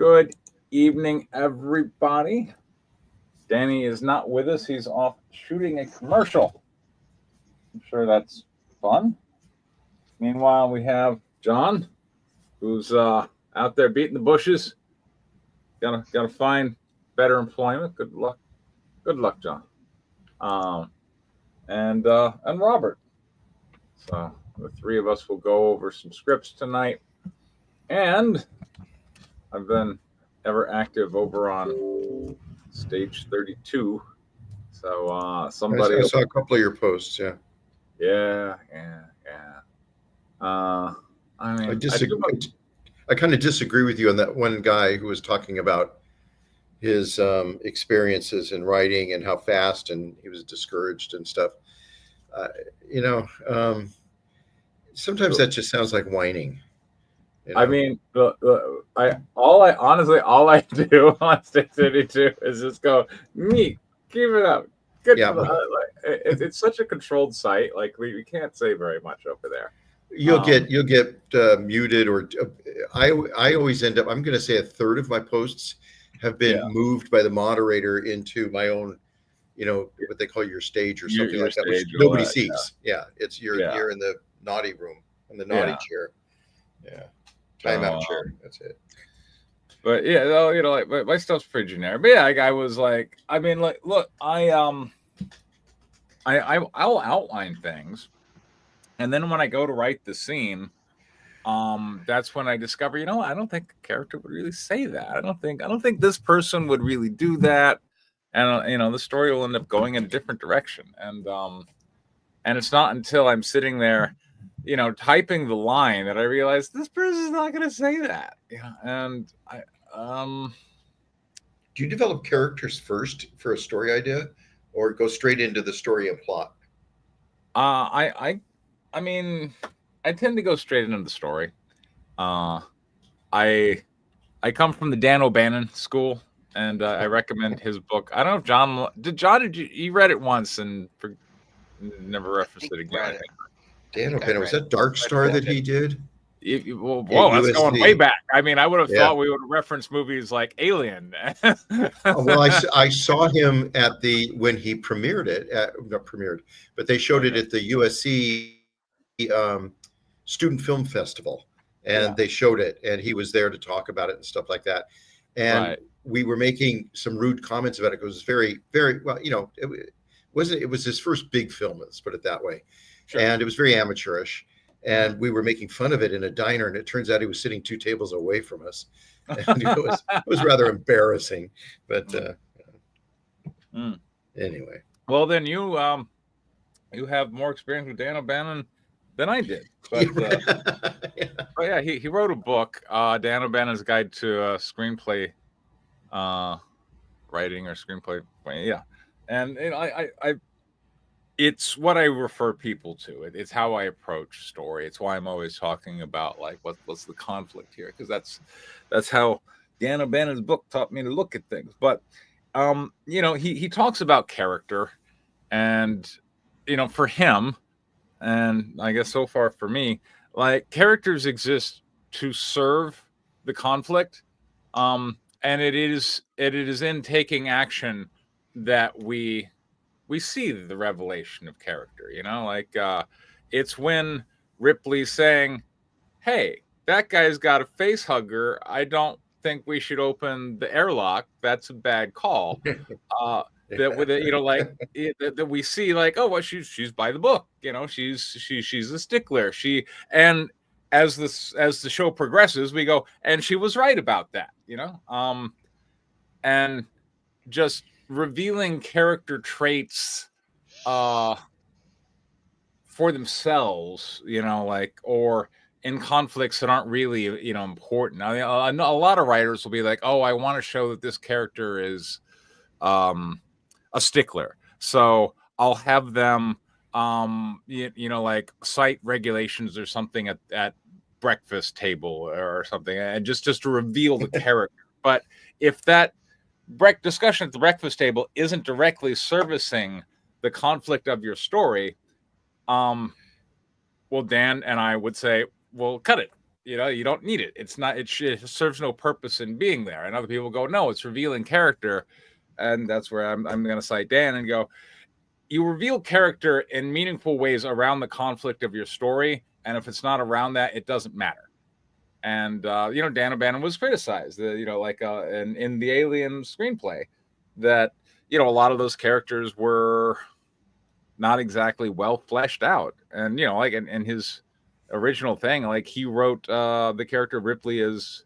Good evening, everybody. Danny is not with us. He's off shooting a commercial. I'm sure that's fun. Meanwhile, we have John, who's out there beating the bushes. Gotta find better employment. Good luck. Good luck, John. Um, and Robert. So the three of us will go over some scripts tonight. And I've been ever active over on Stage 32. So somebody I saw a couple of your posts. Yeah. Yeah. I mean, I kind of disagree with you on that one guy who was talking about his experiences in writing and how fast and he was discouraged and stuff. Sometimes that just sounds like whining. I mean, all I do on Stage 32 is just go, neat, keep it up. Good. Yeah. It's such a controlled site. Like we can't say very much over there. You'll get muted, or I always end up. I'm going to say a third of my posts have been moved by the moderator into my own, what they call your stage or something like that, which nobody sees. Yeah, it's you're in the naughty room, in the naughty chair. Yeah, timeout chair. That's it. But like my stuff's pretty generic. But yeah, I was like, I mean, like, look, I'll outline things. And then when I go to write the scene, that's when I discover, I don't think a character would really say that. I don't think this person would really do that. And the story will end up going in a different direction. And it's not until I'm sitting there, typing the line that I realize this person's not going to say that. And do you develop characters first for a story idea, or go straight into the story and plot? I mean, I tend to go straight into the story. I come from the Dan O'Bannon school, and I recommend his book. I don't know if John did you read it once and never referenced it again. Dan O'Bannon, was that Dark Star that he did? Whoa, that's going way back. I mean, I would have thought we would reference movies like Alien. Well, I saw him when he premiered it, not premiered, but they showed it at the USC Student Film Festival, and they showed it, and he was there to talk about it and stuff like that. And we were making some rude comments about it. It was very, very well, it was his first big film, let's put it that way. Sure. And it was very amateurish. And we were making fun of it in a diner, and it turns out he was sitting 2 tables away from us. And it was rather embarrassing. But anyway. Well, then you have more experience with Dan O'Bannon than I did. But but yeah, he wrote a book, Dan O'Bannon's Guide to Screenplay Writing or Screenplay. Yeah, and I it's what I refer people to. It's how I approach story. It's why I'm always talking about like what's the conflict here, because that's how Dan O'Bannon's book taught me to look at things. But he talks about character, and for him, and I guess so far for me, like characters exist to serve the conflict, and it is in taking action that we see the revelation of character. It's when Ripley's saying, hey, that guy's got a face hugger, I don't think we should open the airlock, that's a bad call. That we see, like, oh, well, she's by the book, she's a stickler. And as the show progresses, we go, and she was right about that, and just revealing character traits for themselves, or in conflicts that aren't really, important. I mean, a lot of writers will be like, oh, I want to show that this character is a stickler, so I'll have them like cite regulations or something at breakfast table or something, and just to reveal the character. But if that discussion at the breakfast table isn't directly servicing the conflict of your story, well, Dan and I would say, well, cut it. you don't need it. It's not. It serves no purpose in being there. And other people go, no, it's revealing character, and that's where I'm going to cite Dan and go. You reveal character in meaningful ways around the conflict of your story, and if it's not around that, it doesn't matter. And Dan O'Bannon was criticized, in the Alien screenplay, that a lot of those characters were not exactly well fleshed out, and in his original thing, like he wrote the character Ripley as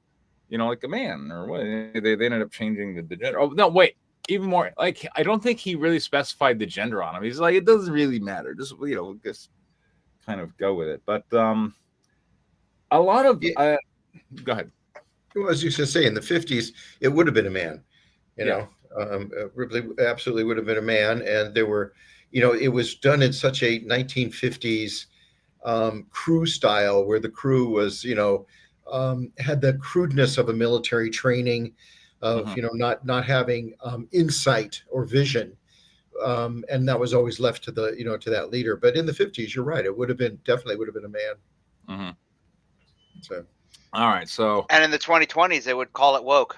like a man, or what they ended up changing the gender. Oh no, wait, even more, like I don't think he really specified the gender on him. He's like, it doesn't really matter, just just kind of go with it. But a lot of go ahead. Well, as you should say, in the 50s, it would have been a man. Ripley absolutely would have been a man, and there were, it was done in such a 1950s crew style, where the crew was, had the crudeness of a military training, of not having insight or vision, and that was always left to the to that leader. But in the 50s, you're right, it would have been definitely would have been a man. Mm-hmm. So, all right, so and in the 2020s, they would call it woke.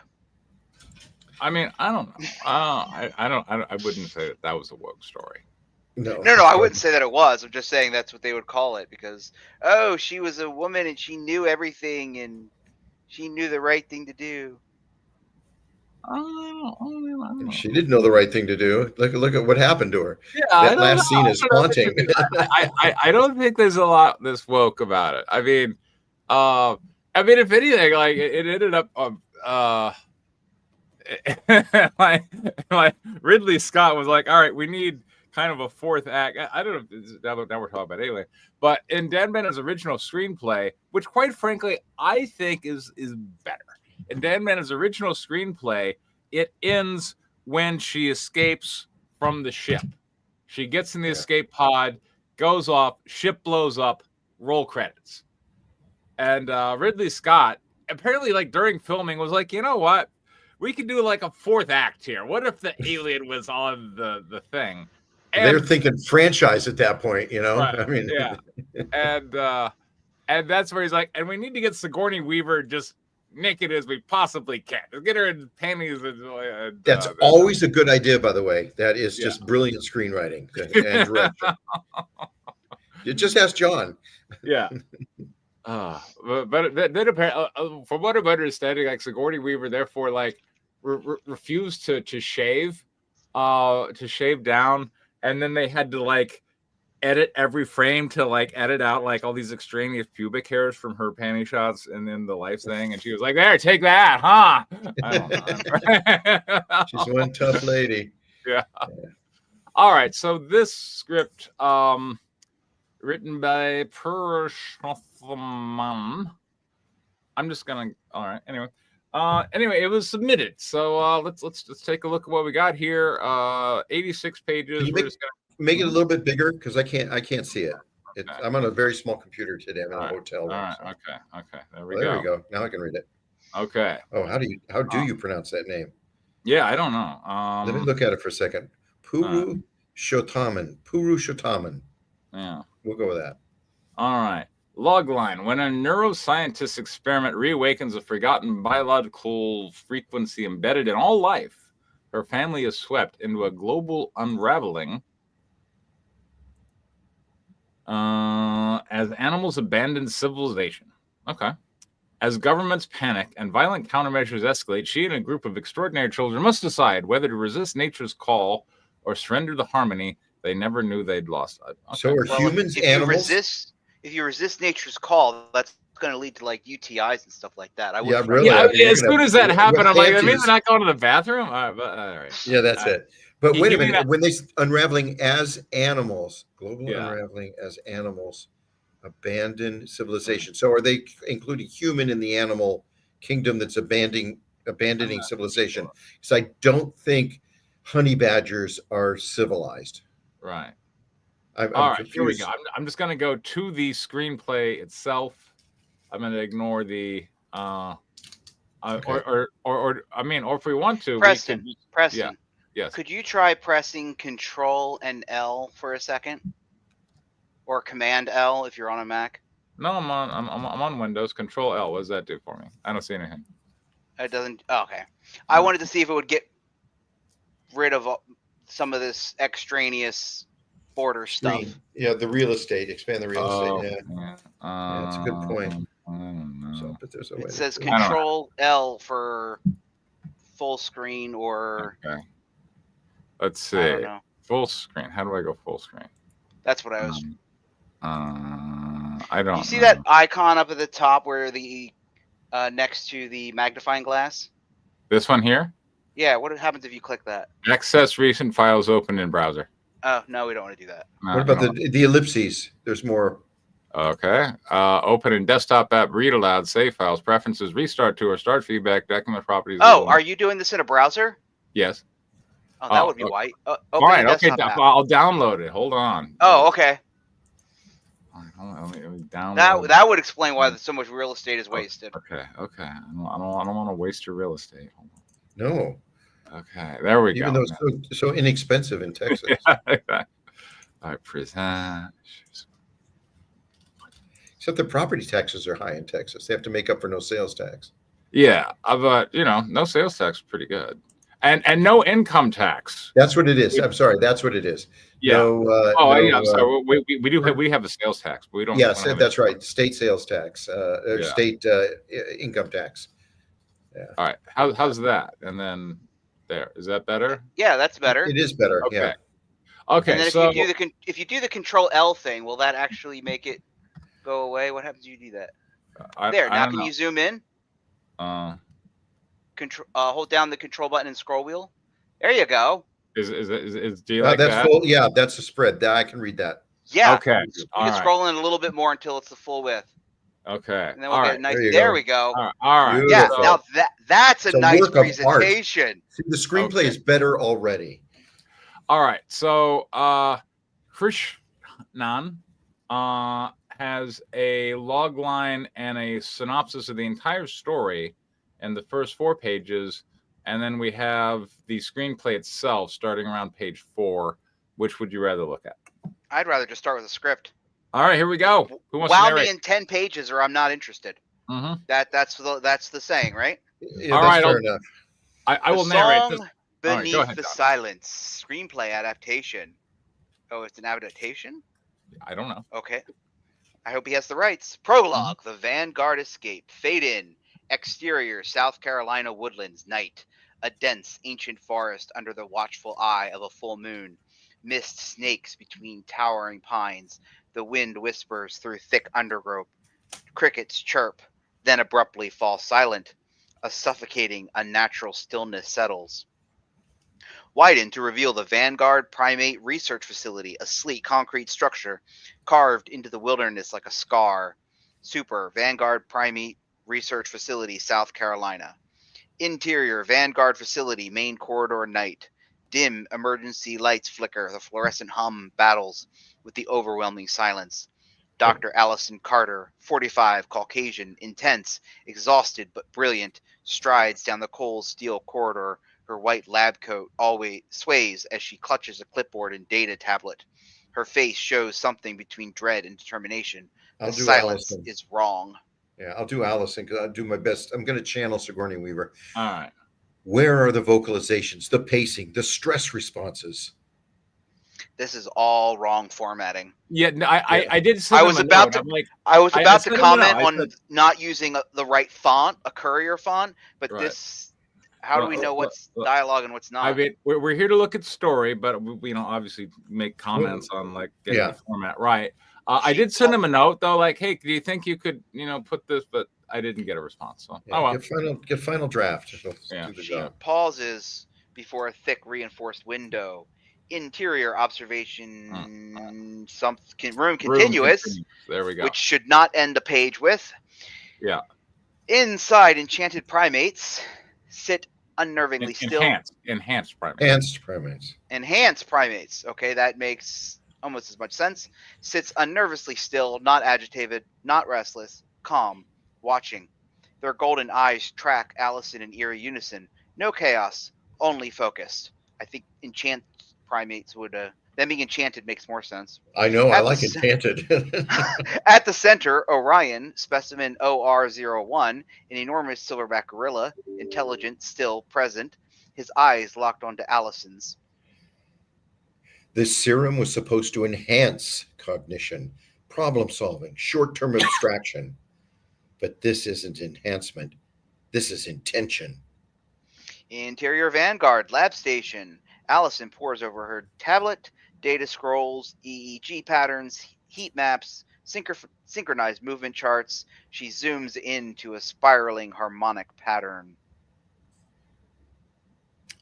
I mean, I don't know. I wouldn't say that was a woke story. No, I wouldn't say that it was. I'm just saying that's what they would call it, because she was a woman and she knew everything and she knew the right thing to do. She didn't know the right thing to do. Look at what happened to her. Yeah, that last scene is haunting. I don't think there's a lot this woke about it. I mean, if anything, like it ended up like Ridley Scott was like, all right, we need kind of a fourth act. I don't know. Now we're talking about Alien, but in Dan Bennon's original screenplay, which quite frankly I think is better. In Dan Bennon's original screenplay, it ends when she escapes from the ship. She gets in the escape pod, goes off, ship blows up, roll credits. And Ridley Scott apparently, like during filming, was like, you know what? We could do like a fourth act here. What if the alien was on the thing? And they're thinking franchise at that point, Right, I mean, yeah. And that's where he's like, and we need to get Sigourney Weaver just naked as we possibly can. Let's get her in panties. That's always a good idea, by the way. That is just brilliant screenwriting and direction. You just ask John. Yeah. But then apparently, from what I'm understanding, like Sigourney Weaver, therefore, like refused to shave down, and then they had to like edit every frame to like edit out like all these extraneous pubic hairs from her panty shots and then the life thing, and she was like, "There, take that, huh?" I don't know. She's one tough lady. Yeah. All right, so this script, written by Pershoffman. I'm just gonna. All right. Anyway, it was submitted. So let's take a look at what we got here. 86 pages. We're just gonna make it a little bit bigger because I can't see it. I'm on a very small computer today. I'm in a hotel room. All right. So. Okay. There we go. Now I can read it. Okay. Oh, how do you pronounce that name? Yeah, I don't know. Let me look at it for a second. Puru Shotaman. Yeah. We'll go with that. All right. Logline. When a neuroscientist experiment reawakens a forgotten biological frequency embedded in all life, her family is swept into a global unraveling as animals abandon civilization. Okay. As governments panic and violent countermeasures escalate, she and a group of extraordinary children must decide whether to resist nature's call or surrender the harmony they never knew they'd lost. Okay. So are humans animals? If you resist nature's call, that's going to lead to like UTIs and stuff like that. Yeah, really. Yeah, as soon as that happened, I'm like, that means they're not going to the bathroom. All right. Yeah, that's it. But wait a minute. When they unraveling as animals, global unraveling as animals, abandon civilization. So are they including human in the animal kingdom that's abandoning civilization? Because I don't think honey badgers are civilized. Right. I'm all right, confused. here we go. I'm just going to go to the screenplay itself. I'm going to ignore the or if we want to, Preston. Yeah. Yes. Could you try pressing Control and L for a second, or Command L if you're on a Mac? No, I'm on Windows. Control L. What does that do for me? I don't see anything. It doesn't. Oh, okay. I wanted to see if it would get rid of some of this extraneous border stuff. Screen. Yeah, the real estate. Expand the real estate. Oh, Yeah, yeah. yeah, it's a good point. I don't know. So, but there's a way It to says do it. I don't know. Control L for full screen or Okay. Let's I don't see. know. Full screen. How do I go full screen? That's what I was. I don't You see know. that icon up at the top where the next to the magnifying glass? This one here? Yeah. What happens if you click that? Access recent files open in browser. Oh no, we don't want to do that. No, What about no. the ellipses? There's more. Okay. Open in desktop app, read aloud, save files, preferences, restart tour, start feedback, document properties. Oh, are you doing this in a browser? Yes. Oh, that Oh, would be okay. white. All Open right. the Okay. desktop app. I'll download it. Hold on. Oh, okay. Let me download. That would explain why so much real estate is wasted. Okay. Okay. I don't want to waste your real estate. Hold No, on. Okay. There we even go. though it's so inexpensive in Texas. All right. Present. Except the property taxes are high in Texas. They have to make up for no sales tax. Yeah, but no sales tax is pretty good, and no income tax. That's what it is. I'm sorry. That's what it is. Yeah. No, Oh, no, yeah. I'm sorry. We have a sales tax, but we don't. yes, we don't have that's any- right. State sales tax, Yeah. state income tax. All right. How's that? And then there is that better? Yeah, that's better. It is better. Okay. Yeah. Okay. And then So if you do the Control L thing, will that actually make it go away? What happens if you do that? There. I Now don't can know. you zoom in? Control. Hold down the control button and scroll wheel. There you go. Do you like That's that? full. Yeah, that's a spread. I can read that. Yeah. Okay. You All can right. scroll in a little bit more until it's the full width, Okay. and then we'll All get right. a nice. There you There go. we go. All right. Yeah. Beautiful. Now that's a It's a nice work of art. presentation. See, the screenplay Okay. is better already. All right. So Krishnan has a log line and a synopsis of the entire story in the first 4 pages, and then we have the screenplay itself starting around page 4. Which would you rather look at? I'd rather just start with a script. All right, here we go. Who wants to Wow narrate? me in 10 pages, or I'm not interested. Mm-hmm. That's the saying, right? Yeah, All that's right, fair enough. I will The narrate Song this. All right, Beneath go ahead, the John. Silence screenplay adaptation. Oh, it's an adaptation? I don't know. Okay. I hope he has the rights. Prologue: The Vanguard escape. Fade in. Exterior: South Carolina woodlands. Night: a dense, ancient forest under the watchful eye of a full moon. Mist snakes between towering pines. The wind whispers through thick undergrowth. Crickets chirp, then abruptly fall silent. A suffocating, unnatural stillness settles. Widen to reveal the Vanguard Primate Research Facility, a sleek concrete structure carved into the wilderness like a scar. Super Vanguard Primate Research Facility, South Carolina. Interior Vanguard Facility, main corridor night. Dim emergency lights flicker. The fluorescent hum battles with the overwhelming silence. Dr. Allison Carter, 45, Caucasian, intense, exhausted but brilliant, strides down the cold steel corridor. Her white lab coat always sways as she clutches a clipboard and data tablet. Her face shows something between dread and determination. I'll The do silence Allison. is wrong. Yeah, I'll do Allison because I'll do my best. I'm going to channel Sigourney Weaver. All right. Where are the vocalizations, the pacing, the stress responses? This is all wrong formatting. Yeah, no, I did send I him was a about note. to- I'm like, I was I about to sent him a note. comment I on said- not using the right font, a courier font, but Right. this. How do we know what's dialogue and what's not? I mean, we're here to look at story, but we obviously make comments on like getting Yeah. the format right. I did send him a note though, like, hey, do you think you could put this? But I didn't get a response. So Yeah, oh well. get final draft. Yeah. Do the She job. pauses before a thick reinforced window. Interior observation. Room continuous, There we go. which should not end a page with. Yeah. Inside, enchanted primates sit unnervingly still. Enhanced primary. Enhanced primates. Enhanced primates. Okay, that makes almost as much sense. Sits unnervously still, not agitated, not restless, calm, watching. Their golden eyes track Allison in eerie unison. No chaos, only focused. I think enchant primates would Them being enchanted makes more sense. I know. I At the like ce- enchanted. At the center, Orion, specimen OR01, an enormous silverback gorilla, intelligent, still, present, his eyes locked onto Allison's. This serum was supposed to enhance cognition, problem solving, short term abstraction. But this isn't enhancement. This is intention. Interior Vanguard, lab station. Allison pores over her tablet, data scrolls, EEG patterns, heat maps, synchronized movement charts. She zooms into a spiraling harmonic pattern.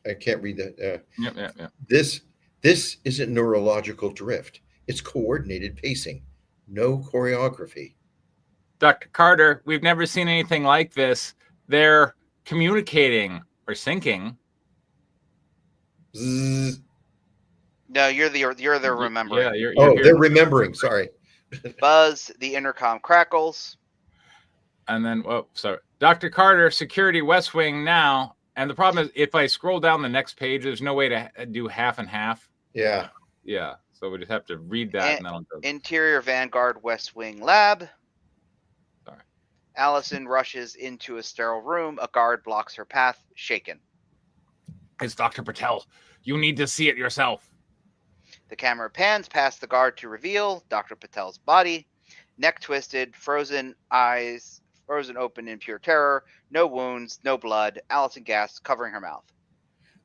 I can't read that. Yep. This isn't neurological drift. It's coordinated pacing. No choreography. Dr. Carter, we've never seen anything like this. They're communicating or syncing. Zzz. No, you're the remembering. Yeah, you're Oh, here. they're remembering. Sorry. Buzz, the intercom crackles. And then, sorry. Dr. Carter, security West Wing now. And the problem is, if I scroll down the next page, there's no way to do half and half. Yeah. Yeah. So we just have to read that. And then I'll go. Interior Vanguard West Wing lab. Sorry. Allison rushes into a sterile room. A guard blocks her path, shaken. It's Dr. Patel. You need to see it yourself. The camera pans past the guard to reveal Dr. Patel's body. Neck twisted, frozen eyes, frozen open in pure terror. No wounds, no blood. Allison gasps, covering her mouth.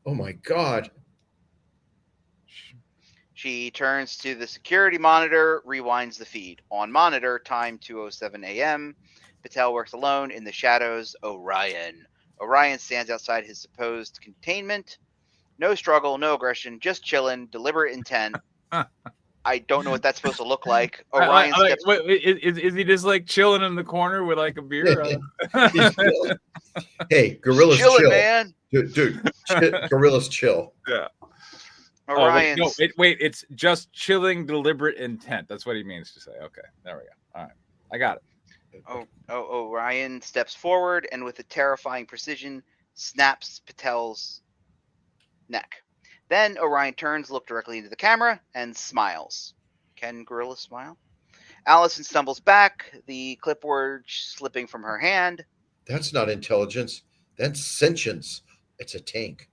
Oh my God. She turns to the security monitor, rewinds the feed. On monitor, time 2:07 a.m. Patel works alone in the shadows. Orion. Orion stands outside his supposed containment. No struggle, no aggression, just chilling, deliberate intent. I don't know what that's supposed to look like. Orion steps. Wait, is he just like chilling in the corner with like a beer? Hey, gorillas chilling, chill. Man. Dude, gorillas chill. Yeah. Orion. Wait, it's just chilling, deliberate intent. That's what he means to say. Okay, there we go. All right, I got it. Orion steps forward and with a terrifying precision snaps Patel's neck. Then Orion turns, looks directly into the camera, and smiles. Can Gorilla smile? Allison stumbles back, the clipboard slipping from her hand. That's not intelligence. That's sentience. It's a tank.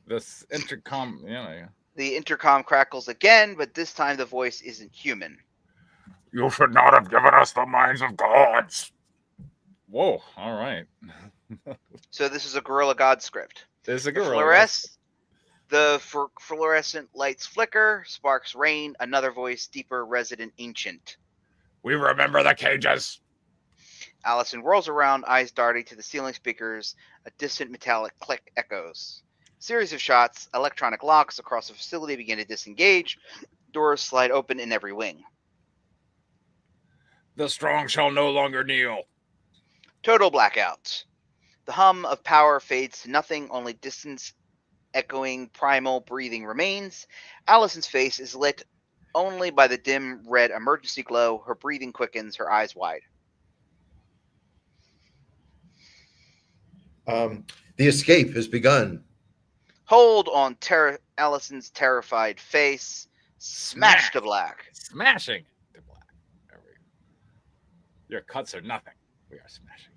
This intercom, yeah. The intercom crackles again, but this time the voice isn't human. You should not have given us the minds of gods. Whoa, all right. So this is a Gorilla God script. There's a gorilla. The fluorescent lights flicker, sparks rain, another voice, deeper, resident, ancient. We remember the cages. Allison whirls around, eyes darting to the ceiling speakers. A distant metallic click echoes. Series of shots, electronic locks across the facility begin to disengage. Doors slide open in every wing. The strong shall no longer kneel. Total blackout. The hum of power fades to nothing, only distance echoing primal breathing remains. Allison's face is lit only by the dim red emergency glow. Her breathing quickens, her eyes wide. The escape has begun. Hold on Allison's terrified face. Smash to black. Smashing to black. There we go. Your cuts are nothing. We are smashing.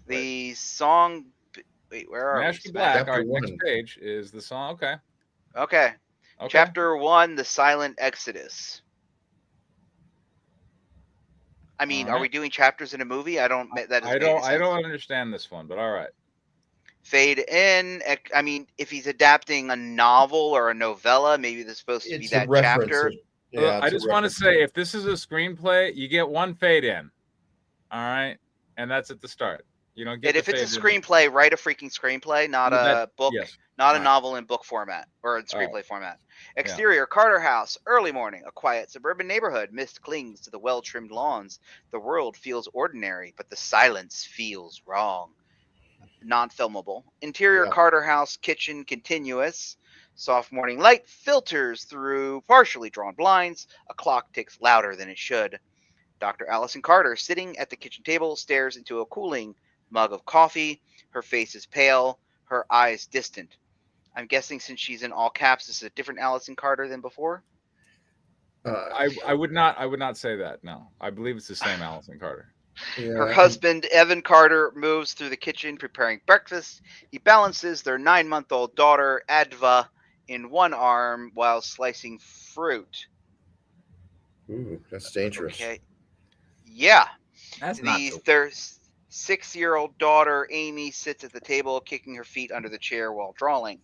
The song. Wait, where are Smash we? to black. Chapter All right, one. next page is the song. Okay. Chapter 1, The Silent Exodus. I mean, All right. Are we doing chapters in a movie? I don't understand this one, but all right. Fade in. I mean, if he's adapting a novel or a novella, maybe there's supposed to be that chapter. I just want to say, if this is a screenplay, you get one fade in. All right, and that's at the start. You don't get. And if it's a screenplay, write a freaking screenplay, not a book, not a novel in book format or in screenplay format. Exterior, Carter House, early morning, a quiet suburban neighborhood. Mist clings to the well-trimmed lawns. The world feels ordinary, but the silence feels wrong. Non-filmable. Interior, Carter House, kitchen, continuous. Soft morning light filters through partially drawn blinds. A clock ticks louder than it should. Dr. Allison Carter, sitting at the kitchen table, stares into a cooling mug of coffee. Her face is pale, her eyes distant. I'm guessing since she's in all caps, this is a different Allison Carter than before. I would not say that. No, I believe it's the same Allison Carter. Yeah, Her husband, Evan Carter, moves through the kitchen preparing breakfast. He balances their 9-month-old daughter, Adva, in one arm while slicing fruit. Ooh, that's dangerous. Okay. Yeah. That's not true. Their 6-year-old daughter, Amy, sits at the table, kicking her feet under the chair while drawing.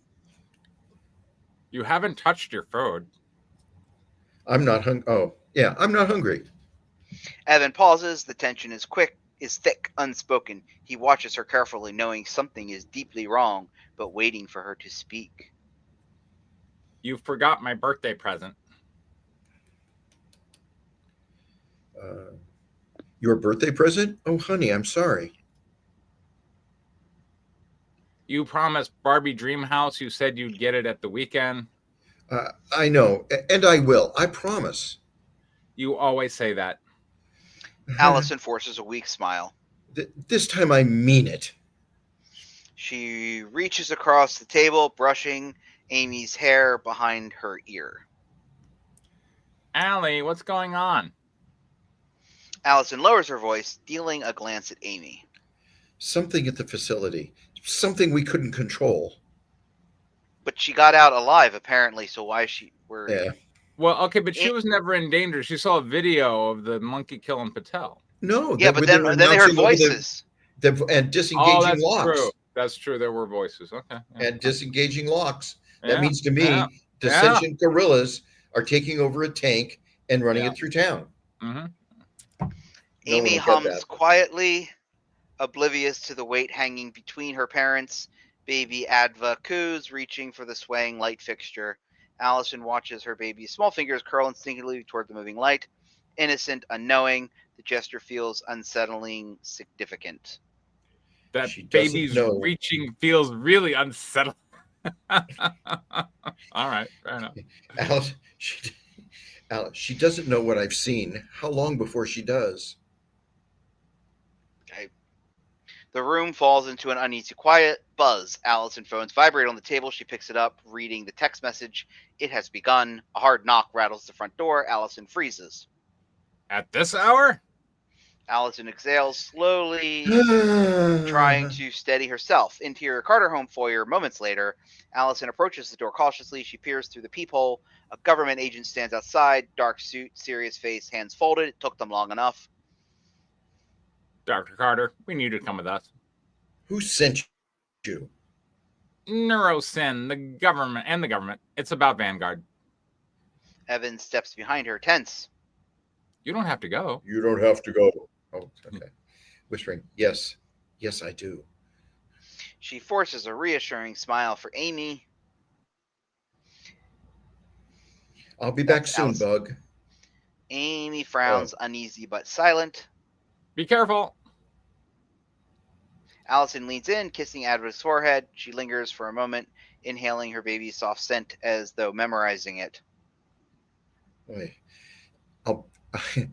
You haven't touched your food. I'm not hungry. Oh, yeah, I'm not hungry. Evan pauses. The tension is thick, unspoken. He watches her carefully, knowing something is deeply wrong, but waiting for her to speak. You forgot my birthday present. Your birthday present? Oh, honey, I'm sorry. You promised Barbie Dreamhouse. You said you'd get it at the weekend. I know, and I will. I promise. You always say that. Allison forces a weak smile. This time I mean it. She reaches across the table, brushing Amy's hair behind her ear. Allie, what's going on? Allison lowers her voice, dealing a glance at Amy. Something at the facility. Something we couldn't control. But she got out alive, apparently, so why is she worried? Yeah. Well, okay, but she was never in danger. She saw a video of the monkey killing Patel. No. Yeah, but then they heard voices. And disengaging locks. True. That's true. There were voices. Okay. Yeah. And disengaging locks. Yeah, that means to me, dissension guerrillas are taking over a tank and running it through town. Mm-hmm. Amy hums quietly, oblivious to the weight hanging between her parents. Baby Adva coos, reaching for the swaying light fixture. Allison watches her baby's small fingers curl instinctively toward the moving light. Innocent, unknowing, the gesture feels unsettlingly significant. That baby's reaching feels really unsettling. All right, fair enough. Alice, she doesn't know what I've seen. How long before she does? The room falls into an uneasy quiet. Buzz. Allison phones vibrate on the table. She picks it up, reading the text message. It has begun. A hard knock rattles the front door. Allison freezes. At this hour? Allison exhales slowly, trying to steady herself. Interior Carter home foyer. Moments later, Allison approaches the door cautiously. She peers through the peephole. A government agent stands outside. Dark suit, serious face, hands folded. It took them long enough. Dr. Carter, we need you to come with us. Who sent you? Neurosyn, the government. It's about Vanguard. Evan steps behind her, tense. You don't have to go. You don't have to go. Oh, okay. Whispering, yes, I do. She forces a reassuring smile for Amy. I'll be back soon, Allison. Bug. Amy frowns, uneasy but silent. Be careful. Allison leans in, kissing Adva's forehead. She lingers for a moment, inhaling her baby's soft scent as though memorizing it.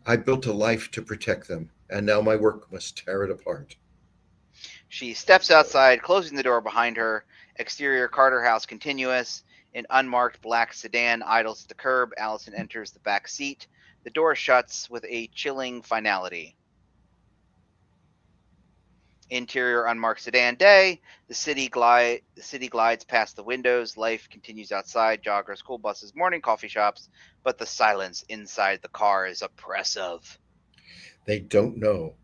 I built a life to protect them, and now my work must tear it apart. She steps outside, closing the door behind her. Exterior Carter house continuous. An unmarked black sedan idles at the curb. Allison enters the back seat. The door shuts with a chilling finality. Interior unmarked sedan day. The city glides past the windows. Life continues outside. Joggers, school buses, morning coffee shops. But the silence inside the car is oppressive. They don't know.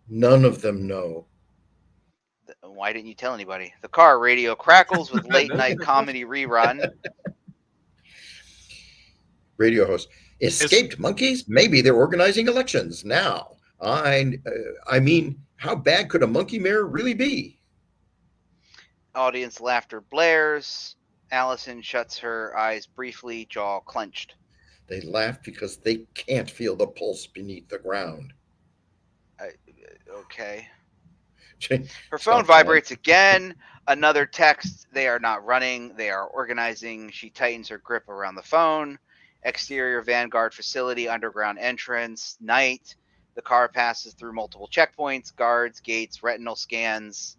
None of them know. Why didn't you tell anybody? The car radio crackles with late night comedy rerun. Radio host. Escaped monkeys? Maybe they're organizing elections now. I mean, how bad could a monkey mayor really be? Audience laughter blares. Allison shuts her eyes briefly, jaw clenched. They laugh because they can't feel the pulse beneath the ground. Okay. Her phone vibrates again. Another text. They are not running. They are organizing. She tightens her grip around the phone. Exterior Vanguard facility, underground entrance, night. The car passes through multiple checkpoints, guards, gates, retinal scans.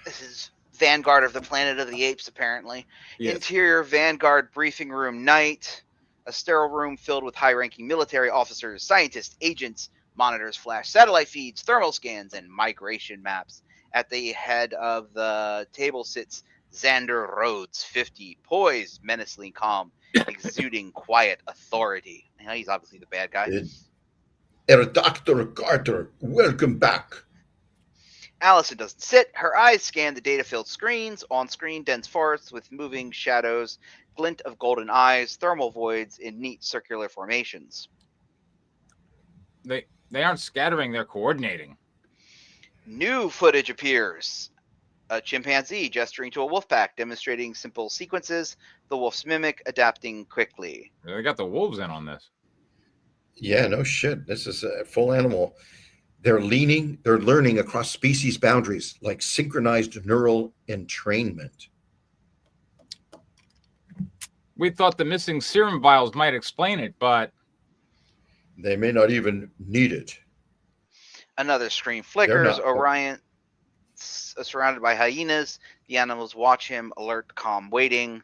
This is Vanguard of the Planet of the Apes, apparently. Yes. Interior Vanguard briefing room night. A sterile room filled with high-ranking military officers, scientists, agents. Monitors flash satellite feeds, thermal scans, and migration maps. At the head of the table sits Xander Rhodes, 50, poised, menacingly calm, exuding quiet authority. You know, he's obviously the bad guy. Dr. Carter, welcome back. Allison doesn't sit. Her eyes scan the data-filled screens. On screen, dense forests with moving shadows, glint of golden eyes, thermal voids in neat circular formations. They aren't scattering, they're coordinating. New footage appears. A chimpanzee gesturing to a wolf pack, demonstrating simple sequences. The wolf's mimic adapting quickly. They got the wolves in on this. Yeah, no shit. This is a full animal. They're learning across species boundaries like synchronized neural entrainment. We thought the missing serum vials might explain it, but They may not even need it. Another screen flickers. not- Orion surrounded by hyenas. The animals watch him, alert, calm, waiting.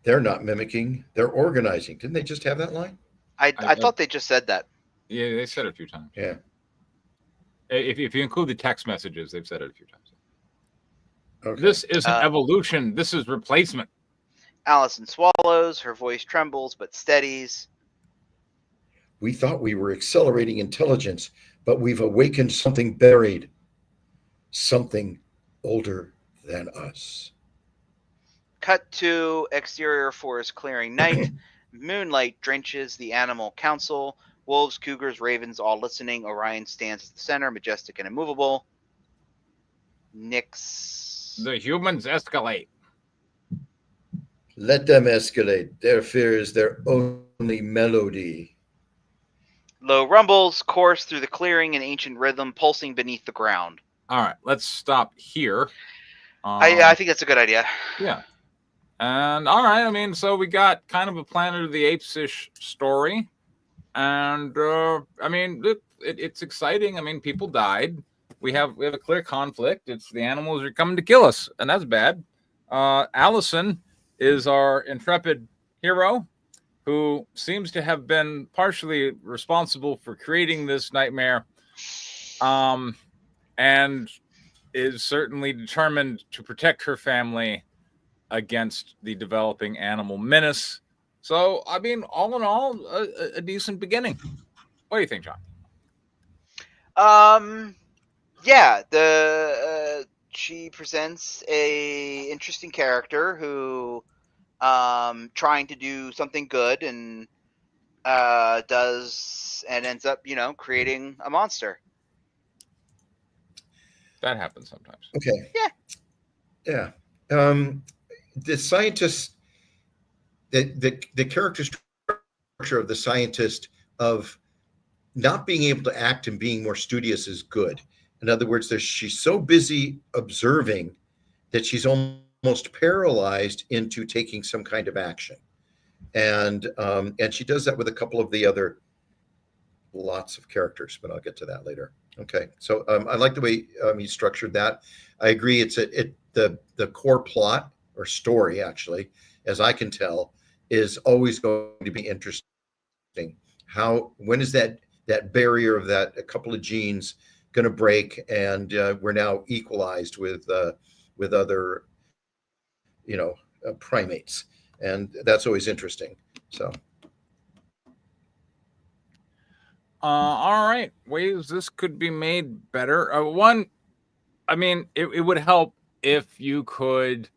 They're not mimicking. They're organizing. Didn't they just have that line? I thought they just said that. yeah, they said it a few times. Yeah. If you include the text messages, they've said it a few times. Okay. This isn't evolution. This is replacement. Allison swallows. Her voice trembles but steadies. We thought we were accelerating intelligence, but we've awakened something buried, something older than us. Cut to exterior forest clearing night. Moonlight drenches the animal council. Wolves, cougars, ravens, all listening. Orion stands at the center, majestic and immovable. Nyx. The humans escalate. Let them escalate. Their fear is their only melody. Low rumbles course through the clearing in ancient rhythm, pulsing beneath the ground. All right, let's stop here. I think that's a good idea. Yeah. And all right, I mean, so we got kind of a Planet of the Apes-ish story. And I mean, it's exciting. I mean, people died. We have a clear conflict. It's the animals are coming to kill us, and that's bad. Allison is our intrepid hero, who seems to have been partially responsible for creating this nightmare, and is certainly determined to protect her family against the developing animal menace. So, I mean, all in all, a decent beginning. What do you think, John? Yeah, she presents a interesting character who trying to do something good and ends up, creating a monster. That happens sometimes. Okay. Yeah. The scientist, the character structure of the scientist of not being able to act and being more studious is good. In other words, she's so busy observing that she's almost paralyzed into taking some kind of action, and she does that with a couple of the other lots of characters, but I'll get to that later. Okay, so I like the way he structured that. I agree. It's the core plot or story, actually, as I can tell, is always going to be interesting. When is that barrier of that a couple of genes going to break, and we're now equalized with other primates, and that's always interesting. So all right, ways this could be made better. One, I mean, it would help if you could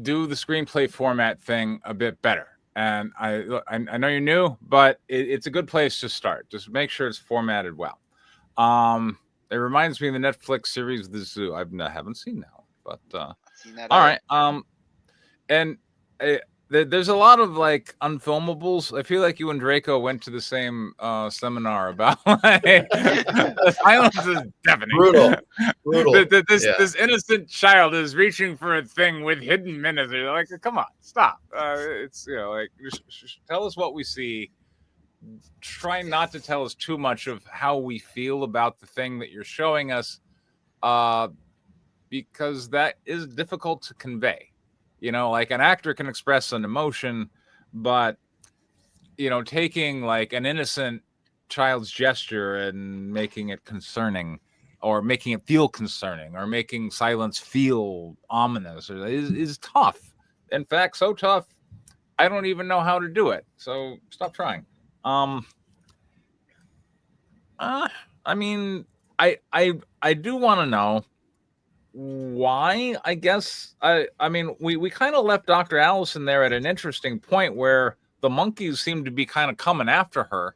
do the screenplay format thing a bit better. And I know you're new, but it's a good place to start. Just make sure it's formatted well. It reminds me of the Netflix series The Zoo. I haven't seen that one, but all right. And there's a lot of like unfilmables. I feel like you and Draco went to the same seminar about silence is deafening. brutal. This innocent child is reaching for a thing with hidden menace. They're like, come on, stop. It's like tell us what we see. Try not to tell us too much of how we feel about the thing that you're showing us. because that is difficult to convey. Like an actor can express an emotion, but taking like an innocent child's gesture and making it concerning, or making it feel concerning, or making silence feel ominous is tough. In fact, so tough, I don't even know how to do it. So stop trying. I mean, I do want to know why. I guess I mean we kind of left Dr. Allison there at an interesting point where the monkeys seem to be kind of coming after her,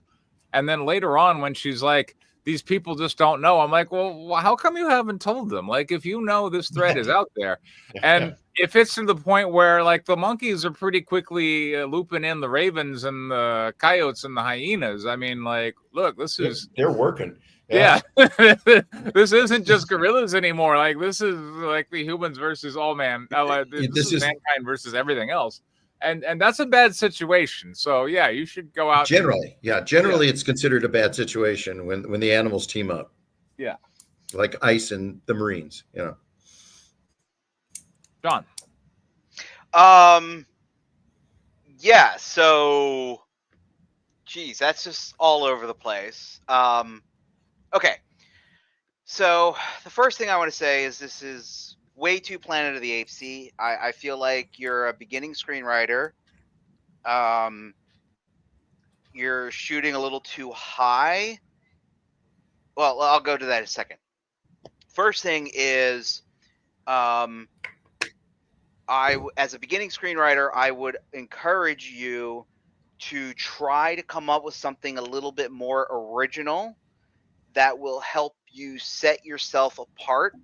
and then later on when she's like, these people just don't know, I'm like, well, how come you haven't told them? Like, if you know this threat is out there, and if it's to the point where like the monkeys are pretty quickly looping in the ravens and the coyotes and the hyenas, I mean, like, look, they're working. Yeah. This isn't just gorillas anymore. Like, this is like the humans versus all man. This is mankind versus everything else. And that's a bad situation. So yeah, you should go out. Generally, it's considered a bad situation when the animals team up. Yeah. Like ice and the Marines, John. Yeah, so geez, that's just all over the place. Okay. So the first thing I want to say is this is way too Planet of the Apes-y. I feel like you're a beginning screenwriter. You're shooting a little too high. Well, I'll go to that in a second. First thing is, as a beginning screenwriter, I would encourage you to try to come up with something a little bit more original that will help you set yourself apart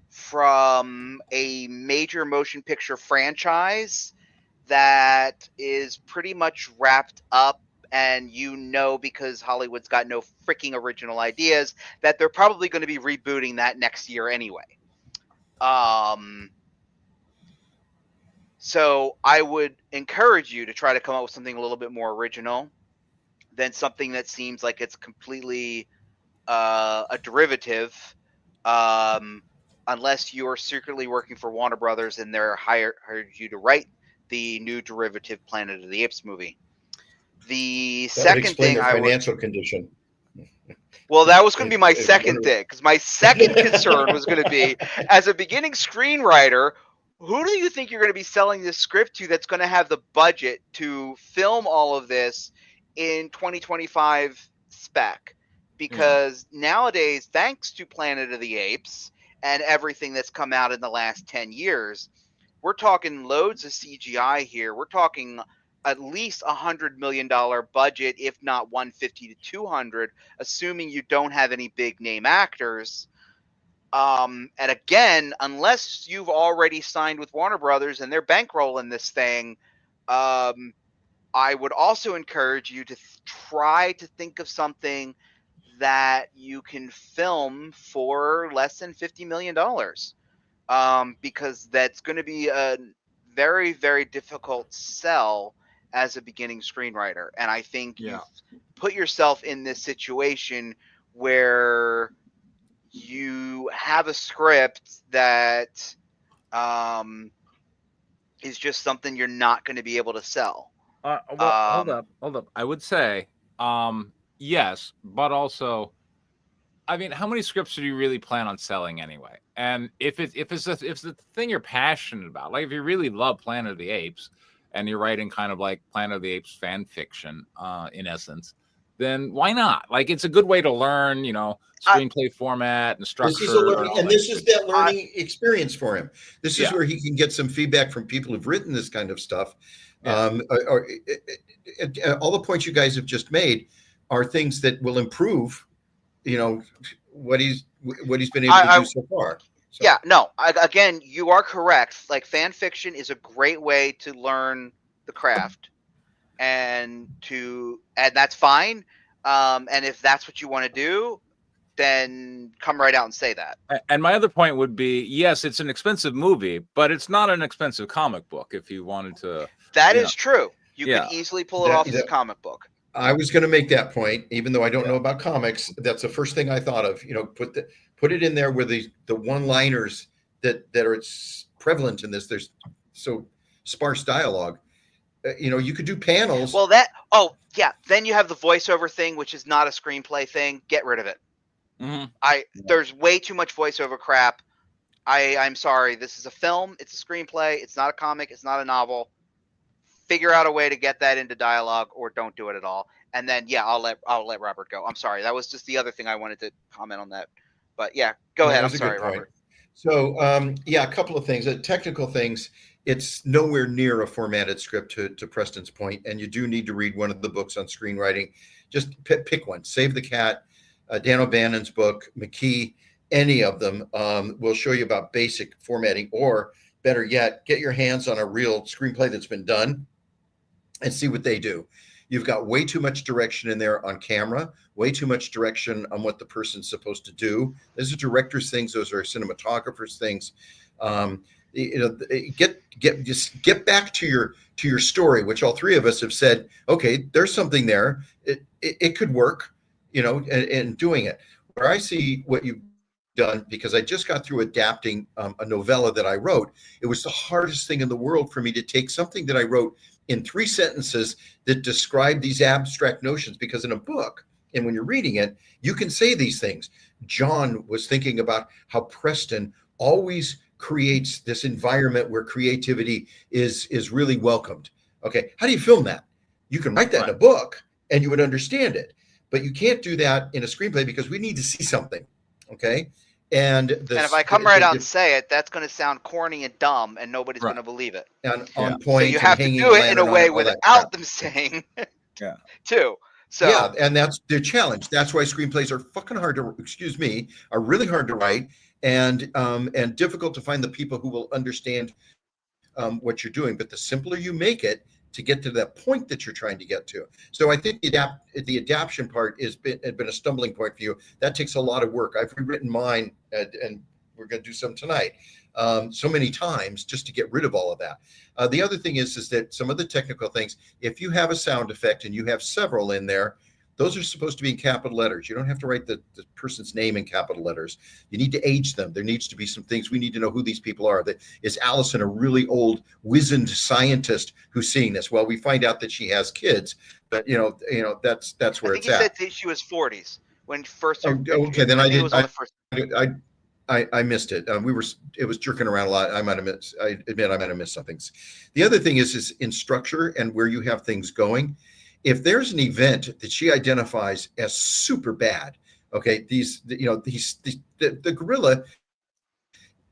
from a major motion picture franchise that is pretty much wrapped up, and because Hollywood's got no freaking original ideas, that they're probably going to be rebooting that next year anyway. So I would encourage you to try to come up with something a little bit more original than something that seems like it's completely a derivative, unless you're secretly working for Warner Brothers and they're hired you to write the new derivative Planet of the Apes movie. The second thing, financial condition. Well, that was going to be my second thing, because my second concern was going to be, as a beginning screenwriter, who do you think you're going to be selling this script to that's going to have the budget to film all of this in 2025 spec? Because nowadays, thanks to Planet of the Apes and everything that's come out in the last 10 years, we're talking loads of CGI here. We're talking at least $100 million budget, if not 150 to 200, assuming you don't have any big name actors. And again, unless you've already signed with Warner Brothers and they're bankrolling this thing, I would also encourage you to try to think of something that you can film for less than $50 million. Because that's going to be a very, very difficult sell as a beginning screenwriter. And I think you've put yourself in this situation where you have a script that is just something you're not going to be able to sell. Hold up. I would say, yes, but also, I mean, how many scripts do you really plan on selling anyway? And if it's the thing you're passionate about, like if you really love Planet of the Apes and you're writing kind of like Planet of the Apes fan fiction, in essence, then why not? Like, it's a good way to learn, screenplay format and structure. This is that learning experience for him. This is where he can get some feedback from people who've written this kind of stuff. All the points you guys have just made are things that will improve, what he's been able to do so far. So. Yeah, no, again, you are correct. Like, fan fiction is a great way to learn the craft, and that's fine. And if that's what you want to do, then come right out and say that. And my other point would be, yes, it's an expensive movie, but it's not an expensive comic book. If you wanted to, that is true. You can easily pull it off as a comic book. I was going to make that point, even though I don't know about comics. That's the first thing I thought of. Put it in there where the one-liners that are prevalent in this. There's so sparse dialogue. You could do panels. Well, then you have the voiceover thing, which is not a screenplay thing. Get rid of it. There's way too much voiceover crap. I'm sorry. This is a film. It's a screenplay. It's not a comic. It's not a novel. Figure out a way to get that into dialogue, or don't do it at all. And then, I'll let Robert go. I'm sorry. That was just the other thing I wanted to comment on that. But go ahead. I'm sorry, Robert. So, a couple of things. Technical things. It's nowhere near a formatted script, to Preston's point, and you do need to read one of the books on screenwriting. Just pick one. Save the Cat, Dan O'Bannon's book, McKee, any of them will show you about basic formatting, or better yet, get your hands on a real screenplay that's been done and see what they do. You've got way too much direction in there on camera, way too much direction on what the person's supposed to do. Those are directors' things. Those are cinematographers' things. Get back to your story, which all three of us have said, okay, there's something there. It could work, and doing it. Where I see what you've done, because I just got through adapting a novella that I wrote. It was the hardest thing in the world for me to take something that I wrote in 3 sentences that describe these abstract notions, because in a book, and when you're reading it, you can say these things. John was thinking about how Preston always creates this environment where creativity is really welcomed. Okay, how do you film that? You can write that in a book and you would understand it, but you can't do that in a screenplay because we need to see something. Okay. And if I come out and say it, that's going to sound corny and dumb, and nobody's going to believe it. And on point. So you have to do it in a way without them saying too. So and that's the challenge. That's why screenplays are fucking hard to, are really hard to write, and difficult to find the people who will understand what you're doing. But the simpler you make it to get to that point that you're trying to get to. So I think the adaptation part has been a stumbling point for you. That takes a lot of work. I've rewritten mine, and we're going to do some tonight, so many times just to get rid of all of that. The other thing is that some of the technical things, if you have a sound effect and you have several in there, those are supposed to be in capital letters. You don't have to write the person's name in capital letters. You need to age them. There needs to be some things. We need to know who these people are. Is Allison a really old, wizened scientist who's seeing this? Well, we find out that she has kids, but that's where it's at. I think he said she was 40s when first. Okay, then I missed it. It was jerking around a lot. I admit I might have missed some things. The other thing is in structure and where you have things going. If there's an event that she identifies as super bad, okay, the gorilla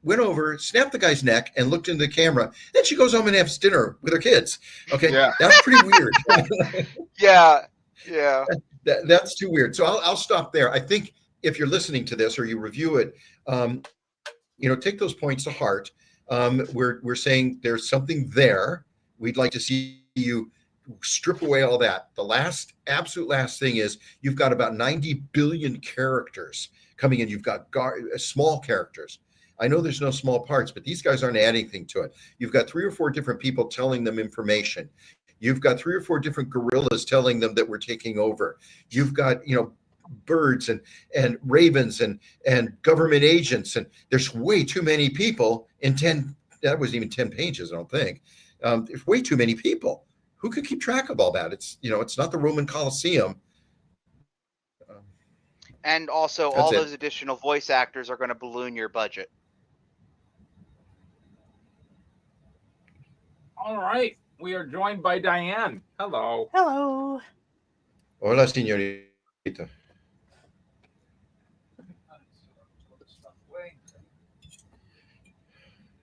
went over, snapped the guy's neck, and looked into the camera. Then she goes home and has dinner with her kids. Okay, that's pretty weird. Yeah. That's too weird. So I'll stop there. I think if you're listening to this or you review it, take those points to heart. We're saying there's something there. We'd like to see you strip away all that. The absolute last thing is you've got about 90 billion characters coming in. You've got small characters. I know there's no small parts, but these guys aren't adding anything to it. You've got 3 or 4 different people telling them information. You've got 3 or 4 different gorillas telling them that we're taking over. You've got, birds and ravens and government agents. And there's way too many people in 10, that wasn't even 10 pages, I don't think. There's way too many people. Who could keep track of all that? It's not the Roman Colosseum. And also all those additional voice actors are going to balloon your budget. All right. We are joined by Diane. Hello. Hello. Hola, señorita.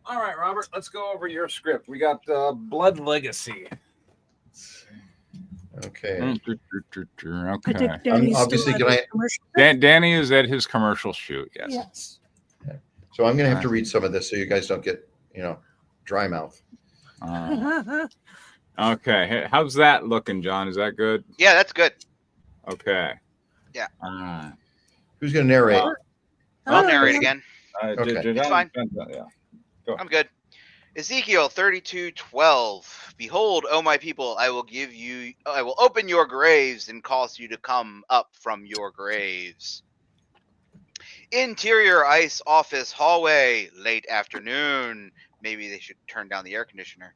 All right, Robert, let's go over your script. We got Blood Legacy. Okay. Okay. Obviously, Danny is at his commercial shoot. Yes. So I'm going to have to read some of this so you guys don't get, dry mouth. Okay. How's that looking, John? Is that good? Yeah, that's good. Okay. Yeah. Who's going to narrate? I'll narrate again. Okay. It's fine. Yeah. Go. I'm good. Ezekiel 32:12. Behold, O my people, I will open your graves and cause you to come up from your graves. Interior ice office hallway, late afternoon. Maybe they should turn down the air conditioner.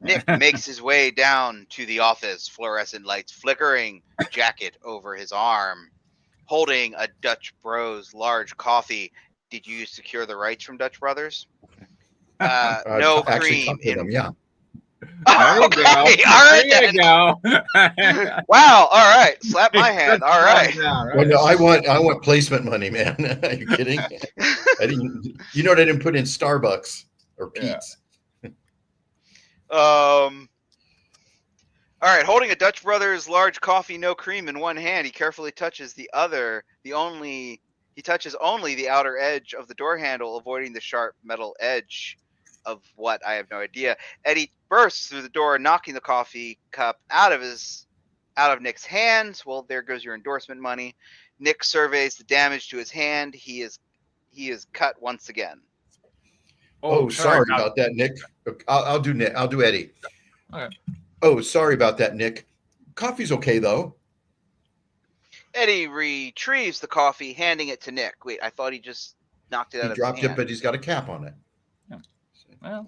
Nick makes his way down to the office, fluorescent lights flickering, jacket over his arm, holding a Dutch Bros large coffee. Did you secure the rights from Dutch Brothers? No Actually cream talked to them, yeah. There you go. Okay, all right There then. you go. Wow, all right. Slap my hand. All right. Well, no, I want placement money, man. Are you kidding? I didn't. You know what? I didn't put in Starbucks or Pete's. All right, holding a Dutch Brothers large coffee, no cream in one hand, he carefully touches he touches only the outer edge of the door handle, avoiding the sharp metal edge of what I have no idea. Eddie bursts through the door, knocking the coffee cup out of Nick's hands. Well, there goes your endorsement money. Nick surveys the damage to his hand. He is cut once again. Oh, sorry about that, Nick. I'll do Nick. I'll do Eddie. Okay. Oh, sorry about that, Nick. Coffee's okay though. Eddie retrieves the coffee, handing it to Nick. Wait, I thought he just knocked it out of his hand. He dropped it, but he's got a cap on it. Yeah. Well,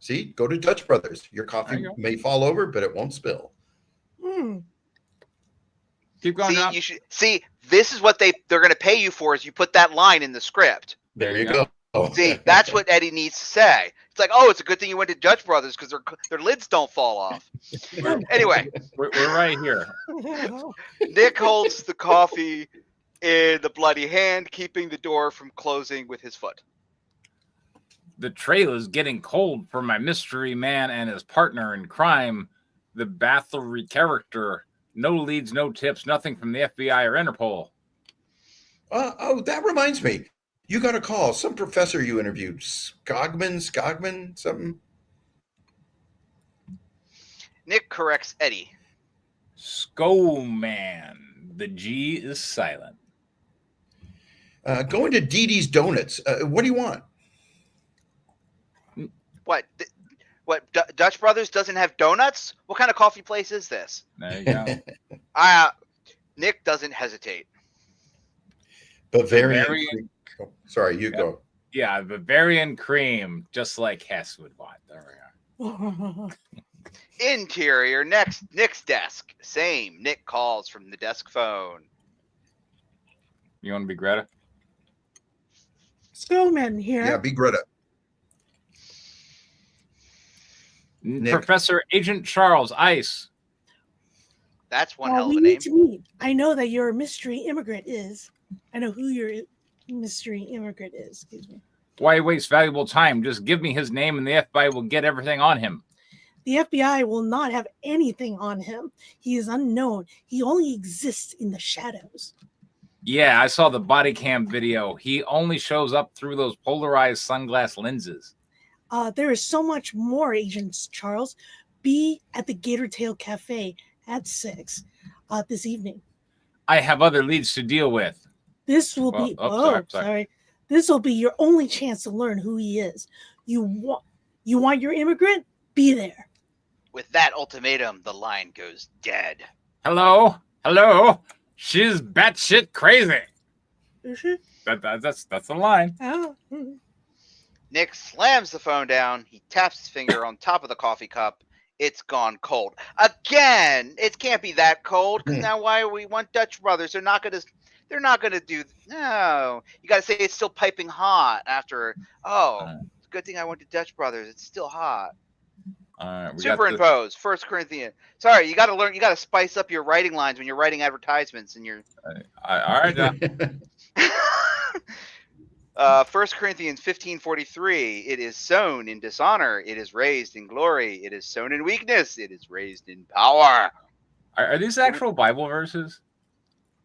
see, go to Dutch Brothers. Your coffee may fall over, but it won't spill. Keep going. See, you should see. This is what they're going to pay you for. Is you put that line in the script. There you go. See, that's what Eddie needs to say. It's like, oh, it's a good thing you went to Dutch Brothers because their lids don't fall off. Anyway, we're right here. Nick holds the coffee in the bloody hand, keeping the door from closing with his foot. The trail is getting cold for my mystery man and his partner in crime, the Bathory character. No leads, no tips, nothing from the FBI or Interpol. Oh, that reminds me. You got a call. Some professor you interviewed. Skogman, something. Nick corrects Eddie. Skoman. The G is silent. Going to Dee Dee's Donuts. What do you want? What? Dutch Brothers doesn't have donuts? What kind of coffee place is this? There you go. Nick doesn't hesitate. Bavarian. Sorry, you go. Yeah, Bavarian cream, just like Hess would want. There we go. Interior, Nick's desk. Same. Nick calls from the desk phone. You want to be Greta? Skillman here. Yeah, be Greta. Nick. Professor Agent Charles Ice. That's one hell of a we name. need to meet. I know that your mystery immigrant is. I know who your mystery immigrant is. Excuse me. Why waste valuable time? Just give me his name and the FBI will get everything on him. The FBI will not have anything on him. He is unknown. He only exists in the shadows. Yeah, I saw the body cam video. He only shows up through those polarized sunglass lenses. There is so much more, Agent Charles. Be at the Gator Tail Cafe at 6 this evening. I have other leads to deal with. This will be. Sorry. This will be your only chance to learn who he is. You want your immigrant? Be there. With that ultimatum, the line goes dead. Hello? She's batshit crazy. Is she? That's the line. Oh. Nick slams the phone down. He taps his finger on top of the coffee cup. It's gone cold again. It can't be that cold because now why we want Dutch Brothers? They're not gonna do. No, you got to say it's still piping hot after. Oh, it's a good thing I went to Dutch Brothers. It's still hot. Superimpose. 1 Corinthians. Sorry, you got to learn. You got to spice up your writing lines when you're writing advertisements and you're. All right. 1 Corinthians 15:43. It is sown in dishonor. It is raised in glory. It is sown in weakness. It is raised in power. Are these actual Bible verses?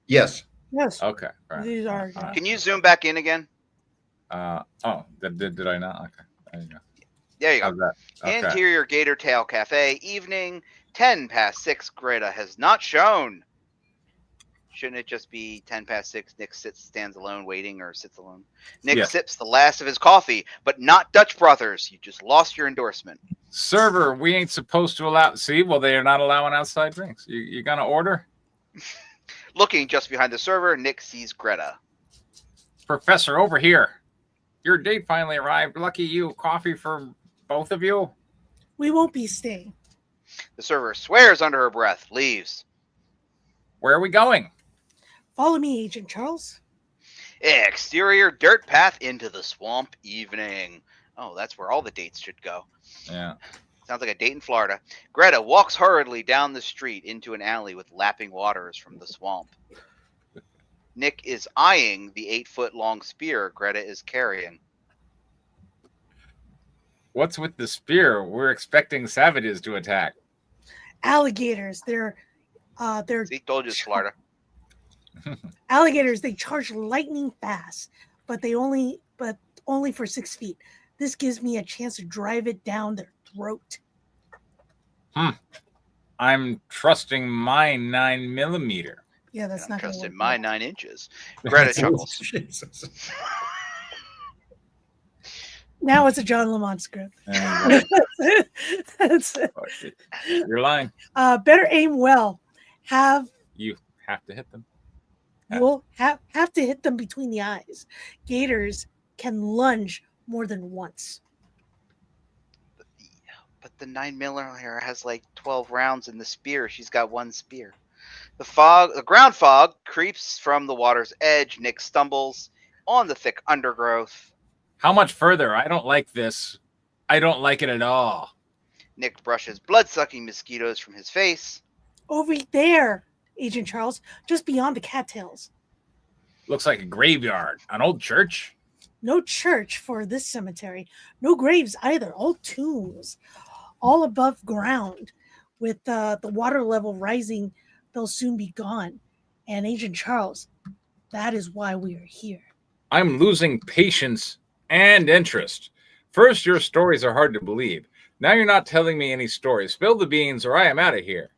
Yes. Yes. Okay. Right. These are. Can you zoom back in again? Did I not? Okay. There you go. There you go. Okay. Interior Gator Tail Cafe. Evening 6. Greta has not shown. Shouldn't it just be 6? Nick stands alone waiting or sits alone? Nick sips the last of his coffee, but not Dutch Brothers. You just lost your endorsement. Server, we ain't supposed to allow. See, well, they are not allowing outside drinks. You gonna order? Looking just behind the server, Nick sees Greta. Professor, over here. Your date finally arrived. Lucky you. Coffee for both of you? We won't be staying. The server swears under her breath, leaves. Where are we going? Follow me, Agent Charles. Exterior dirt path into the swamp evening. Oh, that's where all the dates should go. Yeah. Sounds like a date in Florida. Greta walks hurriedly down the street into an alley with lapping waters from the swamp. Nick is eyeing the 8-foot-long spear Greta is carrying. What's with the spear? We're expecting savages to attack. Alligators. They're See, told you it's Florida. alligators. They charge lightning fast, but only for 6 feet. This gives me a chance to drive it down their throat. I'm trusting my 9mm. Yeah, that's not going to work. Trusted my 9 inches. Greta chuckles. Jesus. Now it's a John Lamont script. That's it. You're lying. Better aim well. You have to hit them. You'll have to hit them between the eyes. Gators can lunge more than once. But the 9mm has like 12 rounds in the spear. She's got one spear. The ground fog creeps from the water's edge. Nick stumbles on the thick undergrowth. How much further? I don't like this. I don't like it at all. Nick brushes blood-sucking mosquitoes from his face. Over there, Agent Charles, just beyond the cattails. Looks like a graveyard. An old church? No church for this cemetery. No graves either. All tombs. All above ground. With the water level rising, they'll soon be gone. And Agent Charles, that is why we are here. I'm losing patience and interest. First, your stories are hard to believe. Now you're not telling me any stories. Spill the beans or I am out of here.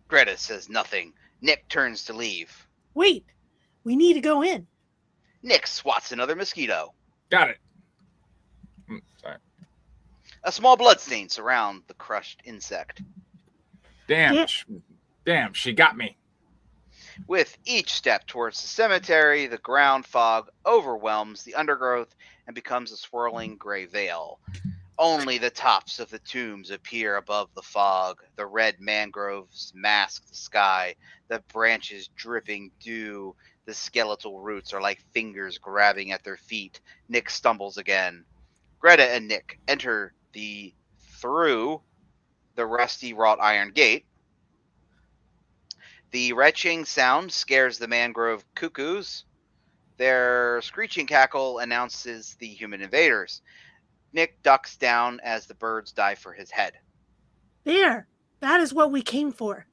Greta says nothing. Nick turns to leave. Wait, we need to go in. Nick swats another mosquito. Got it. Sorry. A small bloodstain surrounds the crushed insect. Damn, she got me. With each step towards the cemetery, the ground fog overwhelms the undergrowth and becomes a swirling gray veil. Only the tops of the tombs appear above the fog. The red mangroves mask the sky, the branches dripping dew. The skeletal roots are like fingers grabbing at their feet. Nick stumbles again. Greta and Nick enter through the rusty wrought iron gate. The retching sound scares the mangrove cuckoos. Their screeching cackle announces the human invaders. Nick ducks down as the birds dive for his head. There, that is what we came for.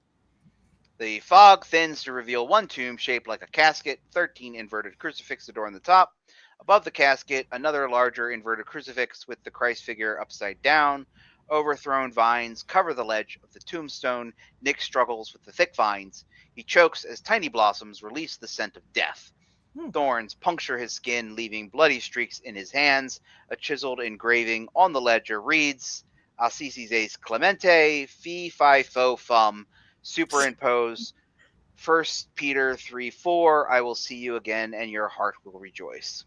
The fog thins to reveal one tomb shaped like a casket. 13 inverted crucifixes adorn the top. Above the casket, another larger inverted crucifix with the Christ figure upside down. Overthrown vines cover the ledge of the tombstone. Nick struggles with the thick vines. He chokes as tiny blossoms release the scent of death. Thorns puncture his skin, leaving bloody streaks in his hands. A chiseled engraving on the ledger reads, Assisi's Ace Clemente, Fee Fi Fo Fum, superimpose 1 Peter 3:4, I will see you again and your heart will rejoice.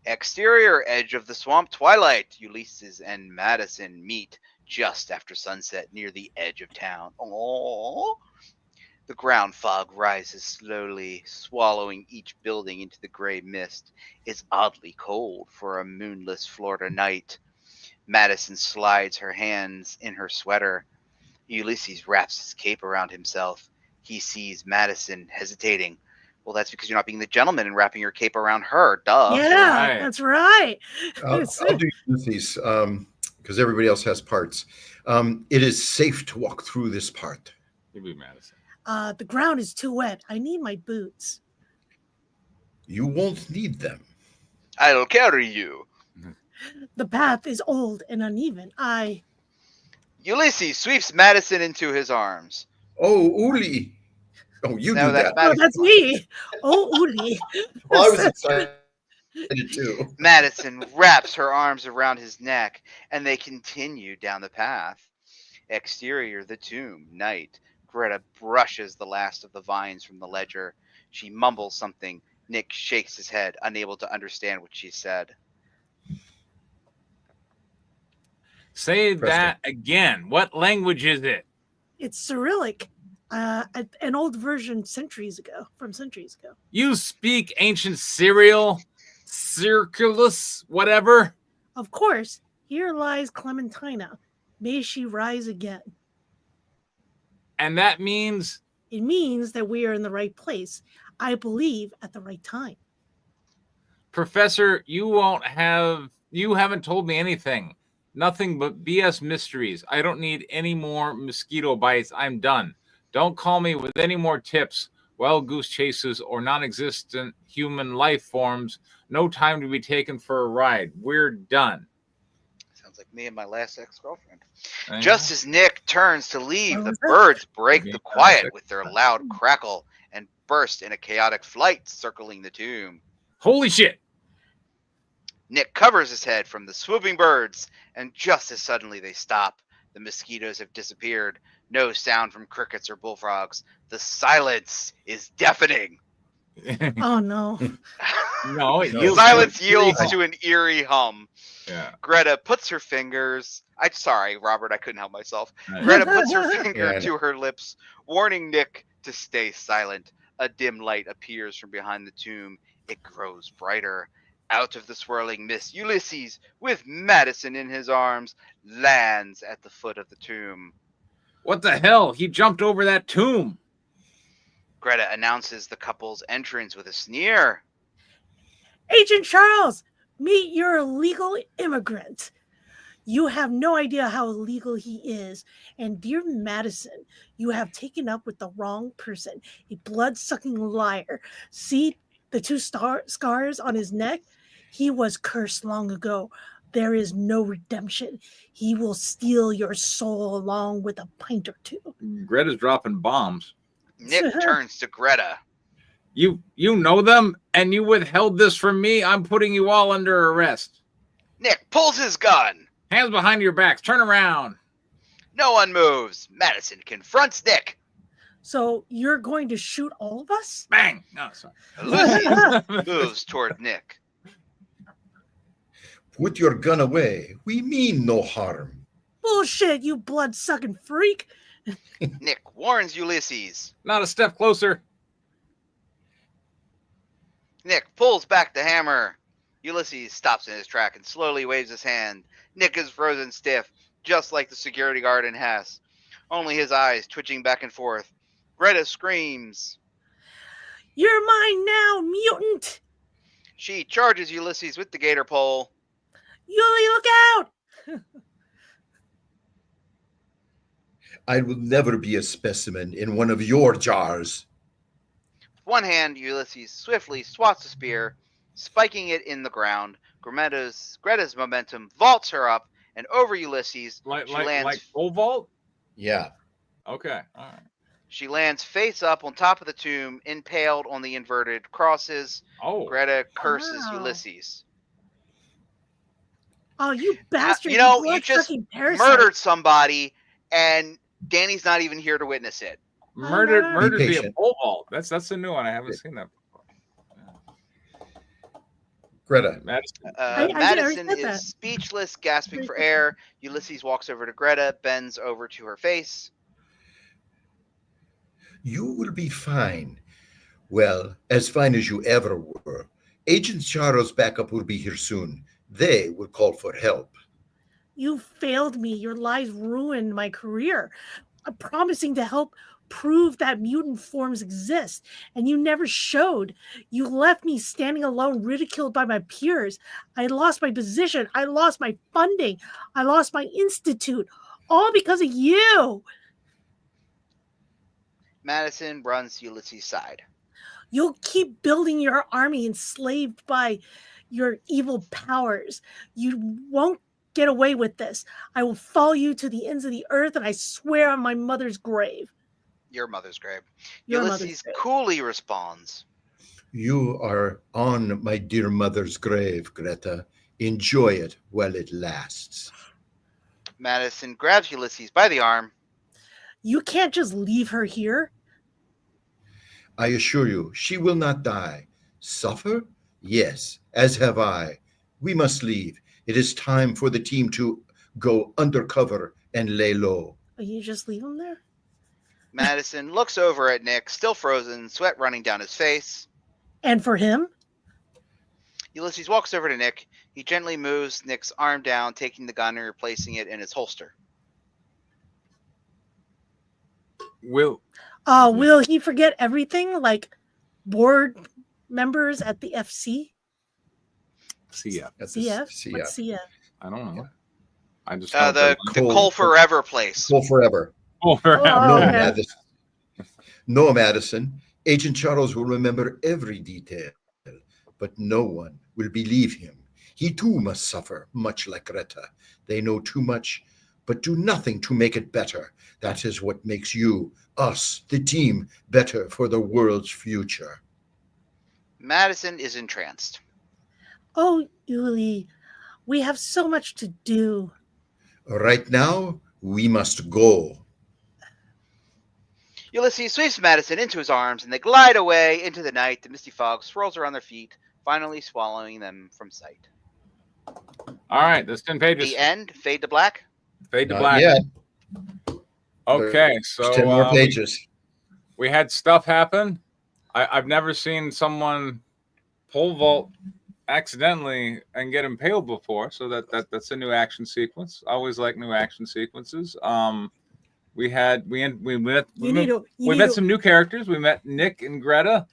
Exterior edge of the swamp twilight. Ulysses and Madison meet just after sunset near the edge of town. Aww. The ground fog rises slowly, swallowing each building into the gray mist. It's oddly cold for a moonless Florida night. Madison slides her hands in her sweater. Ulysses wraps his cape around himself. He sees Madison hesitating. Well, that's because you're not being the gentleman and wrapping your cape around her. Duh. Yeah, that's right. I'll do Ulysses because everybody else has parts. It is safe to walk through this part. You be Madison. The ground is too wet. I need my boots. You won't need them. I'll carry you. The path is old and uneven. Ulysses sweeps Madison into his arms. Oh, Uli. Oh, you do that. Oh, that's me. Oh, Uli. Well, I was excited too. Madison wraps her arms around his neck, and they continue down the path. Exterior, the tomb, night. Greta brushes the last of the vines from the ledger. She mumbles something, Nick shakes his head, unable to understand what she said. Say Presto. that again. What language is it? It's Cyrillic, an old version centuries ago. You speak ancient Syrial, Circulus, whatever. Of course, here lies Clementina. May she rise again. And that means It means that we are in the right place. I believe at the right time. Professor, you haven't told me anything. Nothing but BS mysteries. I don't need any more mosquito bites. I'm done. Don't call me with any more tips, wild goose chases, or non-existent human life forms. No time to be taken for a ride. We're done. Sounds like me and my last ex-girlfriend. I Just know. as Nick turns to leave, Oh, the is that- birds break Yeah, the quiet that's with their loud crackle and burst in a chaotic flight, circling the tomb. Holy shit! Nick covers his head from the swooping birds, and just as suddenly they stop. The mosquitoes have disappeared. No sound from crickets or bullfrogs. The silence is deafening. Oh no. No, it No. yields Silence to a yields free to an eerie hum. Yeah. Greta puts her fingers. Sorry, Robert, I couldn't help myself. Right. Greta puts her finger Yeah, I to her lips, warning Nick to stay silent. A dim light appears from behind the tomb. It grows brighter. Out of the swirling mist, Ulysses, with Madison in his arms, lands at the foot of the tomb. What the hell? He jumped over that tomb. Greta announces the couple's entrance with a sneer. Agent Charles, meet your illegal immigrant. You have no idea how illegal he is. And dear Madison, you have taken up with the wrong person, a blood-sucking liar. See the two scars on his neck? He was cursed long ago. There is no redemption. He will steal your soul along with a pint or two. Greta's dropping bombs. Nick turns to Greta. You know them, and you withheld this from me. I'm putting you all under arrest. Nick pulls his gun. Hands behind your backs. Turn around. No one moves. Madison confronts Nick. So you're going to shoot all of us? Bang. No, sorry. Ulysses moves toward Nick. Put your gun away. We mean no harm. Bullshit, you blood-sucking freak. Nick warns Ulysses. Not a step closer. Nick pulls back the hammer. Ulysses stops in his track and slowly waves his hand. Nick is frozen stiff, just like the security guard in Hess, only his eyes twitching back and forth. Greta screams. You're mine now, mutant. She charges Ulysses with the gator pole. Yuli, look out! I will never be a specimen in one of your jars. With one hand, Ulysses swiftly swats a spear, spiking it in the ground. Greta's momentum vaults her up and over Ulysses. Like She lands pole vault? Yeah. Okay. All right. She lands face up on top of the tomb, impaled on the inverted crosses. Oh. Greta curses Wow. Ulysses. Oh, you bastard! you just blood-sucking parasite. Murdered somebody, and Danny's not even here to witness it. Murdered no. murdered Be via patient. pole vault. That's a new one. I haven't seen that before. Greta. Madison. I already Madison said is that. speechless, gasping for air. Ulysses walks over to Greta, bends over to her face. You will be fine. Well, as fine as you ever were. Agent Charo's backup will be here soon. They will call for help. You failed me. Your lies ruined my career. I'm promising to help prove that mutant forms exist, and you never showed. You left me standing alone, ridiculed by my peers. I lost my position. I lost my funding. I lost my institute, all because of you. Madison runs to Ulysses' side. You'll keep building your army enslaved by your evil powers. You won't get away with this. I will follow you to the ends of the earth, and I swear on my mother's grave. Your mother's grave. Your Ulysses mother's grave. coolly responds. You are on my dear mother's grave, Greta. Enjoy it while it lasts. Madison grabs Ulysses by the arm. You can't just leave her here. I assure you, she will not die. Suffer? Yes, as have I. We must leave. It is time for the team to go undercover and lay low. Oh, you just leave him there? Madison looks over at Nick, still frozen, sweat running down his face. And for him? Ulysses walks over to Nick. He gently moves Nick's arm down, taking the gun and replacing it in its holster. Will Will he forget everything, like board members at the FC? CF. That's CF? CF. What's CF? I don't know. I just The Cole Forever place. Cole Forever. Oh, No, okay. Madison. No, Madison. Agent Charles will remember every detail, but no one will believe him. He too must suffer, much like Greta. They know too much, but do nothing to make it better. That is what makes you, us, the team, better for the world's future. Madison is entranced. Oh, Yuli, we have so much to do. Right now, we must go. Ulysses sweeps Madison into his arms, and they glide away into the night. The misty fog swirls around their feet, finally swallowing them from sight. All right, that's 10 pages. The end. Fade to black. Fade to Not black. yet. Okay, There's so 10 more pages. we had stuff happen. I've never seen someone pole vault accidentally and get impaled before, so that's a new action sequence. I always like new action sequences. We met some new characters. We met Nick and Greta.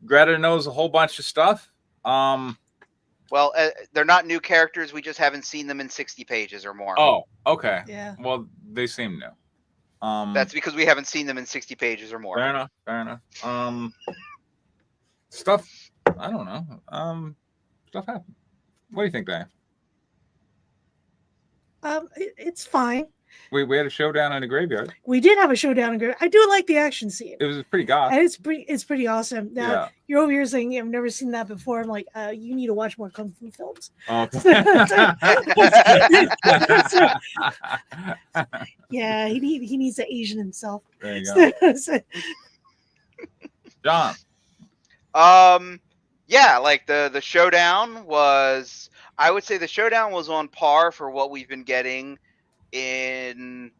Greta knows a whole bunch of stuff. Well, they're not new characters. We just haven't seen them in 60 pages or more. Oh, okay. Yeah. Well, they seem new. That's because we haven't seen them in 60 pages or more. Fair enough. Fair enough. Stuff. I don't know. Stuff happened. What do you think, Diane? It's fine. We had a showdown in a graveyard. We did have a showdown. I do like the action scene. It was pretty goth. And it's pretty awesome. Now Yeah. you're over here saying I've never seen that before. I'm like, you need to watch more kung fu films. Yeah, he needs to Asian himself. There you go. John. Yeah, like the showdown was, I would say the showdown was on par for what we've been getting in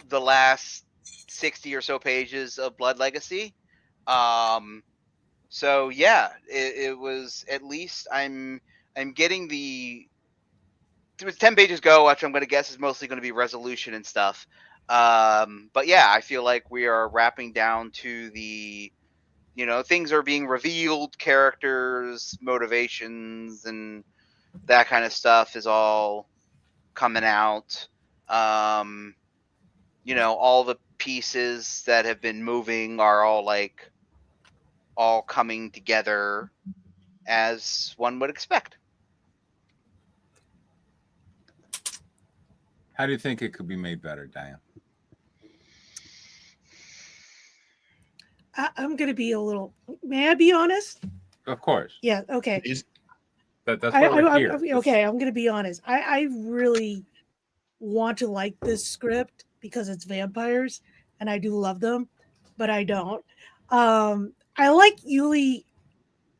the last 60 or so pages of Blood Legacy. So yeah, it was, at least I'm getting it was 10 pages go, which I'm going to guess is mostly going to be resolution and stuff. But yeah, I feel like we are wrapping down to the, things are being revealed, characters, motivations, and that kind of stuff is all coming out. All the pieces that have been moving are all coming together as one would expect. How do you think it could be made better, Diane? I'm gonna be a little. May I be honest? Of course. Yeah. Okay. That's why we're here. Okay. I'm gonna be honest. I really want to like this script because it's vampires, and I do love them, but I don't. I like Yuli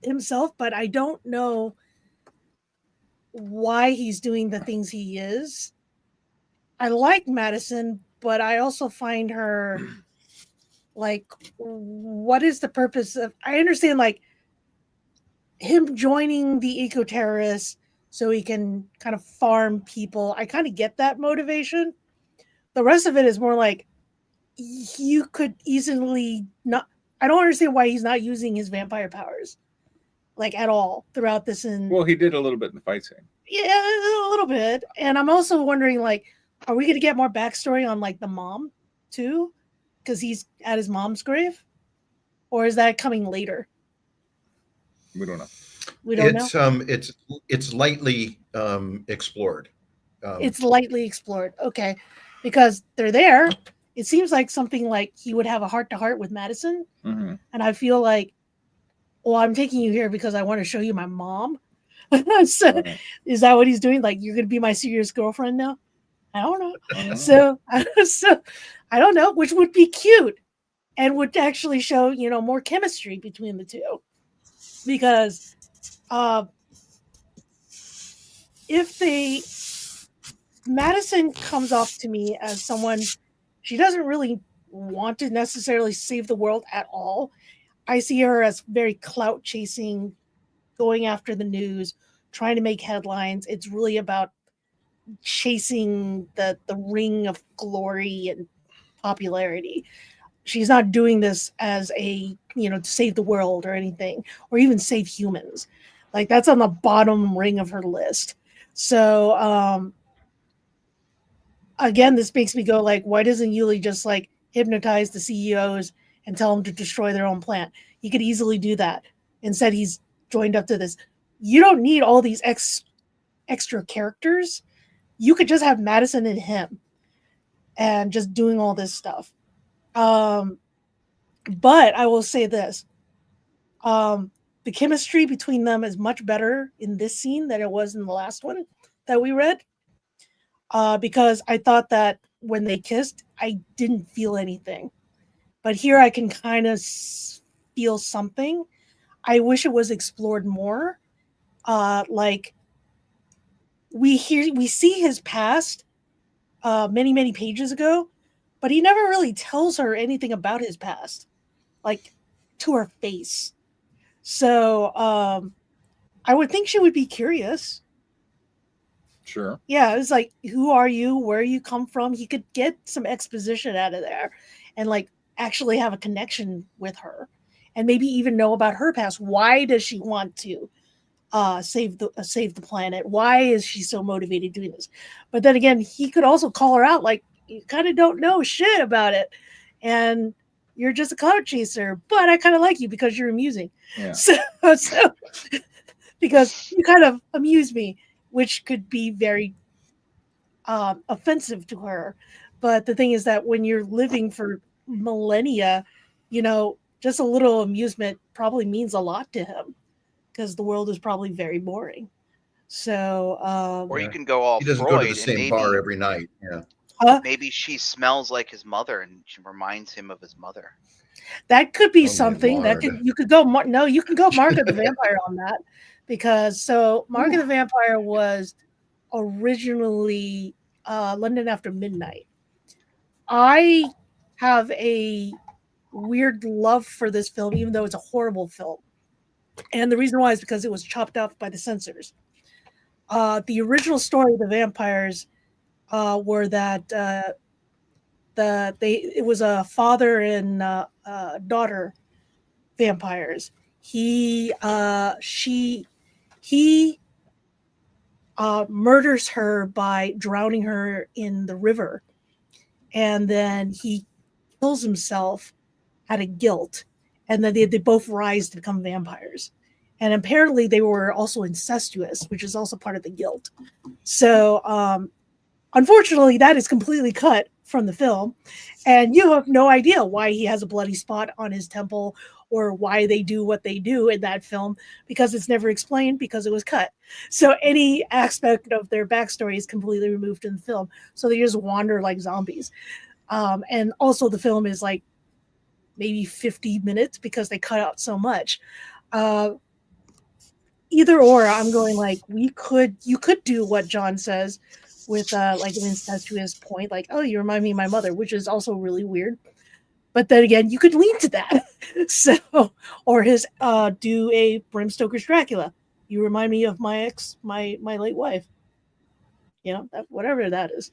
himself, but I don't know why he's doing the things he is. I like Madison, but I also find her like, what is the purpose of? I understand like him joining the eco-terrorists so he can kind of farm people. I kind of get that motivation. The rest of it is more like you could easily not. I don't understand why he's not using his vampire powers like at all throughout this. Well, he did a little bit in the fight scene. Yeah, a little bit. And I'm also wondering, like, are we going to get more backstory on like the mom too? Because he's at his mom's grave, or is that coming later? We don't know. We don't know. It's lightly explored. It's lightly explored. Okay, because they're there. It seems like something like he would have a heart-to-heart with Madison, Mm-hmm. and I feel like, well, I'm taking you here because I want to show you my mom. So, Right. Is that what he's doing? Like, you're going to be my serious girlfriend now? I don't know. I don't know. So I don't know, which would be cute and would actually show, more chemistry between the two. because if Madison comes off to me as someone, she doesn't really want to necessarily save the world at all. I see her as very clout chasing, going after the news, trying to make headlines. It's really about chasing the ring of glory and popularity. She's not doing this as a, to save the world or anything, or even save humans. Like, that's on the bottom ring of her list. So again, this makes me go like, why doesn't Yuli just like hypnotize the CEOs and tell them to destroy their own plant? He could easily do that. Instead, he's joined up to this. You don't need all these extra characters. You could just have Madison and him and just doing all this stuff. But I will say this. The chemistry between them is much better in this scene than it was in the last one that we read. Because I thought that when they kissed, I didn't feel anything. But here I can kind of feel something. I wish it was explored more. Like, we see his past many, many pages ago, but he never really tells her anything about his past, like, to her face. So I would think she would be curious. Sure. Yeah, it was like, who are you? Where you come from? He could get some exposition out of there and like actually have a connection with her and maybe even know about her past. Why does she want to save the planet? Why is she so motivated doing this? But then again, he could also call her out like, you kind of don't know shit about it and you're just a clout chaser, but I kind of like you because you're amusing. Yeah. So because you kind of amuse me, which could be very offensive to her. But the thing is that when you're living for millennia, just a little amusement probably means a lot to him because the world is probably very boring. So, or you can go all He doesn't Freud go to the same and bar every night. Yeah. maybe she smells like his mother and she reminds him of his mother. That could be Oh, something Lord. you could go. No, you can go Mark of the Vampire on that, because Mark of the Vampire was originally London After Midnight. I have a weird love for this film, even though it's a horrible film, and the reason why is because it was chopped off by the censors. The original story of the vampires were that it was a father and daughter vampires. He murders her by drowning her in the river, and then he kills himself out of guilt, and then they both rise to become vampires. And apparently they were also incestuous, which is also part of the guilt. So unfortunately, that is completely cut from the film, and you have no idea why he has a bloody spot on his temple or why they do what they do in that film, because it's never explained because it was cut. So any aspect of their backstory is completely removed in the film. So they just wander like zombies. And also the film is like maybe 50 minutes because they cut out so much. Either or, I'm going like, you could do what John says with like an incestuous point, like, oh, you remind me of my mother, which is also really weird. But then again, you could lean to that. So, or his do a Bram Stoker's Dracula. You remind me of my ex, my late wife. That, whatever that is.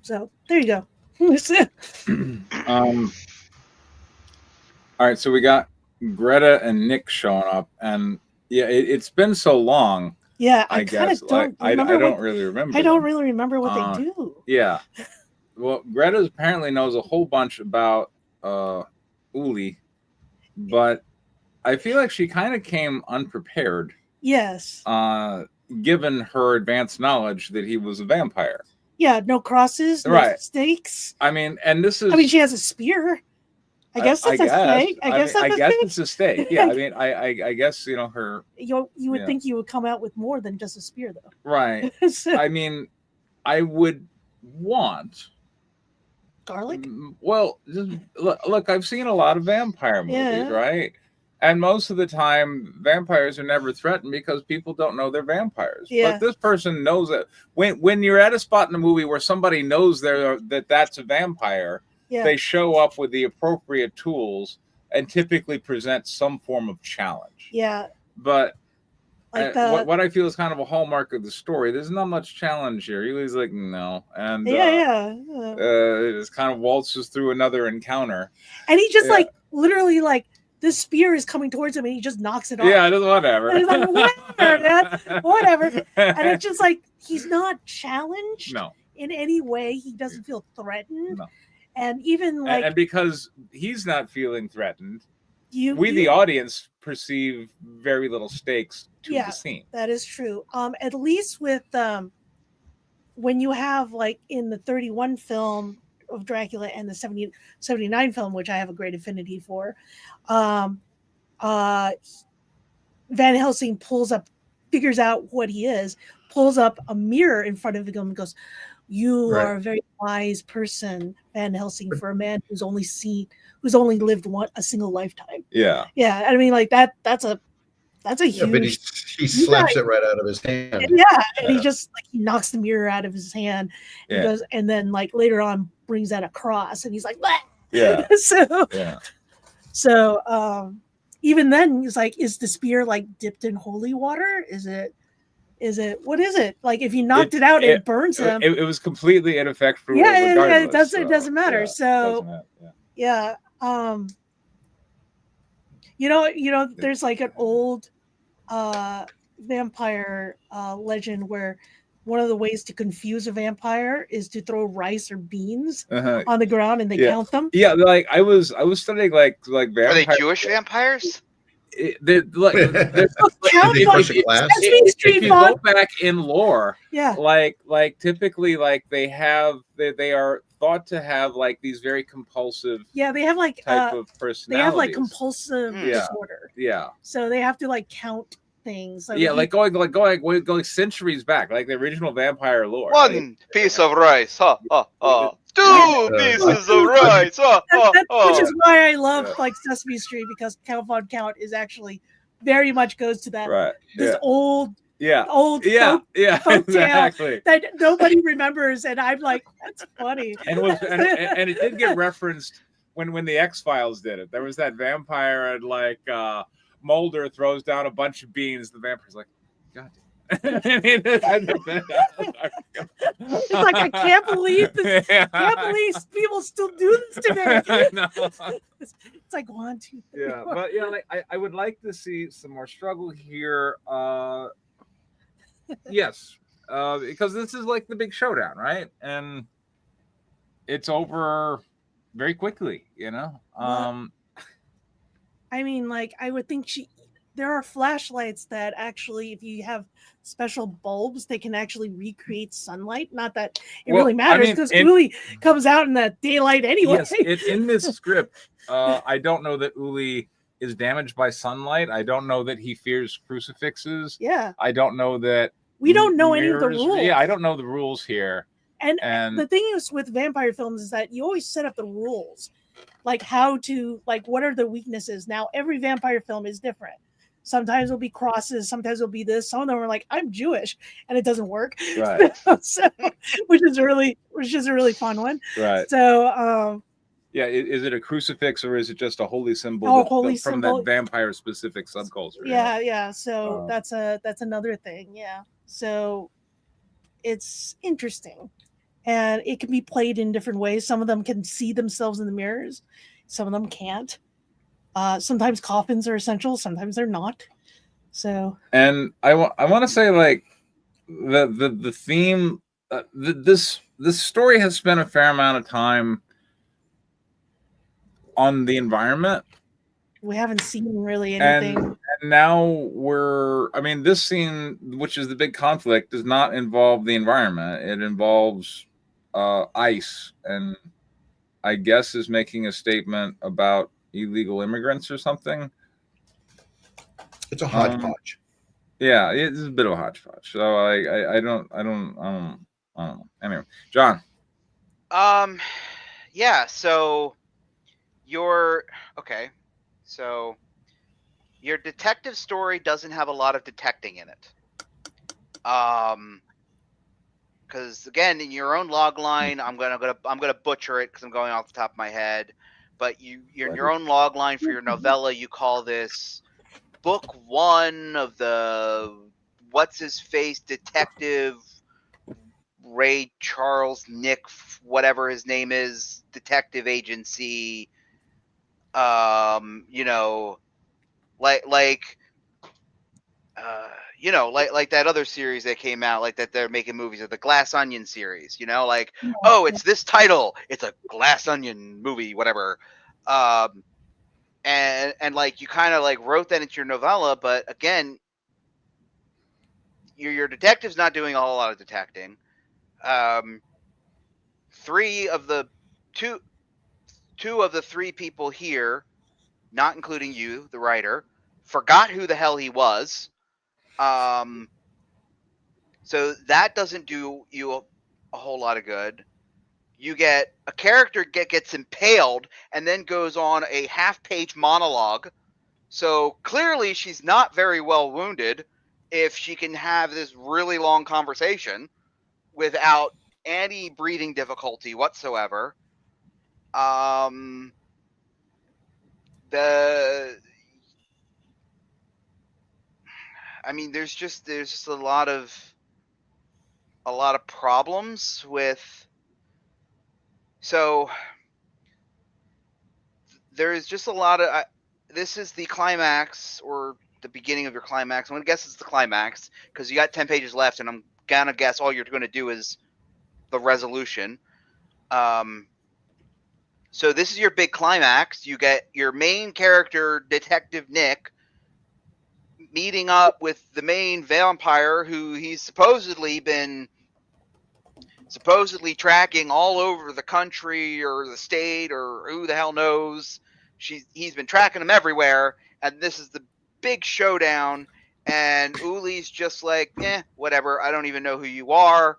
So there you go. All right, so we got Greta and Nick showing up, and yeah, it's been so long. Yeah, I guess I don't really remember. I don't really remember what they do. Yeah, well, Greta apparently knows a whole bunch about Uli, but I feel like she kind of came unprepared. Yes. Given her advanced knowledge that he was a vampire. Yeah, no crosses, no stakes. I mean, and this is. I mean, she has a spear. I guess that's a stake. I guess it's a stake. Yeah, I mean, I guess her. You would think you would come out with more than just a spear, though. Right. I mean, I would want garlic. Well, just, look, I've seen a lot of vampire movies, right? And most of the time, vampires are never threatened because people don't know they're vampires. Yeah. But this person knows it. When you're at a spot in the movie where somebody knows that's a vampire, Yeah. they show up with the appropriate tools and typically present some form of challenge. Yeah. But Like what I feel is kind of a hallmark of the story. There's not much challenge here. He's like, no, and it just kind of waltzes through another encounter. And he just like literally like the spear is coming towards him, and he just knocks it off. Yeah, just whatever. And he's like, whatever, man, whatever. And it's just like he's not challenged in any way. He doesn't feel threatened. No. And even like, and because he's not feeling threatened, the audience perceive very little stakes to the scene. That is true. At least with when you have like in the 31 film of Dracula and the 79 film, which I have a great affinity for, Van Helsing figures out what he is, pulls up a mirror in front of him and goes, "You are a very wise person, Van Helsing, for a man who's only lived a single lifetime." Yeah. I mean, like that's a huge. But he slaps it right out of his hand. And he just like he knocks the mirror out of his hand. And goes, and then like later on brings out a cross, and he's like, "Bah!" So even then he's like, is the spear like dipped in holy water? Is it what is it? Like if you knocked it out, it burns him. It was completely ineffectual. It doesn't matter. There's like an old vampire legend where one of the ways to confuse a vampire is to throw rice or beans on the ground and they count them. Yeah, like I was studying like vampires. Are they Jewish vampires? If you go back in lore, like typically like they are thought to have like these very compulsive they have like type of personalities. They have like compulsive disorder. So they have to like count things. Like going centuries back, like the original vampire lore. One piece of rice, 2 pieces of rice, which is why I love like Sesame Street, because Count Von Count is actually very much goes to that this old folk tale that nobody remembers, and I'm like, that's funny. And it did get referenced when the X-Files did it. There was that vampire and like Mulder throws down a bunch of beans. The vampire's like, God damn. It's like, I can't believe this. Can't believe people still do this to me. I know. It's like 1, 2, 3. Yeah, but like I would like to see some more struggle here. Yes, because this is like the big showdown, right? And it's over very quickly, I mean, like, I would think there are flashlights that actually, if you have special bulbs, they can actually recreate sunlight. Not that it really matters, because Uli comes out in that daylight anyway. Yes, in this script, I don't know that Uli is damaged by sunlight. I don't know that he fears crucifixes. Yeah. I don't know that we don't know any of the rules. Yeah, I don't know the rules here. And the thing is with vampire films is that you always set up the rules. Like what are the weaknesses? Now, every vampire film is different. Sometimes it'll be crosses, sometimes it'll be this. Some of them are like, I'm Jewish, and it doesn't work. Right. which is a really fun one. Right. So is it a crucifix or is it just a holy symbol from that vampire specific subculture? Yeah. So that's another thing. Yeah. So it's interesting. And it can be played in different ways. Some of them can see themselves in the mirrors. Some of them can't. Sometimes coffins are essential. Sometimes they're not. So. And I want to say, like, the theme. This story has spent a fair amount of time on the environment. We haven't seen really anything. And now this scene, which is the big conflict, does not involve the environment. It involves ICE, and I guess is making a statement about illegal immigrants or something. It's a hodgepodge. Yeah, it's a bit of a hodgepodge. So I don't know. Anyway, John. Yeah. So you're okay. So your detective story doesn't have a lot of detecting in it. Because again, in your own log line, I'm gonna butcher it because I'm going off the top of my head. But in your own log line for your novella, you call this book 1 of the what's his face detective Ray Charles Nick whatever his name is detective agency. You know, like like that other series that came out, like that they're making movies of, the Glass Onion series, like, oh, it's this title, it's a Glass Onion movie, whatever. And like, you kind of like wrote that into your novella, but again, your detective's not doing a whole lot of detecting. Two of the 3 people here, not including you, the writer, forgot who the hell he was. So that doesn't do you a whole lot of good. You get a character gets impaled and then goes on a half-page monologue. So clearly she's not very well wounded if she can have this really long conversation without any breathing difficulty whatsoever. There's just a lot of problems with. So there is just a lot of. This is the climax, or the beginning of your climax. I'm gonna guess it's the climax because you got 10 pages left, and I'm gonna guess all you're gonna do is the resolution. So this is your big climax. You get your main character, Detective Nick, meeting up with the main vampire who he's supposedly tracking all over the country or the state or who the hell knows. He's been tracking him everywhere, and this is the big showdown. And Uli's just like, whatever. I don't even know who you are.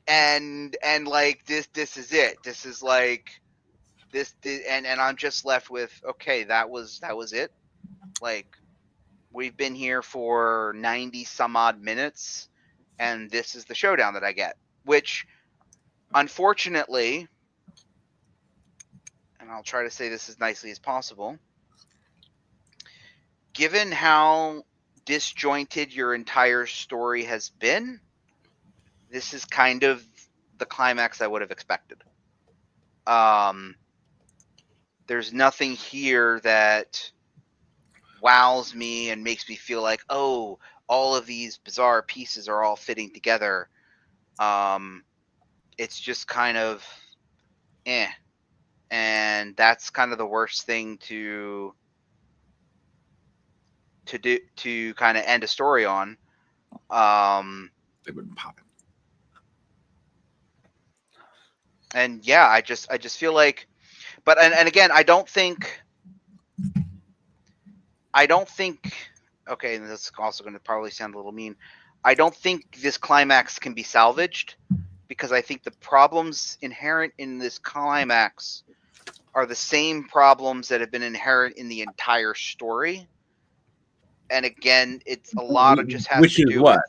And like this is it. This is like this, and I'm just left with, okay, that was it. Like, we've been here for 90 some odd minutes, and this is the showdown that I get, which unfortunately, and I'll try to say this as nicely as possible, given how disjointed your entire story has been, this is kind of the climax I would have expected. There's nothing here that wows me and makes me feel like, oh, all of these bizarre pieces are all fitting together. It's just kind of and that's kind of the worst thing to do, to kind of end a story on. They wouldn't pop it. And yeah, I just feel like, but and again, I don't think. Okay, and this is also going to probably sound a little mean. I don't think this climax can be salvaged, because I think the problems inherent in this climax are the same problems that have been inherent in the entire story. And again, it's a lot of just has Which to is do what? with.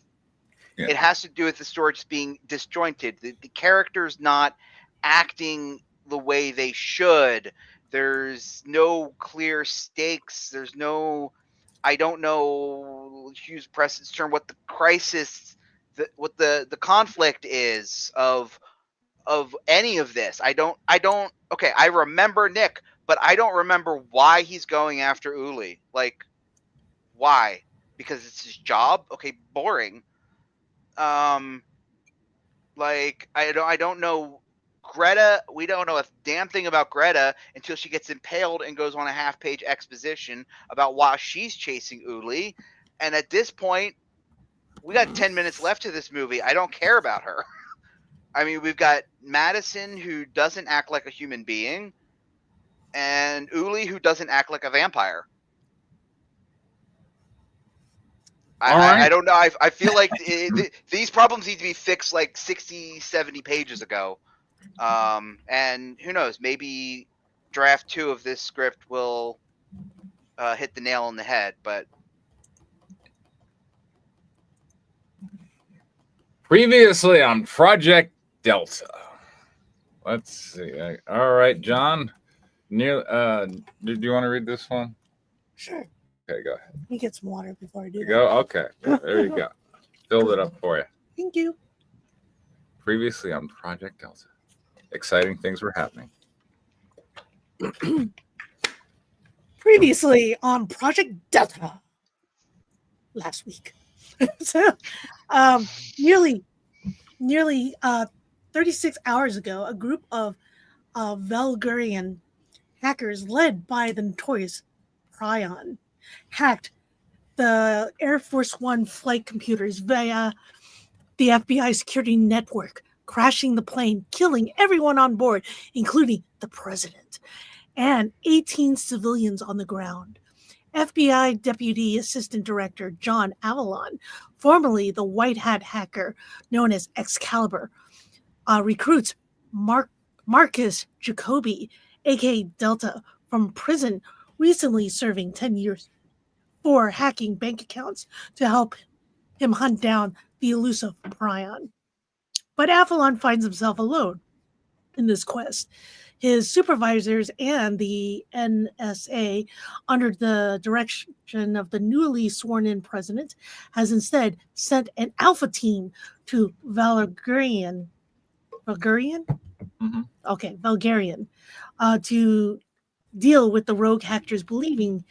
Yeah. It has to do with the story just being disjointed. The characters not acting the way they should. There's no clear stakes. There's no, I don't know, use Preston's term, what the crisis, what the conflict is of any of this. I don't. Okay, I remember Nick, but I don't remember why he's going after Uli. Like, why? Because it's his job? Okay, boring. Like, I don't know Greta. We don't know a damn thing about Greta until she gets impaled and goes on a half-page exposition about why she's chasing Uli. And at this point, we got 10 minutes left to this movie. I don't care about her. I mean, we've got Madison, who doesn't act like a human being, and Uli, who doesn't act like a vampire. I don't know. I feel like these problems need to be fixed like 60, 70 pages ago. And who knows, maybe draft 2 of this script will hit the nail on the head, but Previously on Project Delta. Let's see. All right, John. Do you want to read this one? Sure. Okay, go ahead. Let me get some water before I do You that. go. Okay, there you go. Filled it up for you. Thank you. Previously on Project Delta. Exciting things were happening. Previously on Project Delta last week. So, nearly 36 hours ago, a group of Valgarian hackers led by the notorious Prion hacked the Air Force One flight computers via the FBI security network, crashing the plane, killing everyone on board, including the president, and 18 civilians on the ground. FBI Deputy Assistant Director John Avalon, formerly the White Hat hacker known as Excalibur, recruits Marcus Jacoby, aka Delta, from prison, recently serving 10 years for hacking bank accounts to help him hunt down the elusive Prion. But Avalon finds himself alone in this quest. His supervisors and the NSA, under the direction of the newly sworn-in president, has instead sent an alpha team to Valgarian, Mm-hmm. Okay, Bulgarian, to deal with the rogue hackers, believing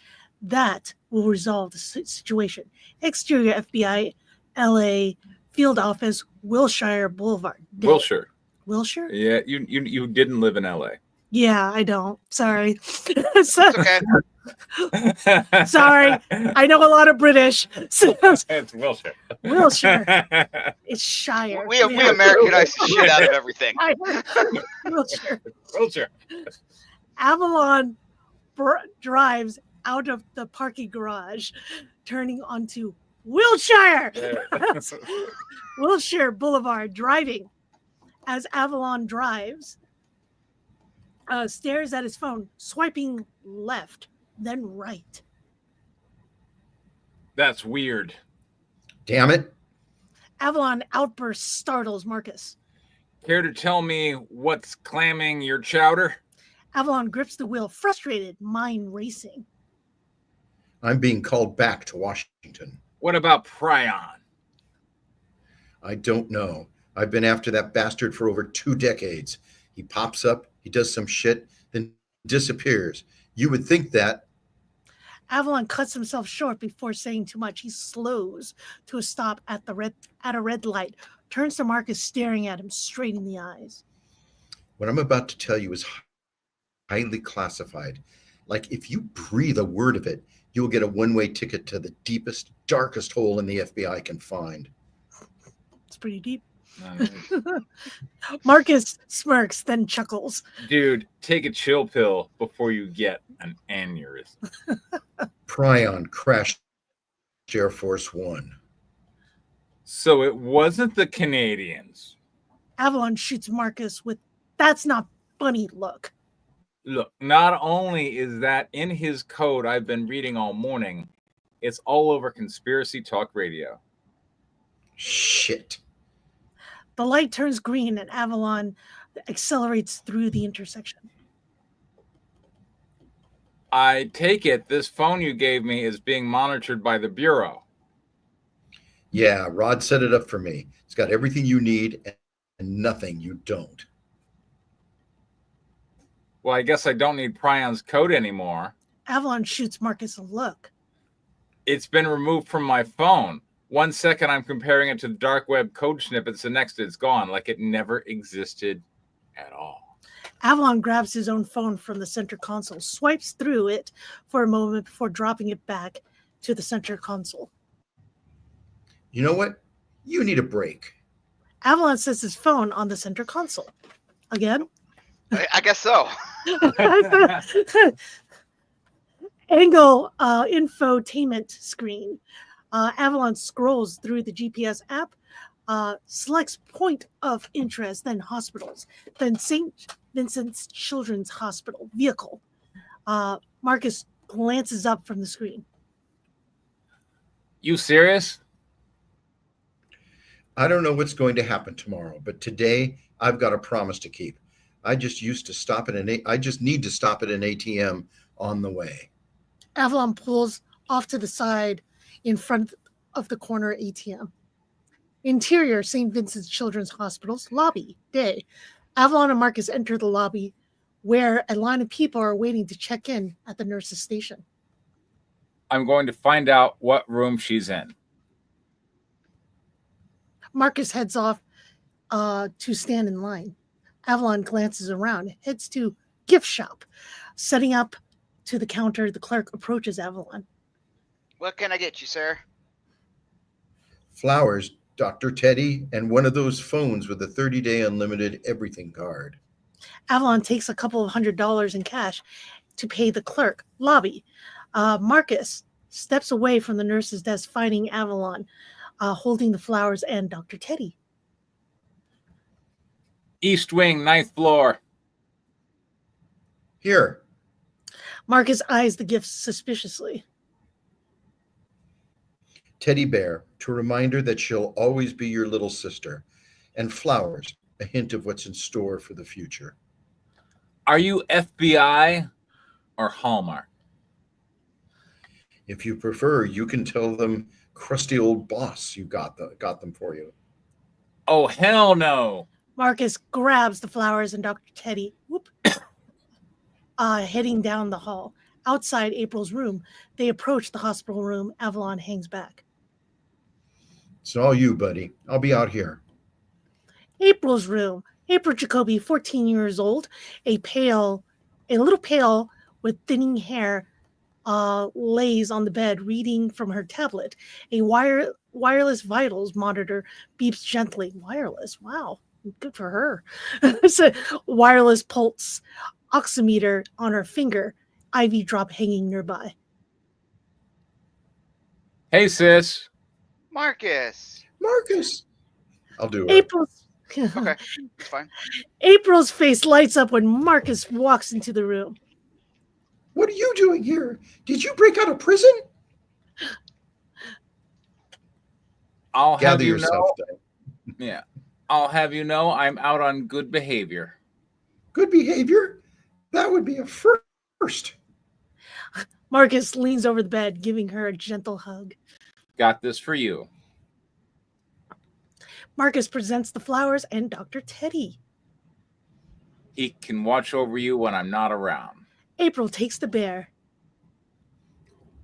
that will resolve the situation. Exterior FBI, LA field office, Wilshire Boulevard. Wilshire. Wilshire? Yeah, you didn't live in LA. Yeah, I don't. Sorry. it's okay. Sorry. I know a lot of British. So It's Wilshire. Wilshire. It's Shire. We Americanize the shit out of everything. Wilshire. Wilshire. Avalon drives out of the parking garage, turning onto Wilshire. Wilshire Boulevard, driving. As Avalon drives, stares at his phone, swiping left, then right. That's weird. Damn it. Avalon outburst startles Marcus. Care to tell me what's clamming your chowder? Avalon grips the wheel, frustrated, mind racing. I'm being called back to Washington. What about Prion? I don't know. I've been after that bastard for over 2 decades. He pops up, he does some shit, then disappears. You would think that. Avalon cuts himself short before saying too much. He slows to a stop at a red light, turns to Marcus, staring at him straight in the eyes. What I'm about to tell you is highly classified. Like, if you breathe a word of it, you'll get a one-way ticket to the deepest, darkest hole in the FBI can find. It's pretty deep. Marcus smirks, then chuckles. Dude, take a chill pill before you get an aneurysm. Prion crashed Air Force One. So it wasn't the Canadians. Avalon shoots Marcus with, "That's not funny" look. Look, not only is that in his code I've been reading all morning, it's all over conspiracy talk radio. Shit. The light turns green and Avalon accelerates through the intersection. I take it this phone you gave me is being monitored by the Bureau. Yeah, Rod set it up for me. It's got everything you need and nothing you don't. Well, I guess I don't need Prion's code anymore. Avalon shoots Marcus a look. It's been removed from my phone. 1 second I'm comparing it to the dark web code snippets, the next it's gone, like it never existed at all. Avalon grabs his own phone from the center console, swipes through it for a moment before dropping it back to the center console. You know what? You need a break. Avalon sets his phone on the center console. Again? I guess so. Angle infotainment screen. Avalon scrolls through the GPS app, selects point of interest, then hospitals, then St. Vincent's Children's Hospital vehicle. Marcus glances up from the screen. You serious? I don't know what's going to happen tomorrow, but today I've got a promise to keep. I just need to stop at an ATM on the way. Avalon pulls off to the side in front of the corner ATM. Interior, St. Vincent's Children's Hospital's lobby, day. Avalon and Marcus enter the lobby where a line of people are waiting to check in at the nurse's station. I'm going to find out what room she's in. Marcus heads off to stand in line. Avalon glances around, heads to gift shop. Setting up to the counter, the clerk approaches Avalon. What can I get you, sir? Flowers, Dr. Teddy, and one of those phones with a 30-day unlimited everything card. Avalon takes a couple of $100 in cash to pay the clerk. Lobby. Marcus steps away from the nurse's desk, finding Avalon holding the flowers and Dr. Teddy. East Wing, 9th floor. Here, Marcus eyes the gifts suspiciously. teddy bear, to remind her that she'll always be your little sister. And flowers, a hint of what's in store for the future. Are you FBI or Hallmark? If you prefer, you can tell them crusty old boss you got them for you. Oh, hell no. Marcus grabs the flowers and Dr. Teddy, heading down the hall. Outside April's room, they approach the hospital room. Avalon hangs back. It's all you, buddy. I'll be out here. April's room. April Jacoby, 14 years old, a little pale with thinning hair, lays on the bed reading from her tablet. A wireless vitals monitor beeps gently. Wireless, wow, good for her. It's a wireless pulse oximeter on her finger, IV drop hanging nearby. Hey, sis. Marcus. I'll do it. April's Okay, it's fine. April's face lights up when Marcus walks into the room. What are you doing here? Did you break out of prison? I'll have Gather you yourself, know. then. Yeah. I'll have you know I'm out on good behavior. Good behavior? That would be a first. Marcus leans over the bed, giving her a gentle hug. Got this for you. Marcus presents the flowers and Dr. Teddy. He can watch over you when I'm not around. April takes the bear.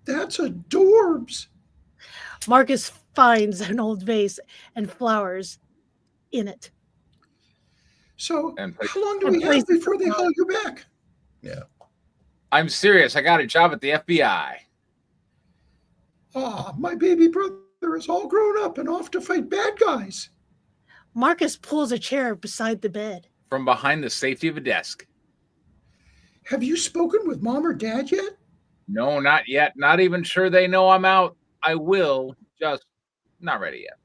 That's adorbs. Marcus finds an old vase and flowers in it. So And how long do and we have before they haul you back? Yeah. I'm serious. I got a job at the FBI. Ah, my baby brother is all grown up and off to fight bad guys. Marcus pulls a chair beside the bed. From behind the safety of a desk. Have you spoken with mom or dad yet? No, not yet. Not even sure they know I'm out. I will, just not ready yet.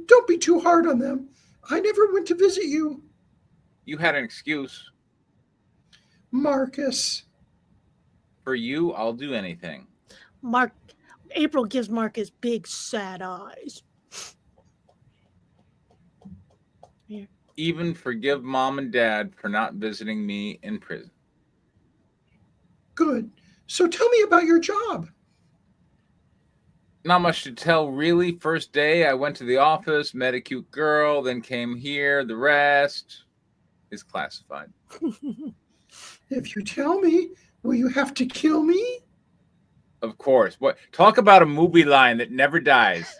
Don't be too hard on them. I never went to visit you. You had an excuse. Marcus. For you, I'll do anything. April gives Marcus big sad eyes. Here. Even forgive mom and dad for not visiting me in prison. Good. So tell me about your job. Not much to tell, really. First day, I went to the office, met a cute girl, then came here. The rest is classified. If you tell me, will you have to kill me? Of course. What? Talk about a movie line that never dies.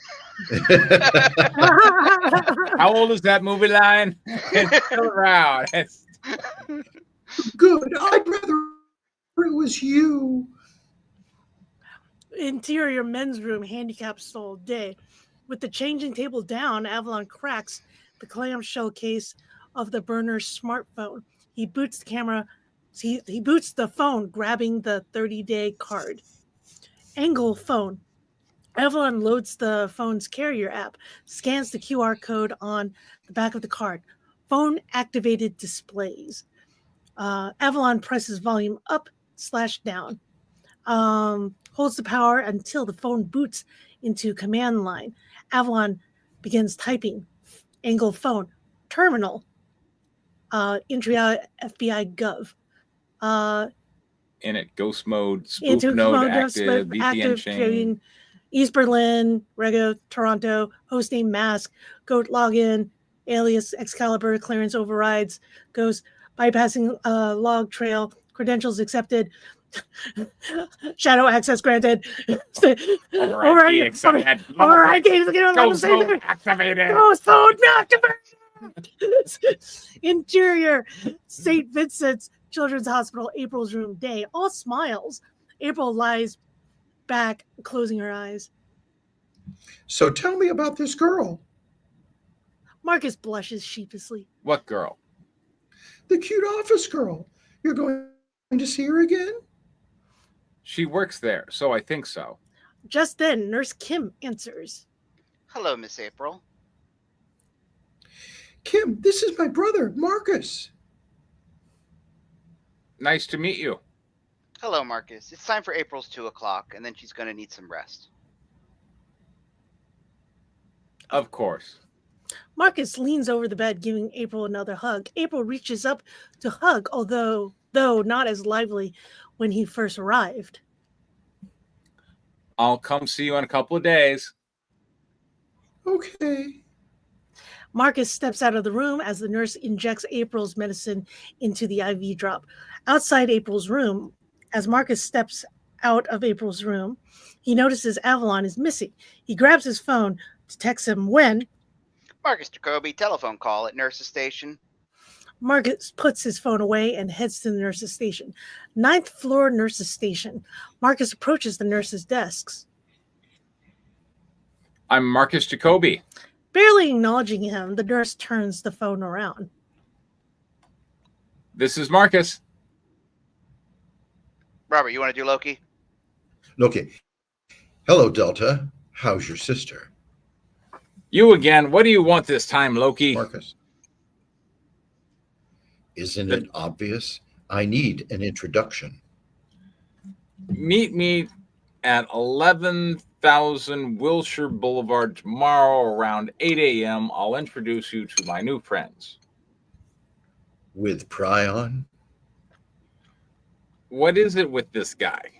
How old is that movie line? It's still around. Good. I'd rather it was you. Interior men's room, handicap stall, day. With the changing table down, Avalon cracks the clamshell case of the burner's smartphone. He boots the camera. He boots the phone, grabbing the 30-day card. Angle phone. Avalon loads the phone's carrier app, scans the QR code on the back of the card. Phone activated displays. Avalon presses volume up, /down. Holds the power until the phone boots into command line. Avalon begins typing. Angle phone. Terminal. Entry FBI Gov. In it, ghost mode, spoof Into node mode, active, VPN active chain. East Berlin, Rego, Toronto, hostname mask, goat login, alias Excalibur, clearance overrides, ghost bypassing log trail, credentials accepted, shadow access granted. Override accepted. Override games Ghost mode activated. Ghost mode activated. Interior, St. Vincent's Children's Hospital, April's room, day. All smiles. April lies back, closing her eyes. So tell me about this girl. Marcus blushes sheepishly. What girl? The cute office girl. You're going to see her again? She works there, so I think so. Just then, Nurse Kim answers. Hello, Miss April. Kim, this is my brother, Marcus. Nice to meet you. Hello, Marcus. It's time for April's 2 o'clock, and then she's going to need some rest. Of course. Marcus leans over the bed, giving April another hug. April reaches up to hug, though not as lively when he first arrived. I'll come see you in a couple of days. Okay. Marcus steps out of the room as the nurse injects April's medicine into the IV drop. Outside April's room, as Marcus steps out of April's room, he notices Avalon is missing. He grabs his phone to text him when Marcus Jacoby, telephone call at nurse's station. Marcus puts his phone away and heads to the nurse's station. 9th floor nurse's station. Marcus approaches the nurse's desks. I'm Marcus Jacoby. Barely acknowledging him, the nurse turns the phone around. This is Marcus. Robert, you want to do Loki? Loki. Hello, Delta. How's your sister? You again. What do you want this time, Loki? Marcus. Isn't it obvious? I need an introduction. Meet me at 11,000 Wilshire Boulevard tomorrow around 8 a.m. I'll introduce you to my new friends. With Prion? What is it with this guy?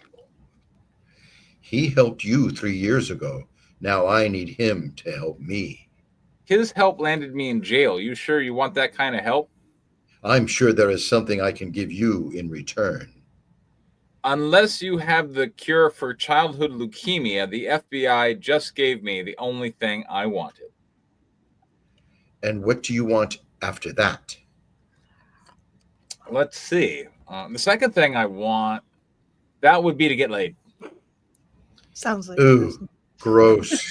He helped you 3 years ago. Now I need him to help me. His help landed me in jail. You sure you want that kind of help? I'm sure there is something I can give you in return. Unless you have the cure for childhood leukemia, the FBI just gave me the only thing I wanted. And what do you want after that? Let's see. The second thing I want, that would be to get laid. Sounds like Ooh, gross.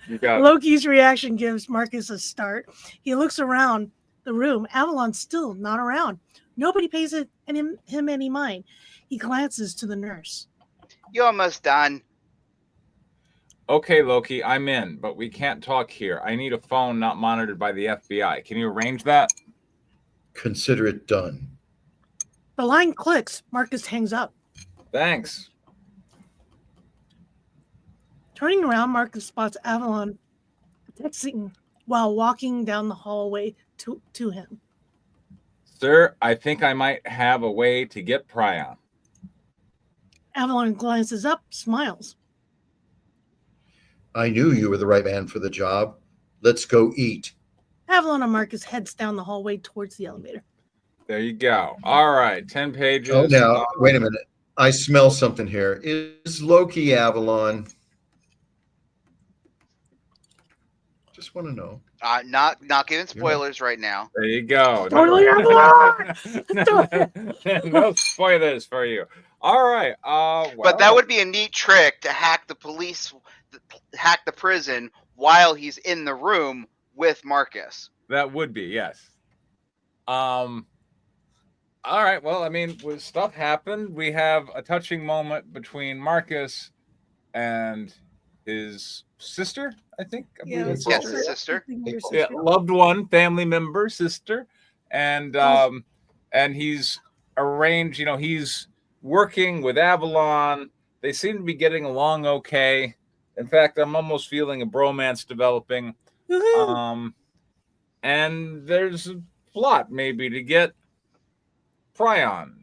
You got Loki's reaction gives Marcus a start. He looks around the room. Avalon's still not around. Nobody pays him any mind. He glances to the nurse. You almost done. Okay, Loki, I'm in, but we can't talk here. I need a phone not monitored by the FBI. Can you arrange that? Consider it done. The line clicks. Marcus hangs up. Thanks. Turning around, Marcus spots Avalon texting while walking down the hallway to him. Sir, I think I might have a way to get Prion. Avalon glances up, smiles. I knew you were the right man for the job. Let's go eat. Avalon and Marcus heads down the hallway towards the elevator. There you go. All right, 10 pages. Oh, now, wait a minute. I smell something here. Is Loki Avalon? Just want to know. Not giving spoilers right now. There you go. Totally No spoilers for you. All right. But that would be a neat trick to hack the prison while he's in the room with Marcus. That would be, yes. All right. Well, I mean, stuff happened. We have a touching moment between Marcus and his sister, I think. I believe it's Yes, his sister. Yeah, loved one, family member, sister. and he's arranged. He's working with Avalon. They seem to be getting along okay. In fact, I'm almost feeling a bromance developing. And there's a plot maybe to get Prion.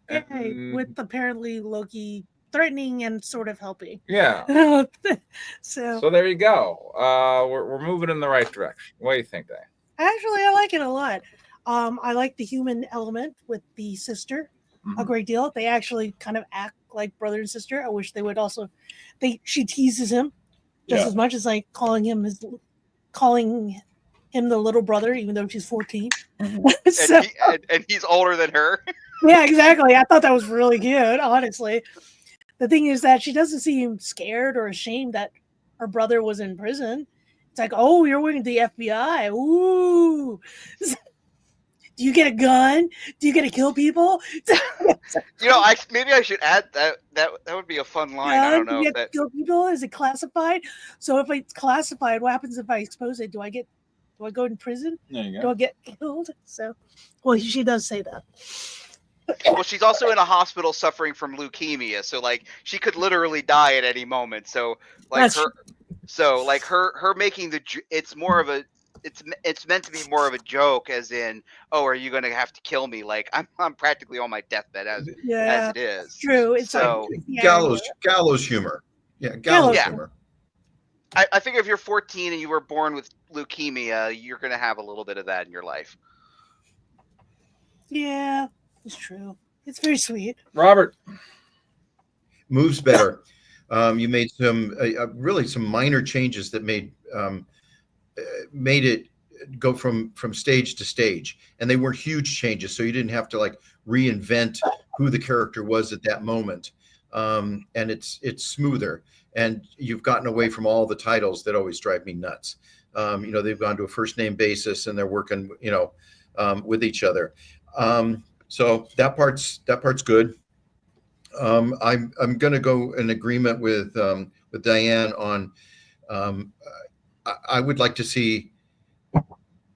With apparently Loki threatening and sort of helping. Yeah. so there you go. We're moving in the right direction. What do you think, Dave? Actually, I like it a lot. I like the human element with the sister a great deal. They actually kind of act like brother and sister. I wish they would also. She teases him just as much as like calling him the little brother, even though she's 14. So, and he's older than her. Yeah, exactly. I thought that was really good, honestly. The thing is that she doesn't seem scared or ashamed that her brother was in prison. It's like, oh, you're working at the FBI. Ooh. Do you get a gun? Do you get to kill people? Maybe I should add that. That would be a fun line. I don't know. Do you get to kill people? Is it classified? So if it's classified, what happens if I expose it? Do I go in prison? There you go. Do I get killed? So, well, she does say that. Well, she's also in a hospital suffering from leukemia, so like she could literally die at any moment. So like her making it's more of a it's meant to be more of a joke, as in, oh, are you going to have to kill me? Like I'm practically on my deathbed as it is. True. It's so gallows humor. Yeah, gallows humor. I think if you're 14 and you were born with leukemia, you're going to have a little bit of that in your life. Yeah, it's true. It's very sweet. Robert. Moves better. You made some really some minor changes that made it go from stage to stage, and they weren't huge changes, so you didn't have to like reinvent who the character was at that moment. And it's smoother, and you've gotten away from all the titles that always drive me nuts. They've gone to a first name basis, and they're working with each other. So that part's good. I'm going to go in agreement with Diane on. I would like to see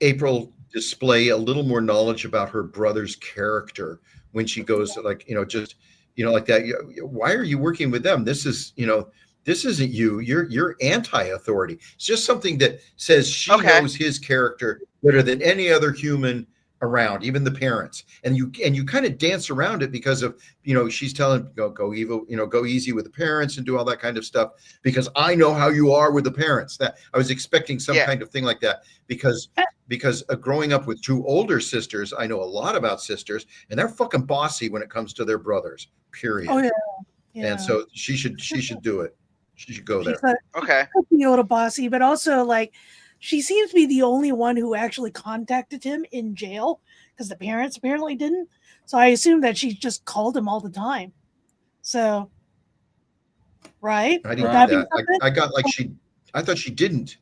April display a little more knowledge about her brother's character when she goes like like that. Why are you working with them? This is this isn't you. You're anti-authority. It's just something that says she knows his character better than any other human around, even the parents, and you kind of dance around it because of she's telling go evil, go easy with the parents and do all that kind of stuff because I know how you are with the parents. That I was expecting some kind of thing like that because growing up with two older sisters, I know a lot about sisters, and they're fucking bossy when it comes to their brothers. Period. Oh yeah. And so she should do it. She should go there. Be a little bossy, but also like. She seems to be the only one who actually contacted him in jail because the parents apparently didn't. So I assume that she just called him all the time. So, right? I didn't know that. I got like I thought she didn't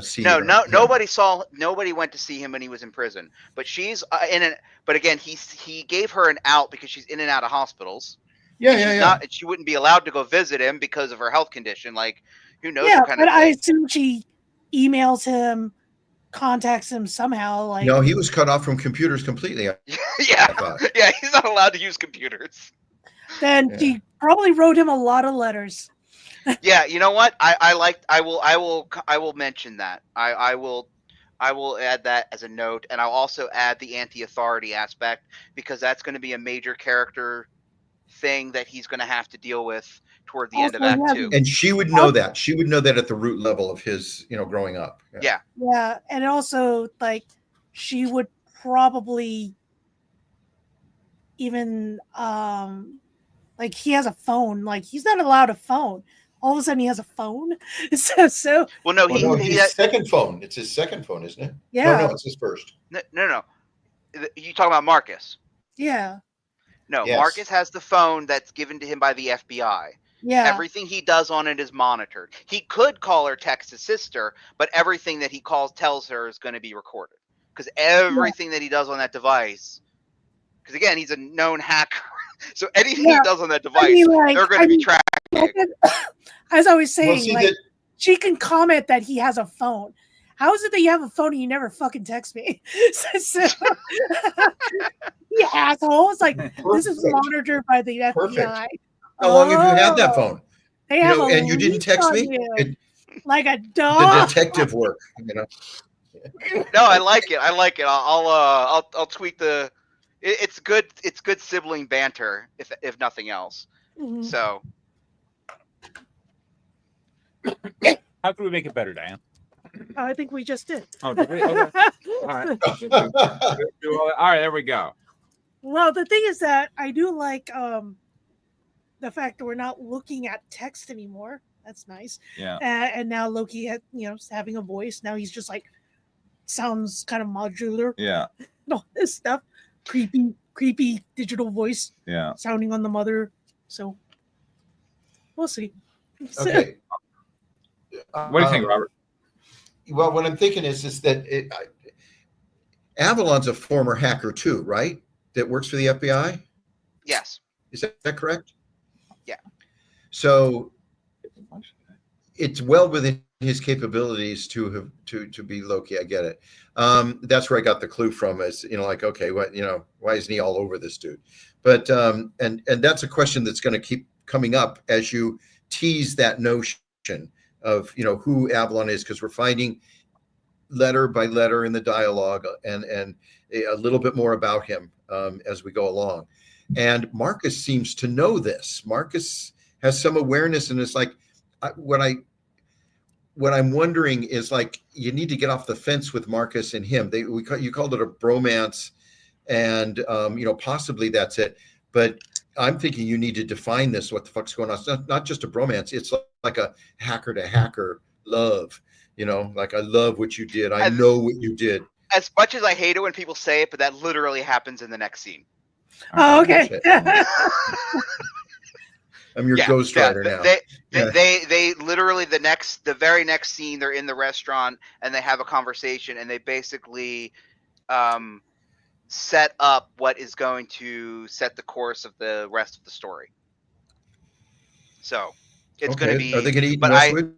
see him. Nobody went to see him when he was in prison. But she's but again, he gave her an out because she's in and out of hospitals. Yeah. She wouldn't be allowed to go visit him because of her health condition. Like, who knows? Yeah, what kind but of I assume she emails him, contacts him somehow. Like, no, he was cut off from computers completely. Yeah, he's not allowed to use computers. Then she probably wrote him a lot of letters. Yeah, you know what? I will mention that. I will add that as a note, and I'll also add the anti-authority aspect because that's going to be a major character thing that he's going to have to deal with toward the end of Act 2. And she would know that. She would know that at the root level of his, growing up. Yeah. Yeah, and also like she would probably even like he has a phone. Like he's not allowed a phone. All of a sudden he has a phone. So well, no, he has second phone. It's his second phone, isn't it? Yeah. No, it's his first. No. You talking about Marcus? Yeah. No, yes. Marcus has the phone that's given to him by the FBI. Yeah. Everything he does on it is monitored. He could call or text his sister, but everything that he tells her is going to be recorded. Because everything that he does on that device, because again, he's a known hacker. So anything he does on that device, they're going to be tracking. As I was saying, she can comment that he has a phone. how is it that you have a phone and you never fucking text me? You asshole. It's like, this is Perfect. monitored by the FBI. Perfect. How long have you had that phone? They have a And you didn't leash text on me? you, like a The dog. detective work, No, I like it. I like it. I'll tweak the. It's good. It's good sibling banter, if nothing else. Mhm. So How can we make it better, Diane? I think we just did. Oh, did we? Okay. All right. All right, there we go. Well, the thing is that I do like the fact that we're not looking at text anymore. That's nice. Yeah. And now Loki, is having a voice. Now he's just like sounds kind of modular. Yeah. And all this stuff, creepy digital voice. Yeah. Sounding on the mother. So we'll see. Okay. What do you think, Robert? Well, what I'm thinking is that Avalon's a former hacker too, right? That works for the FBI. yes, Is that correct? Yeah. So it's well within his capabilities to be Loki. I get it. That's where I got the clue from. Is like, okay, what why isn't he all over this dude? But and that's a question that's going to keep coming up as you tease that notion of who Avalon is, because we're finding letter by letter in the dialogue and a little bit more about him as we go along. And Marcus seems to know this. Marcus has some awareness, and it's like what I'm wondering is, like, you need to get off the fence with Marcus and him. You called it a bromance, and possibly that's it. But I'm thinking you need to define this. What the fuck's going on? It's not just a bromance. It's like a hacker to hacker love. Like, I love what you did. I know what you did. as much as I hate it when people say it, but that literally happens in the next scene. Oh, okay. I'm your ghostwriter now. They literally the very next scene, they're in the restaurant and they have a conversation, and they basically set up what is going to set the course of the rest of the story. So it's going to be. Are they going to eat in Westwood?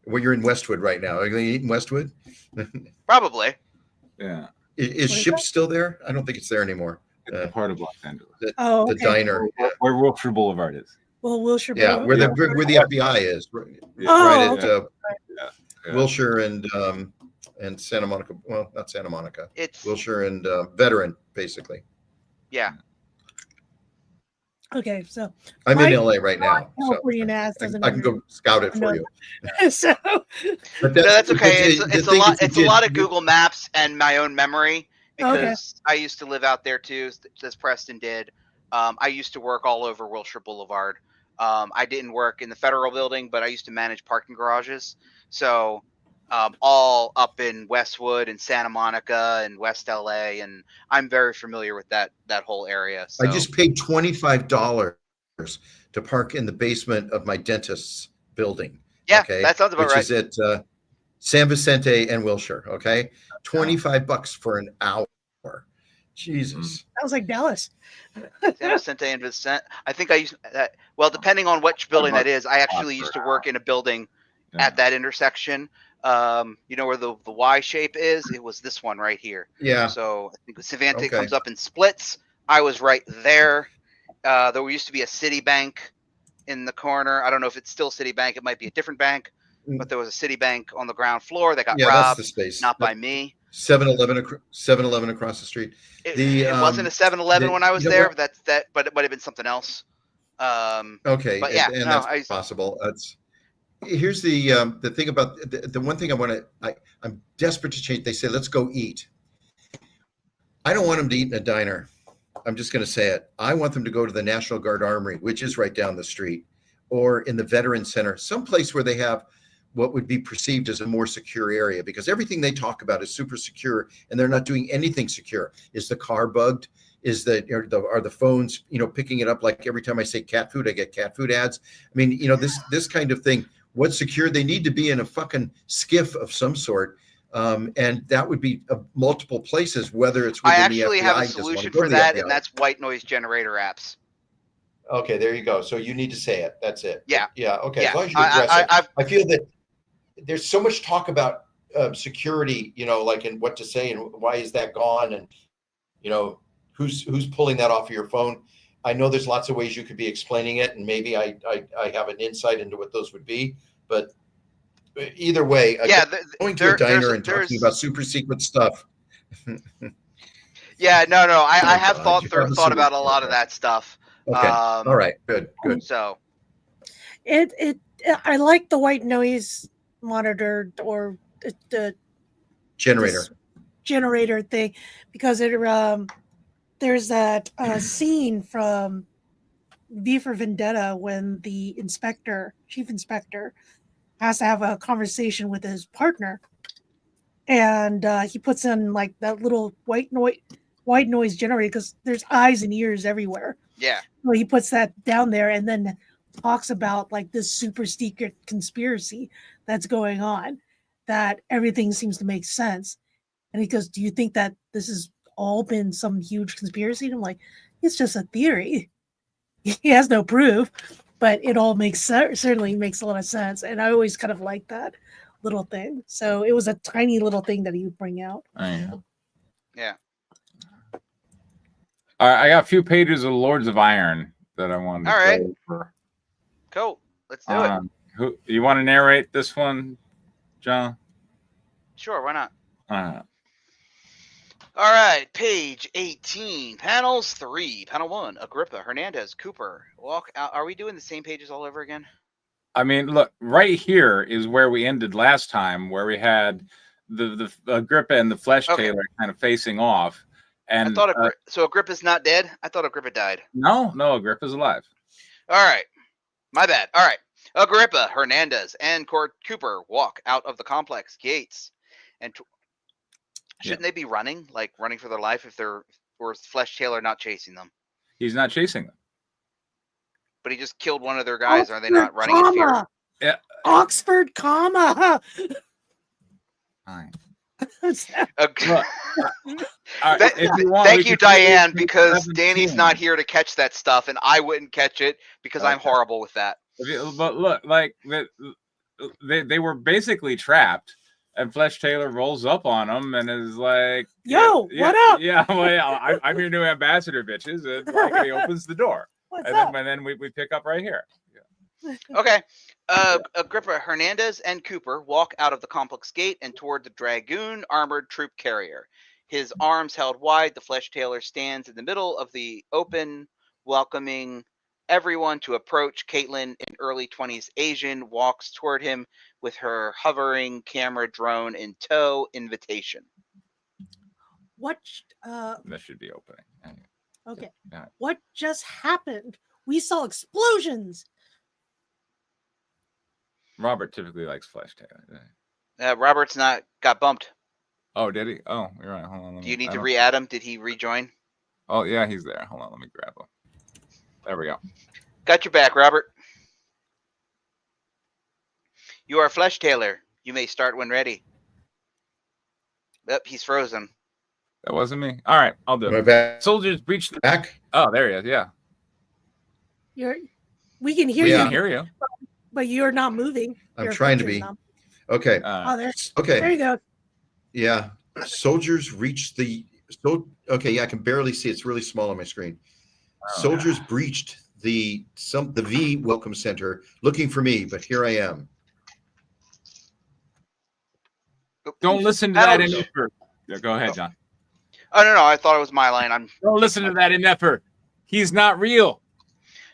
Well, you're in Westwood right now. Are they going to eat in Westwood? Probably. Yeah. Is Ship still there? I don't think it's there anymore. It's part of Los Angeles. The diner. Where Wilshire Boulevard is. Well, Wilshire. Yeah, where the FBI is. Right at Wilshire and Santa Monica. Well, not Santa Monica. It's Wilshire and Veteran, basically. Yeah. Okay, so I'm in LA right now. Californian ass doesn't. I can go scout it for you. So, but that's okay. It's a lot. It's a lot of Google Maps and my own memory, because I used to live out there too, as Preston did. I used to work all over Wilshire Boulevard. I didn't work in the federal building, but I used to manage parking garages. So all up in Westwood and Santa Monica and West LA, and I'm very familiar with that whole area. So. I just paid $25 to park in the basement of my dentist's building. Yeah, that sounds about right. Which is at San Vicente and Wilshire. Okay, $25 for an hour. Jesus, sounds like Dallas. San Vicente and Vicente. I think I used that. Well, depending on which building that is, I actually used to work in a building at that intersection. Where the Y shape is? It was this one right here. Yeah. So I think Savante comes up and splits. I was right there. There used to be a Citibank in the corner. I don't know if it's still Citibank. It might be a different bank, but there was a Citibank on the ground floor that got robbed. That's the space. Not by me. 7-Eleven across the street. It wasn't a 7-Eleven when I was there, but but it might have been something else. Okay, but yeah, that's possible. Here's the thing about the one thing I'm desperate to change. They say, let's go eat. I don't want them to eat in a diner. I'm just going to say it. I want them to go to the National Guard Armory, which is right down the street, or in the Veteran Center, someplace where they have what would be perceived as a more secure area, because everything they talk about is super secure and they're not doing anything secure. Is the car bugged? Are the phones, picking it up? Like every time I say cat food, I get cat food ads. I mean, this kind of thing. What's secure? They need to be in a fucking skiff of some sort. And that would be multiple places, whether it's within the FBI. I actually have a solution for that, and that's white noise generator apps. Okay, there you go. So you need to say it. That's it. Yeah. Yeah. Okay. Yeah. As long as you address it. I feel that there's so much talk about security, like and what to say and why is that gone, and who's pulling that off of your phone. I know there's lots of ways you could be explaining it, and maybe I have an insight into what those would be, but either way, going to a diner and talking about super secret stuff. Yeah, no, I have God, thought about a lot of that stuff. Okay, all right, good. So I like the white noise monitor or the generator thing, because it there's that scene from V for Vendetta when the chief inspector, has to have a conversation with his partner, and he puts in like that little white noise generator because there's eyes and ears everywhere. Yeah. So he puts that down there and then talks about like this super secret conspiracy that's going on, that everything seems to make sense. And he goes, "Do you think that this has all been some huge conspiracy?" And I'm like, "It's just a theory." He has no proof, but it all certainly makes a lot of sense. And I always kind of like that little thing. So it was a tiny little thing that he would bring out. Yeah. I got a few pages of Lords of Iron that I wanted to go over. Cool. Let's do it. Who you want to narrate this one, John? Sure, why not? All right, page 18, panels 3. Panel 1, Agrippa, Hernandez, Cooper, walk out. Are we doing the same pages all over again? I mean, look, right here is where we ended last time, where we had the Agrippa and the Flesh Tailor kind of facing off. And I thought so Agrippa's not dead? I thought Agrippa died. No, Agrippa's alive. All right. My bad. All right. Agrippa, Hernandez, and Cooper walk out of the complex gates. And shouldn't they be running for their life or is Flesh Tailor not chasing them? He's not chasing them. But he just killed one of their guys. Are they not running in fear? Yeah. Oxford, comma. Fine. Thank you, Diane, because Danny's not here to catch that stuff, and I wouldn't catch it because I'm horrible with that. But look, like they were basically trapped, and Flesh Tailor rolls up on them and is like, "Yo, what up?" Yeah, well, I'm your new ambassador, bitches, and he opens the door, and then we pick up right here. Yeah. Okay. Agrippa, Hernandez, and Cooper walk out of the complex gate and toward the Dragoon armored troop carrier. His arms held wide, the Flesh Tailor stands in the middle of the open, welcoming everyone to approach. Caitlin, an early 20s Asian, walks toward him with her hovering camera drone in tow. Invitation. What? That should be opening. Okay. Yeah. What just happened? We saw explosions. Robert typically likes Flesh Tailor. Robert's got bumped. Oh, did he? Oh, you're right. Hold on. Do you need to re-add him? Did he rejoin? Oh, yeah, he's there. Hold on, let me grab him. There we go. Got your back, Robert. You are Flesh Tailor. You may start when ready. Yep, he's frozen. That wasn't me. All right, I'll do it. Soldiers breached the back. Oh, there he is. Yeah. We can hear you. We can hear you. But you're not moving. I'm trying to be. Okay. Okay. There you go. Yeah. Soldiers reached the. Okay. Yeah, I can barely see. It's really small on my screen. Soldiers breached the V Welcome Center looking for me, but here I am. Don't listen to that in effort. Yeah, go ahead, John. Oh no, I thought it was my line. Don't listen to that in effort. He's not real.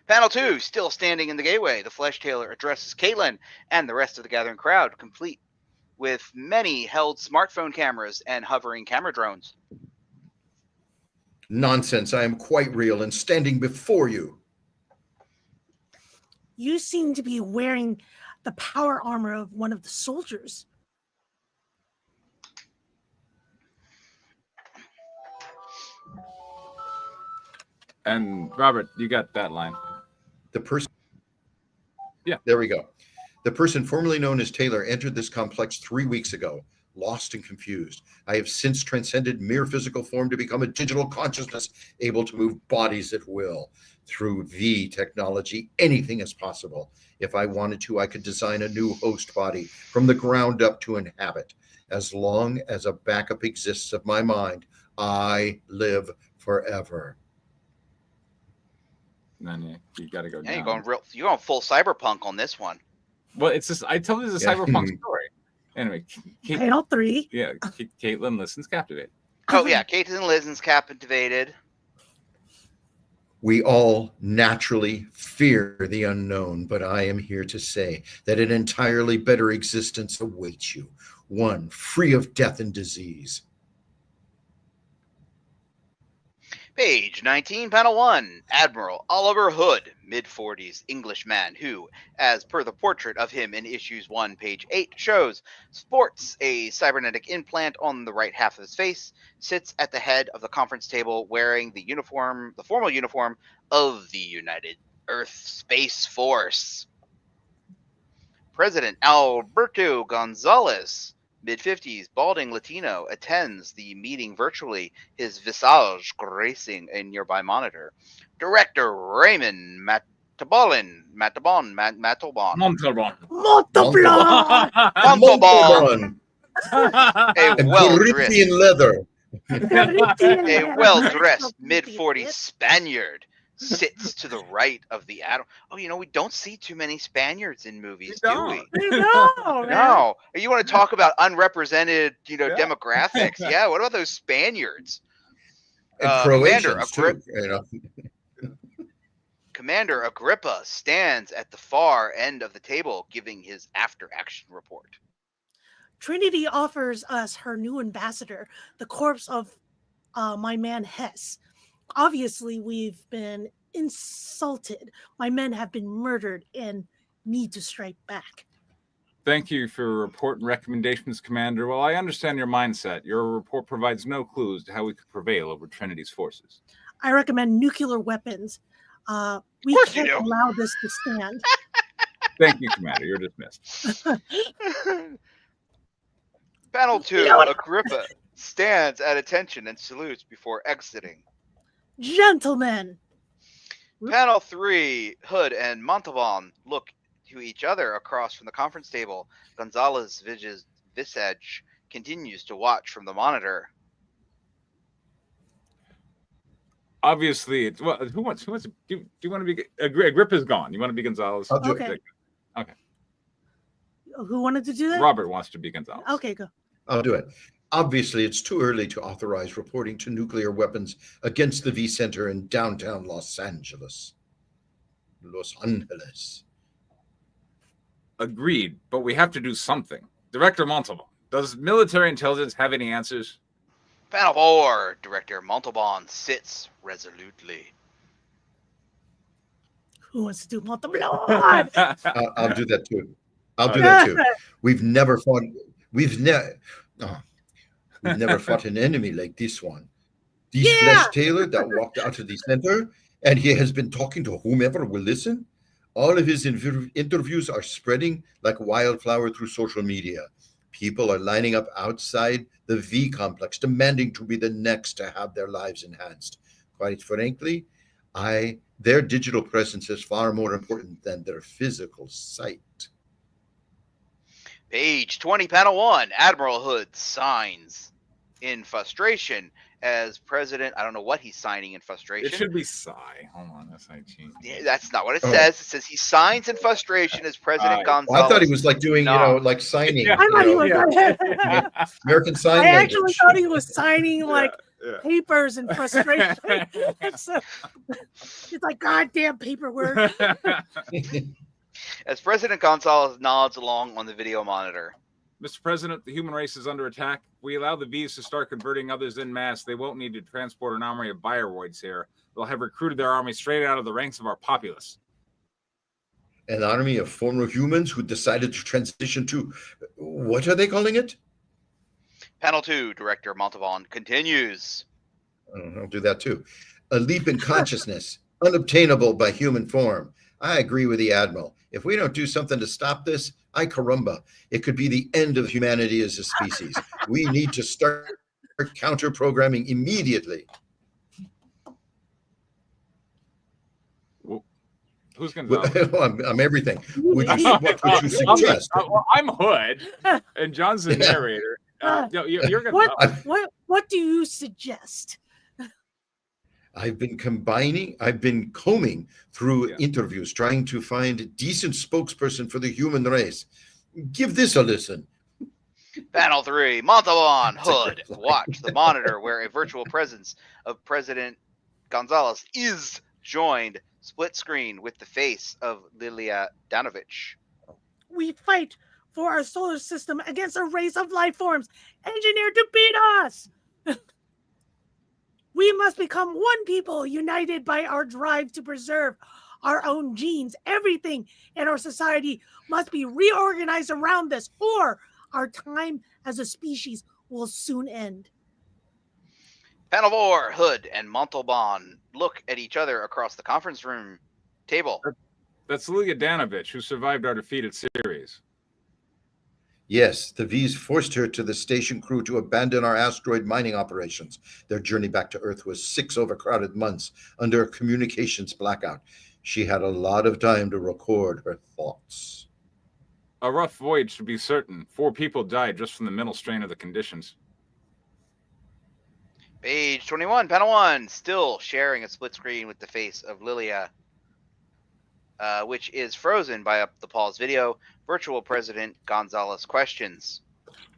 Panel 2, still standing in the gateway, the Flesh Tailor addresses Caitlin and the rest of the gathering crowd, complete with many held smartphone cameras and hovering camera drones. Nonsense. I am quite real and standing before you. You seem to be wearing the power armor of one of the soldiers. And Robert, you got that line. The person. Yeah. There we go. The person formerly known as Taylor entered this complex 3 weeks ago. lost and confused. I have since transcended mere physical form to become a digital consciousness able to move bodies at will. Through V technology, anything is possible. If I wanted to, I could design a new host body from the ground up to inhabit. As long as a backup exists of my mind, I live forever. Then you got to go Yeah, down. you're going full cyberpunk on this one. Well, it's just I told you it's a cyberpunk story. Anyway, Panel 3. Yeah, Caitlin listens captivated. Oh yeah, Caitlin Listen's captivated. We all naturally fear the unknown, but I am here to say that an entirely better existence awaits you, one free of death and disease. Page 19, panel 1. Admiral Oliver Hood, mid-40s Englishman who, as per the portrait of him in issues 1, page 8, shows, sports a cybernetic implant on the right half of his face, sits at the head of the conference table wearing the formal uniform of the United Earth Space Force. President Alberto Gonzalez, mid-50s, balding Latino, attends the meeting virtually, his visage gracing a nearby monitor. Director Raymond Montalban. Montalban. A well-dressed, Corinthian leather. a well-dressed mid-40s Spaniard sits to the right of the admiral. Oh, we don't see too many Spaniards in movies, do we? No. You want to talk about unrepresented, demographics? Yeah. What about those Spaniards? And Croatians too. Commander Agrippa stands at the far end of the table, giving his after-action report. Trinity offers us her new ambassador, the corpse of my man Hess. Obviously, we've been insulted. My men have been murdered and need to strike back. Thank you for your report and recommendations, Commander. Well, I understand your mindset. Your report provides no clues to how we could prevail over Trinity's forces. I recommend nuclear weapons. We can't allow this to stand. Thank you, Commander. You're dismissed. Panel 2, Agrippa stands at attention and salutes before exiting. Gentlemen. Panel 3, Hood and Montalban look to each other across from the conference table. Gonzalez's visage continues to watch from the monitor. Obviously, it's who wants? Do you want to be? Agrippa's gone. You want to be Gonzalez? I'll do it. Okay. Who wanted to do that? Robert wants to be Gonzalez. Okay, go. I'll do it. Obviously, it's too early to authorize reporting to nuclear weapons against the V Center in downtown Los Angeles. Agreed, but we have to do something. Director Montalban, does military intelligence have any answers? Panel 4, Director Montalban sits resolutely. Who wants to do Montalban? I'll do that too. We've never fought an enemy like this one. This Flesh Taylor that walked out of the center, and he has been talking to whomever will listen. All of his interviews are spreading like wildflower through social media. People are lining up outside the V complex, demanding to be the next to have their lives enhanced. Quite frankly, their digital presence is far more important than their physical sight. Page 20, panel 1, Admiral Hood signs in frustration as president. I don't know what he's signing in frustration. It should be Psy. Hold on, S-I-G. Yeah, that's not what it says. It says he signs in frustration as President Gonzalez. Well, I thought he was like doing, like signing. I thought he was American Sign I Language. actually thought he was signing papers in frustration. So, it's like goddamn paperwork. As President Gonzalez nods along on the video monitor. Mr. President, the human race is under attack. If we allow the V's to start converting others en masse, they won't need to transport an army of bioroids here. They'll have recruited their army straight out of the ranks of our populace. An army of former humans who decided to transition to, what are they calling it? Panel 2, Director Montalban continues. I'll do that too. A leap in consciousness, unobtainable by human form. I agree with the Admiral. If we don't do something to stop this, ay caramba, it could be the end of humanity as a species. We need to start counter-programming immediately. Who's going Well, to? I'm everything. What would you Well, suggest? I'm Hood, and John's the narrator. You're going to. What do you suggest? I've been combing through interviews, trying to find a decent spokesperson for the human race. Give this a listen. Panel 3, Montalban, Hood, watch the monitor where a virtual presence of President Gonzalez is joined, split screen with the face of Lilia Danovich. We fight for our solar system against a race of life forms engineered to beat us. We must become one people, united by our drive to preserve our own genes. Everything in our society must be reorganized around this, or our time as a species will soon end. Panel 4, Hood and Montalban look at each other across the conference room table. That's Lilia Danovich, who survived our defeated series. Yes, the V's forced her to the station crew to abandon our asteroid mining operations. Their journey back to Earth was 6 overcrowded months under a communications blackout. She had a lot of time to record her thoughts. A rough voyage, to be certain. 4 people died just from the mental strain of the conditions. Page 21, panel 1, still sharing a split screen with the face of Lilia, which is frozen by the pause video. Virtual President Gonzalez questions.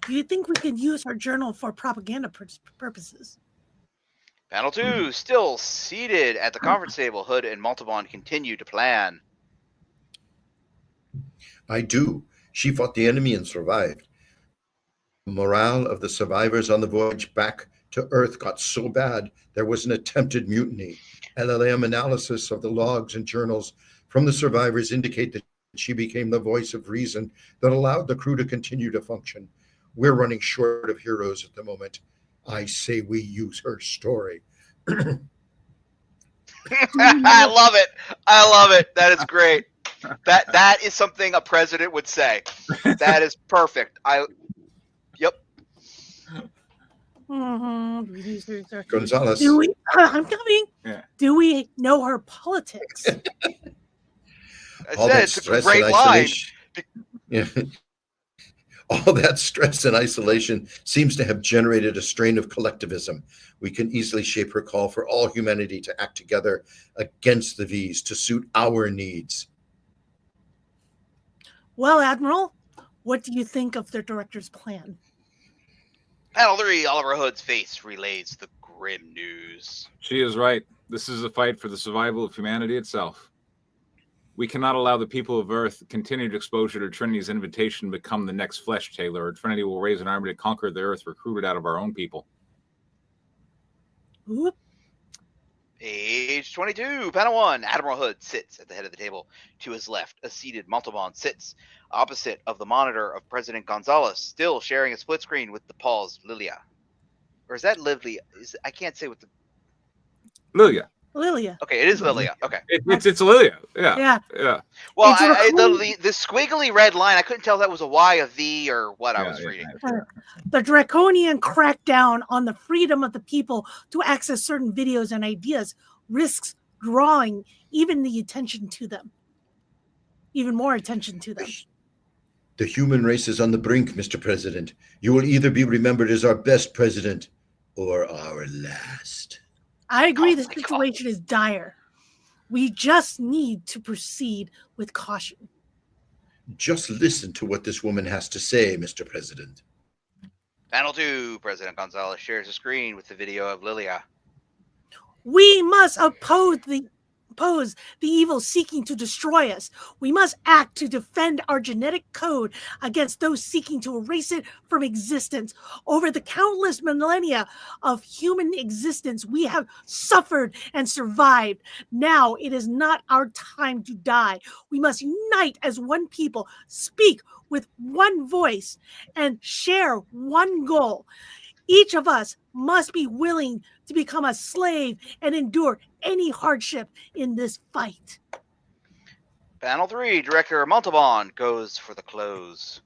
Do you think we can use our journal for propaganda purposes? Panel 2, still seated at the conference table. Hood and Montalban continue to plan. I do. She fought the enemy and survived. The morale of the survivors on the voyage back to Earth got so bad, there was an attempted mutiny. LLM analysis of the logs and journals from the survivors indicate that she became the voice of reason that allowed the crew to continue to function. We're running short of heroes at the moment. I say we use her story. I love it. I love it. That is great. That is something a president would say. That is perfect. Yep. Gonzalez. I'm coming. Yeah. Do we know her politics? I said it's a great line. Yeah. All that stress and isolation seems to have generated a strain of collectivism. We can easily shape her call for all humanity to act together against the V's to suit our needs. Well, Admiral, what do you think of the director's plan? Panel 3, Oliver Hood's face relays the grim news. She is right. This is a fight for the survival of humanity itself. We cannot allow the people of Earth continued exposure to Trinity's invitation to become the next Flesh Tailor, or Trinity will raise an army to conquer the Earth recruited out of our own people. Whoop. Page 22, panel 1, Admiral Hood sits at the head of the table. To his left, a seated Montalban sits opposite of the monitor of President Gonzalez, still sharing a split screen with the paused Lilia. Or is that Lilia? I can't say what the... Lilia. Lilia. Okay, it is Lilia. Okay. It's Lilia. Yeah. Well, It's the squiggly red line, I couldn't tell if that was a Y, a V, or what I was reading. The draconian crackdown on the freedom of the people to access certain videos and ideas risks drawing even more attention to them. The human race is on the brink, Mr. President. You will either be remembered as our best president or our last. I agree the situation is dire. We just need to proceed with caution. Just listen to what this woman has to say, Mr. President. Panel 2, President Gonzalez shares a screen with the video of Lilia. We must oppose the evil seeking to destroy us. We must act to defend our genetic code against those seeking to erase it from existence. Over the countless millennia of human existence, we have suffered and survived. Now it is not our time to die. We must unite as one people, speak with one voice, and share one goal. Each of us must be willing to become a slave and endure any hardship in this fight. Panel 3, director Montalban goes for the close.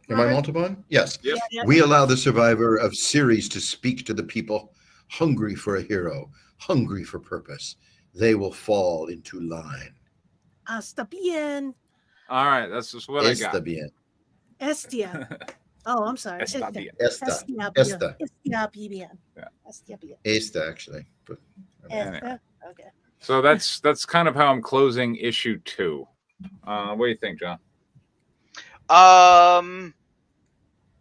Am I Montalban? Yes. Yep. We allow the survivor of Ceres to speak to the people, hungry for a hero, hungry for purpose. They will fall into line. Hasta bien. All right, that's just what I Está got. bien. Estia. Oh, I'm sorry. Está bien. Esta. Estia Esta. bien. Yeah. Estia bien. Esta, actually. But, Esta. Okay. So that's kind of how I'm closing issue 2. What do you think, John? I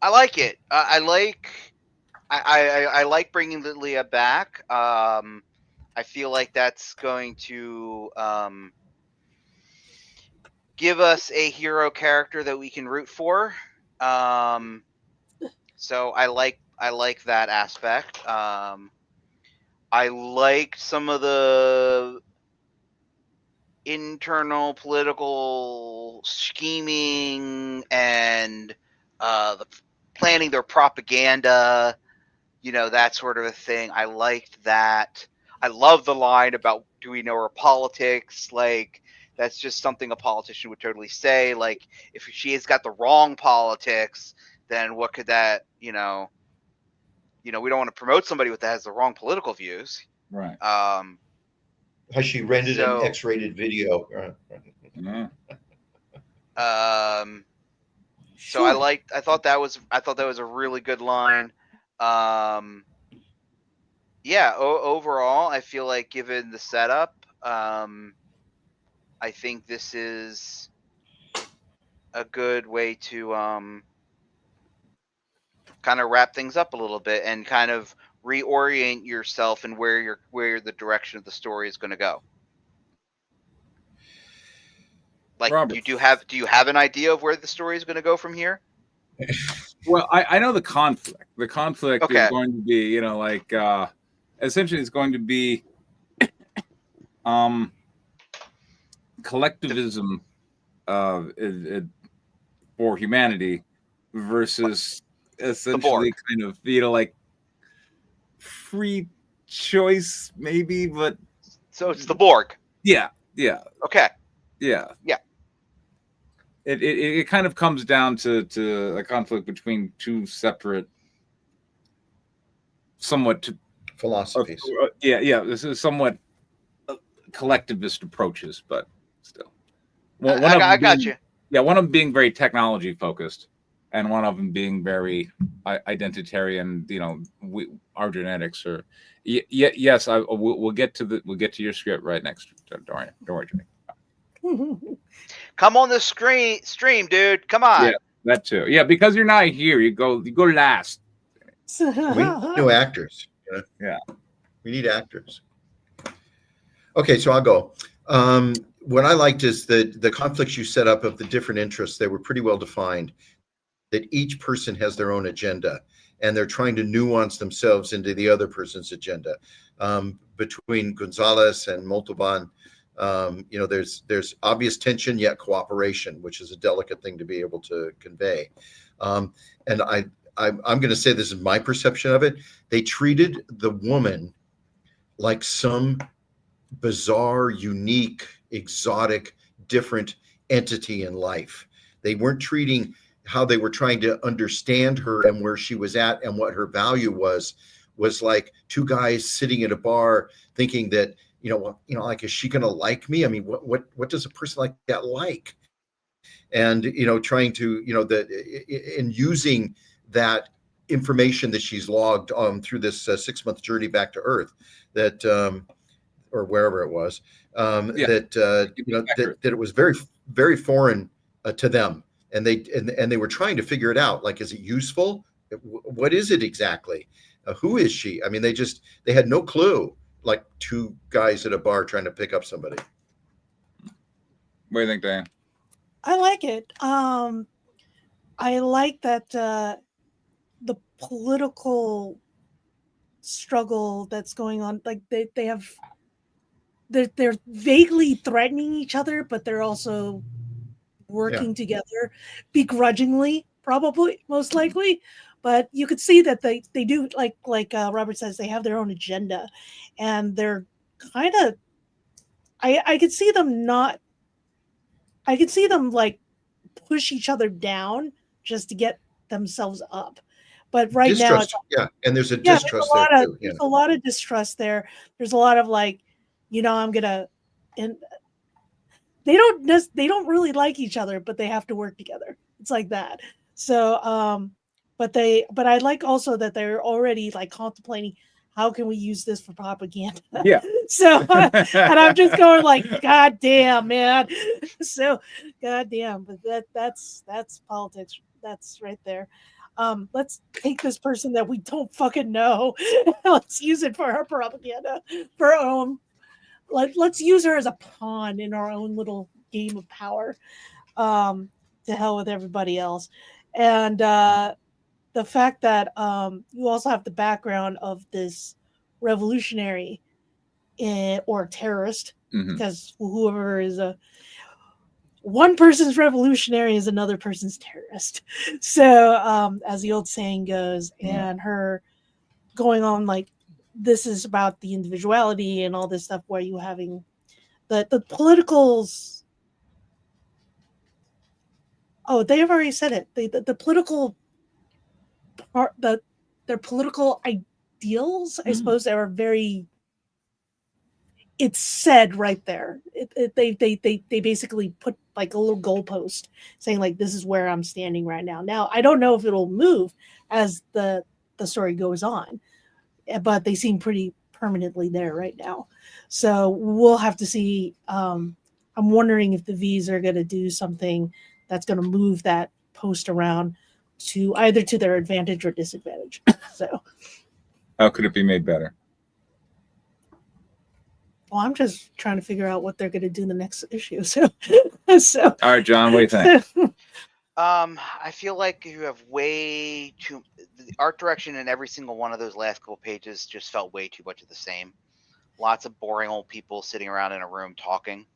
like it. I like bringing Leah back. I feel like that's going to give us a hero character that we can root for. So I like that aspect. I liked some of the internal political scheming and the planning their propaganda, that sort of a thing. I liked that. I love the line about, do we know her politics? Like, that's just something a politician would totally say. Like, if she has got the wrong politics, then what could that, we don't want to promote somebody that has the wrong political views. Right. has she rented So- an X-rated video? Mhm. So I thought that was a really good line. Yeah, overall, I feel like given the setup, I think this is a good way to kind of wrap things up a little bit and kind of reorient yourself and where the direction of the story is going to go. Like, Robert. do you have an idea of where the story is going to go from here? Well, I know the conflict. The conflict Okay. is going to be, essentially it's going to be collectivism for humanity versus essentially kind of, like free choice maybe, but So it's the Borg. yeah. Okay. Yeah. It kind of comes down to a conflict between two separate, somewhat Philosophies. This is somewhat collectivist approaches, but still. I got you. Yeah, one of them being very technology focused, and one of them being very identitarian. Our genetics are. Yes, we'll get to your script right next. Don't worry, Jimmy. Come on the stream, dude. Come on. Yeah, that too. Yeah, because you're not here, you go last. We need new actors. Yeah. We need actors. Okay, so I'll go. What I liked is the conflicts you set up of the different interests. They were pretty well defined, that each person has their own agenda and they're trying to nuance themselves into the other person's agenda. Between Gonzalez and Montalban, there's obvious tension yet cooperation, which is a delicate thing to be able to convey. And I'm going to say this is my perception of it. They treated the woman like some bizarre, unique, exotic, different entity in life. They weren't treating how they were trying to understand her and where she was at and what her value was like two guys sitting at a bar thinking that, like, is she going to like me? I mean, what does a person like that like? And, trying to, in using that information that she's logged through this 6-month journey back to Earth, that, or wherever it was, that it was very, very foreign to them. And they were trying to figure it out. Like, is it useful? What is it exactly? Who is she? I mean, they had no clue, like two guys at a bar trying to pick up somebody. What do you think, Diane? I like it. I like that the political struggle that's going on. Like they're vaguely threatening each other, but they're also working together begrudgingly, probably, most likely. but you could see that they do, like Robert says, they have their own agenda, and they're kind of, I could see them not, I could see them like push each other down just to get themselves up. But right now, Distrust, yeah, and there's a yeah, distrust there too. Yeah, there's a lot of distrust there. There's a lot of like, I'm gonna, and they don't really like each other, but they have to work together. It's like that. So, but I like also that they're already like contemplating how can we use this for propaganda. Yeah. So, and I'm just going like, God damn, man. So, God damn, but that's politics. That's right there. Let's take this person that we don't fucking know. Let's use it for our propaganda, for our own. Let's use her as a pawn in our own little game of power. To hell with everybody else. And the fact that you also have the background of this revolutionary or terrorist, because whoever is one person's revolutionary is another person's terrorist. So as the old saying goes, and her going on like, this is about the individuality and all this stuff, where you having the politicals. Oh, they have already said it. The political part, their political ideals, I suppose, they are very. It's said right there. They basically put like a little goalpost saying like, this is where I'm standing right now. Now I don't know if it'll move as the story goes on, but they seem pretty permanently there right now. So we'll have to see. I'm wondering if the V's are going to do something that's going to move that post around to either to their advantage or disadvantage. So how could it be made better? Well, I'm just trying to figure out what they're going to do in the next issue. So all right, John, what do you think? I feel like you have way too. The art direction in every single one of those last couple pages just felt way too much of the same. Lots of boring old people sitting around in a room talking.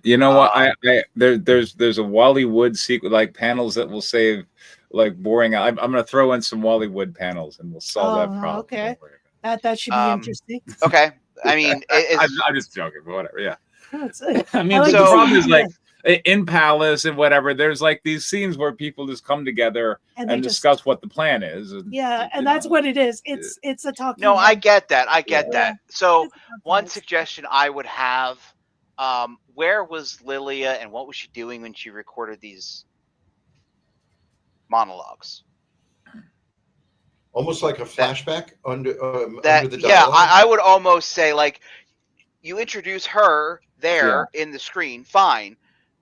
You know what? There's a Wally Wood sequence, like panels that will save like boring. I'm going to throw in some Wally Wood panels, and we'll solve that problem. Okay, that should be interesting. Okay, I mean, I'm just joking, but whatever. Yeah. I mean, like the problem is like in Palace and whatever. There's like these scenes where people just come together and discuss what the plan is. And, and that's what it is. It's a talking. No, I get that. I get that. So one suggestion I would have. Where was Lilia and what was she doing when she recorded these monologues? Almost like a flashback under the dialogue. Yeah, I would almost say like you introduce her there in the screen, fine,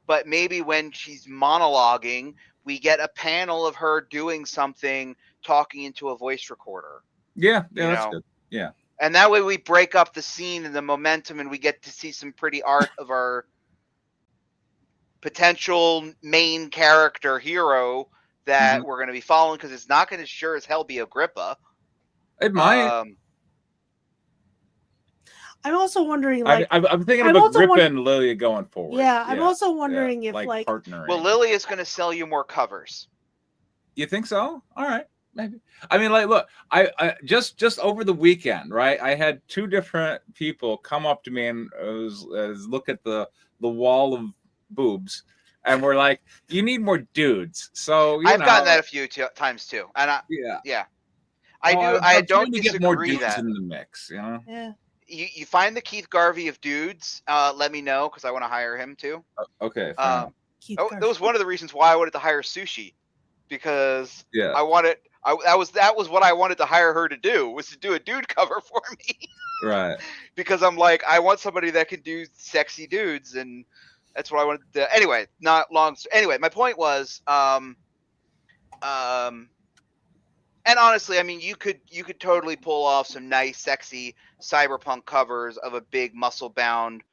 but maybe when she's monologuing, we get a panel of her doing something, talking into a voice recorder. Yeah, that's good. Yeah. And that way we break up the scene and the momentum, and we get to see some pretty art of our potential main character hero that we're going to be following, because it's not going to sure as hell be Agrippa. It might. I'm also wondering, like, I'm thinking of Agrippa and Lilia going forward. Yeah, I'm also wondering if like partnering. Well, Lilia is going to sell you more covers. You think so? All right. Maybe. I mean, like, look, I just over the weekend, right? I had two different people come up to me and look at the wall of boobs, and we're like, "You need more dudes." So I've gotten that a few times too, and I don't disagree get more dudes that in the mix. You know? Yeah. You find the Keith Garvey of dudes. Let me know, because I want to hire him too. Okay. That was one of the reasons why I wanted to hire Sushi, because I wanted. That was what I wanted to hire her to do, was to do a dude cover for me. Right. Because I'm like, I want somebody that can do sexy dudes, and that's what I wanted to do. Anyway, not long. Anyway, my point was, and honestly, I mean, you could totally pull off some nice, sexy cyberpunk covers of a big muscle-bound,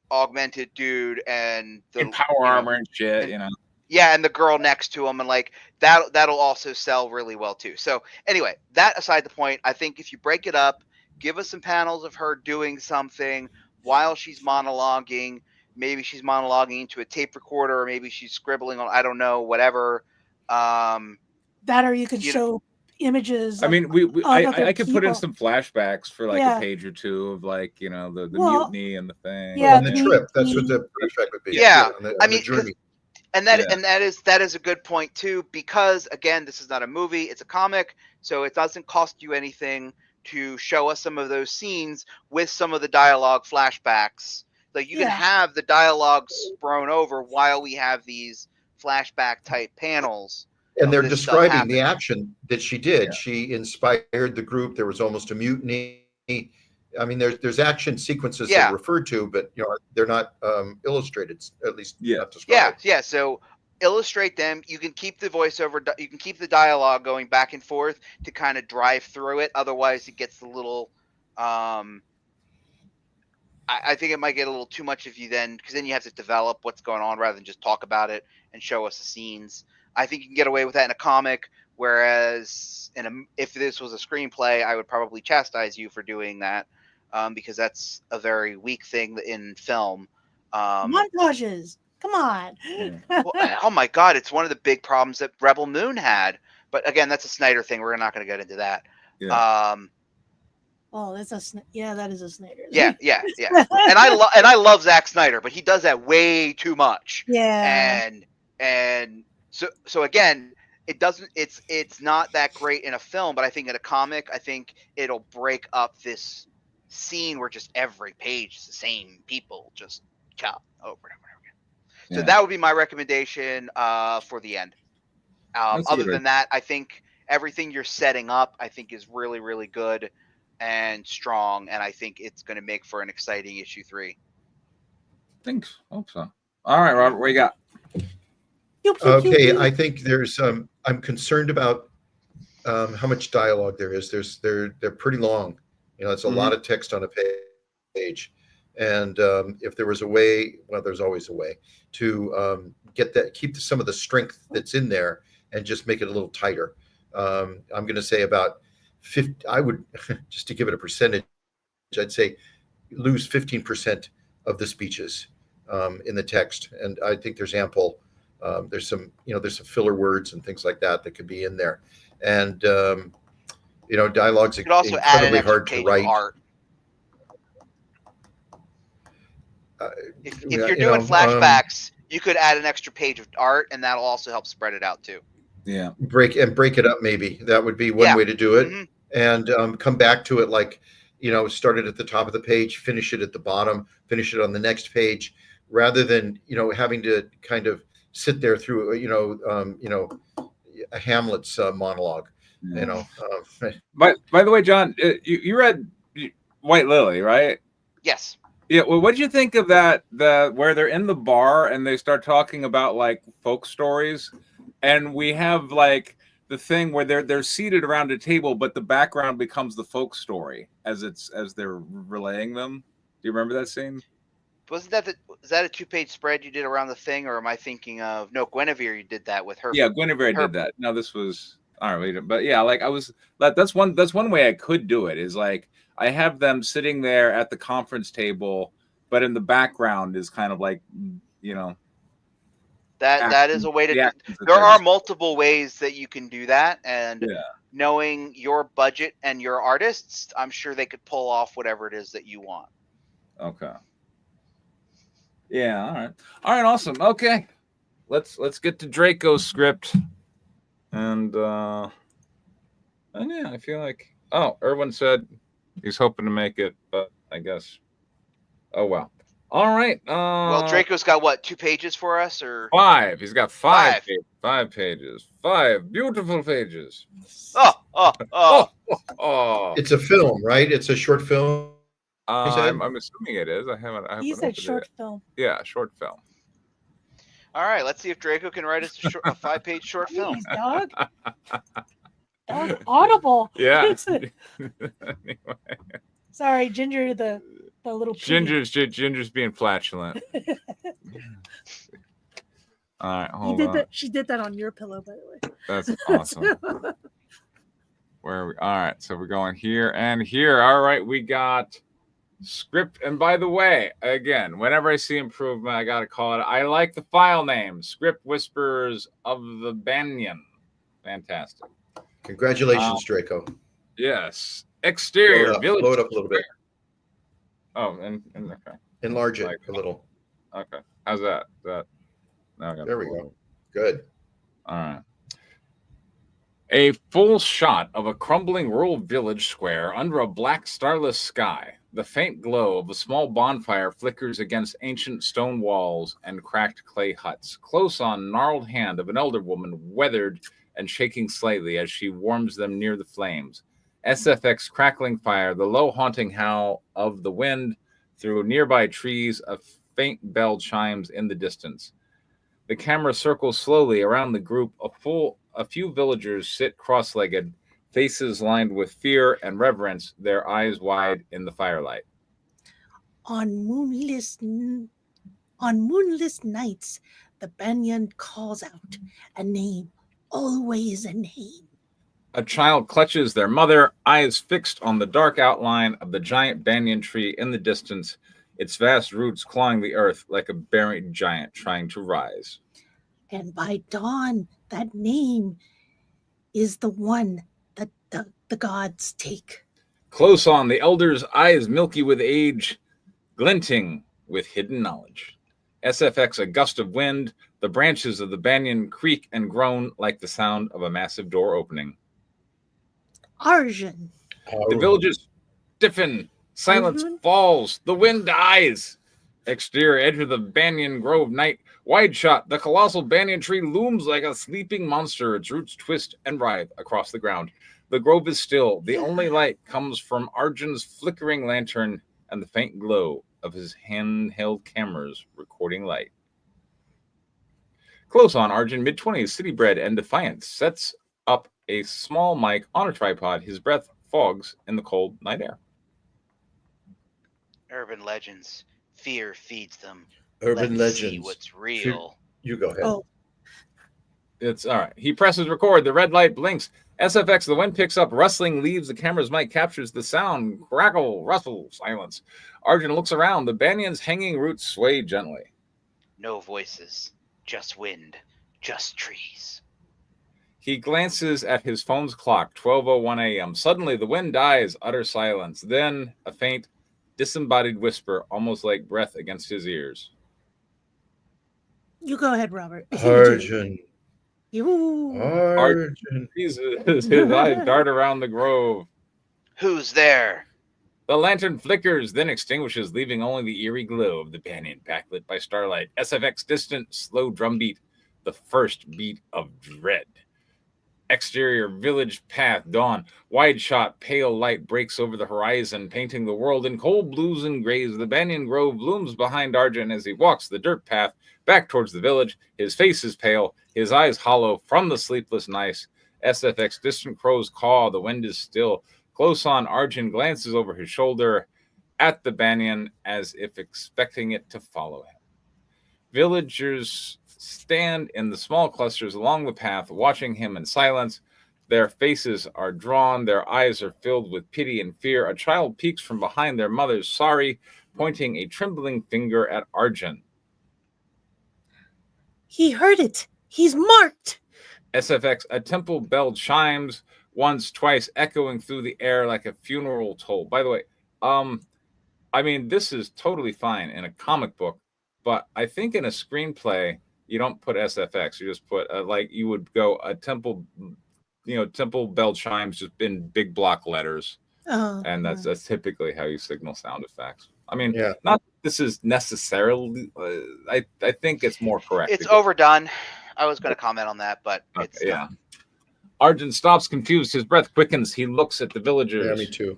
augmented dude and the power armor and shit, you know. Yeah, and the girl next to him, and like that'll also sell really well too. So anyway, that aside the point, I think if you break it up, give us some panels of her doing something while she's monologuing. Maybe she's monologuing into a tape recorder, or maybe she's scribbling on, I don't know, whatever. That, or you could show images. I mean, other I could put in people. some flashbacks for like Yeah. a page or two of like, you know, the Well, mutiny and the thing. yeah, on the trip. That's what the flashback would be. Yeah. on the, I on mean, the journey. and that is a good point too, because again, this is not a movie, it's a comic, so it doesn't cost you anything to show us some of those scenes with some of the dialogue flashbacks. Like you can Yeah. have the dialogue thrown over while we have these flashback type panels. And of they're this stuff describing the happening. action that she did. Yeah. She inspired the group. There was almost a mutiny. I mean, there's action sequences that Yeah. are referred to, but you know they're not illustrated, at least Yeah. not Yeah, described. yeah. So illustrate them. You can keep the voiceover. You can keep the dialogue going back and forth to kind of drive through it. Otherwise, it gets a little. I think it might get a little too much of you then, because then you have to develop what's going on rather than just talk about it and show us the scenes. I think you can get away with that in a comic, whereas if this was a screenplay, I would probably chastise you for doing that, because that's a very weak thing in film. Montages. Come on. Well, oh my God, it's one of the big problems that Rebel Moon had. But again, that's a Snyder thing. We're not going to get into that. Yeah. Oh, that's that is a Snyder. Yeah. And I love Zack Snyder, but he does that way too much. Yeah. And so again, it's not that great in a film, but I think in a comic, I think it'll break up this scene where just every page is the same people just chop over and over again. So Yeah. that would be my recommendation for the end. That's Other good. than that, I think everything you're setting up, I think, is really, really good and strong, and I think it's going to make for an exciting issue 3. Thanks. Hope so. All right, Robert, what you got? Okay, I think there's I'm concerned about how much dialogue there is. They're pretty long. You know, it's a lot of text on a page. And if there was a way, well, there's always a way to keep some of the strength that's in there and just make it a little tighter. I'm going to say about 50. I would just to give it a percentage, I'd say lose 15% of the speeches in the text, and I think there's ample. There's some filler words and things like that could be in there, and dialogue's You could also add an incredibly extra hard to page write. of art. If you're doing flashbacks, you could add an extra page of art, and that'll also help spread it out too. Yeah. Break it up, maybe that would be one way to do it, and come back to it like, start it at the top of the page, finish it at the bottom, finish it on the next page, rather than having to kind of sit there through a Hamlet's monologue. Yeah. By the way, John, you read White Lily, right? Yes. Yeah. Well, what did you think of that? Where they're in the bar and they start talking about like folk stories, and we have like the thing where they're seated around a table, but the background becomes the folk story as they're relaying them. Do you remember that scene? Was that a 2-page spread you did around the thing, or am I thinking of Guinevere? You did that with her. Yeah, Guinevere did that. No, this was I don't know, but yeah, like that's one way I could do it is like I have them sitting there at the conference table, but in the background is kind of like that is a way to do. There are multiple ways that you can do that, and knowing your budget and your artists, I'm sure they could pull off whatever it is that you want. Okay. Yeah, all right, awesome. Okay. Let's get to Draco's script. And yeah, I feel like Erwin said he's hoping to make it, but I guess well. All right. Well, Draco's got what, 2 pages for us, or 5? He's got 5 pages. 5 beautiful pages. Oh. It's a film, right? It's a short film. I'm assuming it is. I haven't. He said short film. Yeah, short film. All right, let's see if Draco can write us a 5-page short film. Jeez, dog. Dog audible. Yeah. Anyway. Sorry, Ginger, the little Ginger's being flatulent. All right, hold on. She did that on your pillow, by the way. That's awesome. Where are we? All right, so we're going here and here. All right, we got script. And by the way, again, whenever I see improvement, I gotta call it. I like the file name, Script Whispers of the Banyan. Fantastic. Congratulations, Draco. Yes. Blow Exterior village. it up a little bit. Oh, and okay. Enlarge it Like- a little. Okay. How's that? Now I got There we go. Good. All right. A full shot of a crumbling rural village square under a black starless sky. The faint glow of a small bonfire flickers against ancient stone walls and cracked clay huts. Close on, gnarled hand of an elder woman, weathered and shaking slightly as she warms them near the flames. SFX crackling fire, the low haunting howl of the wind through nearby trees, a faint bell chimes in the distance. The camera circles slowly around the group. A few villagers sit cross-legged, faces lined with fear and reverence, their eyes wide in the firelight. On moonless nights, the banyan calls out a name, always a name. A child clutches their mother, eyes fixed on the dark outline of the giant banyan tree in the distance, its vast roots clawing the earth like a buried giant trying to rise. And by dawn, that name is the one that the gods take. Close on, the elder's eyes milky with age, glinting with hidden knowledge. SFX, a gust of wind, the branches of the banyan creak and groan like the sound of a massive door opening. Arjun. The villagers stiffen, silence Arjun? falls, the wind dies. Exterior edge of the banyan grove night, wide shot, the colossal banyan tree looms like a sleeping monster, its roots twist and writhe across the ground. The grove is still, the only light comes from Arjun's flickering lantern and the faint glow of his handheld camera's recording light. Close on, Arjun, mid-20s, city-bred and defiant, sets up a small mic on a tripod. His breath fogs in the cold night air. Urban legends. Fear feeds them. Urban Let's see legends. what's real. You go ahead. Oh, It's all right. He presses record. The red light blinks. SFX, the wind picks up rustling leaves. The camera's mic captures the sound. Crackle, rustle, silence. Arjun looks around. The banyan's hanging roots sway gently. No voices. Just wind. Just trees. He glances at his phone's clock, 12:01 a.m. Suddenly, the wind dies, utter silence. Then a faint, disembodied whisper, almost like breath against his ears. you go ahead, Robert. Arjun. You. Arjun. His eyes dart around the grove. Who's there? The lantern flickers, then extinguishes, leaving only the eerie glow of the banyan backlit by starlight. SFX distant, slow drumbeat, the first beat of dread. Exterior village path, dawn, wide shot, pale light breaks over the horizon, painting the world in cold blues and grays. The banyan grove looms behind Arjun as he walks the dirt path back towards the village. His face is pale, his eyes hollow from the sleepless night. SFX distant crows caw, the wind is still. Close on, Arjun glances over his shoulder at the banyan as if expecting it to follow him. Villagers stand in the small clusters along the path, watching him in silence. Their faces are drawn, their eyes are filled with pity and fear. A child peeks from behind their mother's sari, pointing a trembling finger at Arjun. He heard it. He's marked. SFX, a temple bell chimes once, twice, echoing through the air like a funeral toll. By the way, I mean, this is totally fine in a comic book, but I think in a screenplay, you don't put SFX. You just put like you would go a temple, temple bell chimes just in big block letters, and that's typically how you signal sound effects. I mean, Yeah. not this is necessarily. I think it's more correct. It's overdone. I was going to comment on that, but Okay, it's yeah. done. Arjun stops, confused. His breath quickens. He looks at the villagers. Yeah, me too.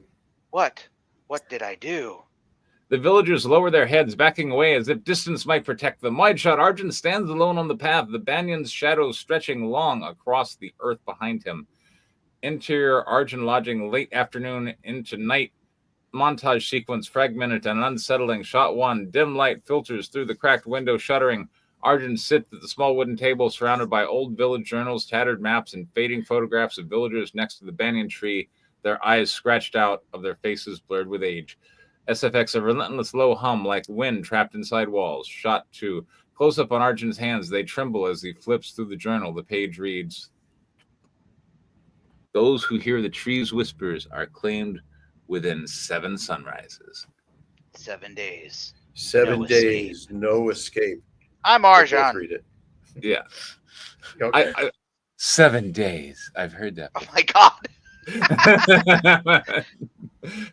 What? What did I do? The villagers lower their heads, backing away as if distance might protect them. Wide shot, Arjun stands alone on the path, the banyan's shadows stretching long across the earth behind him. Interior Arjun lodging, late afternoon into night. Montage sequence fragmented and unsettling. Shot one, dim light filters through the cracked window, shuddering. Arjun sits at the small wooden table surrounded by old village journals, tattered maps, and fading photographs of villagers next to the banyan tree, their eyes scratched out of their faces blurred with age. SFX, a relentless low hum like wind trapped inside walls. Shot two. Close up on Arjun's hands, they tremble as he flips through the journal. The page reads, Those who hear the tree's whispers are claimed within 7 sunrises. 7 days. 7 No days, no escape. I'm We'll both Arjan. read it. Yeah. Okay. 7 days. I've heard that. Oh my god.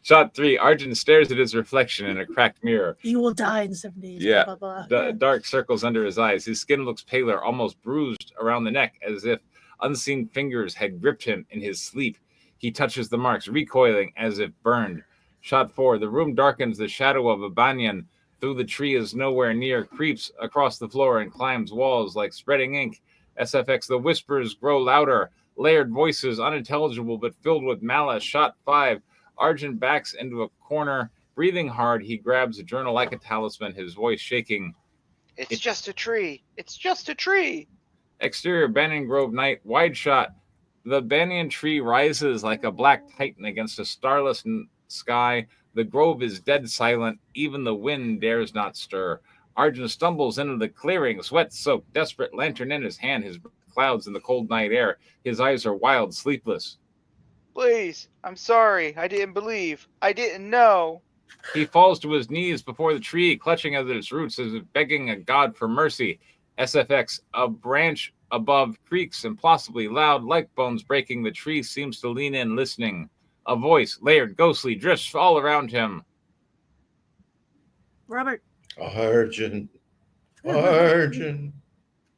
Shot 3. Arjun stares at his reflection in a cracked mirror. You will die in 7 days. Yeah. Blah, blah, blah. Dark circles under his eyes. His skin looks paler, almost bruised around the neck, as if unseen fingers had gripped him in his sleep. He touches the marks, recoiling as if burned. Shot 4. The room darkens. The shadow of a banyan through the tree is nowhere near, creeps across the floor and climbs walls like spreading ink. SFX. The whispers grow louder, layered voices, unintelligible but filled with malice. Shot 5. Arjun backs into a corner, breathing hard. He grabs a journal like a talisman, his voice shaking. It's just a tree. It's just a tree. Exterior Banyan Grove night, wide shot. The banyan tree rises like a black titan against a starless sky. The grove is dead silent. Even the wind dares not stir. Arjun stumbles into the clearing, sweat-soaked, desperate, lantern in his hand, his clouds in the cold night air. His eyes are wild, sleepless. Please, I'm sorry. I didn't believe. I didn't know. He falls to his knees before the tree, clutching at its roots as if begging a god for mercy. SFX, a branch above creaks impossibly loud, like bones breaking. The tree seems to lean in, listening. A voice, layered, ghostly, drifts all around him. Robert. Arjun. Arjun.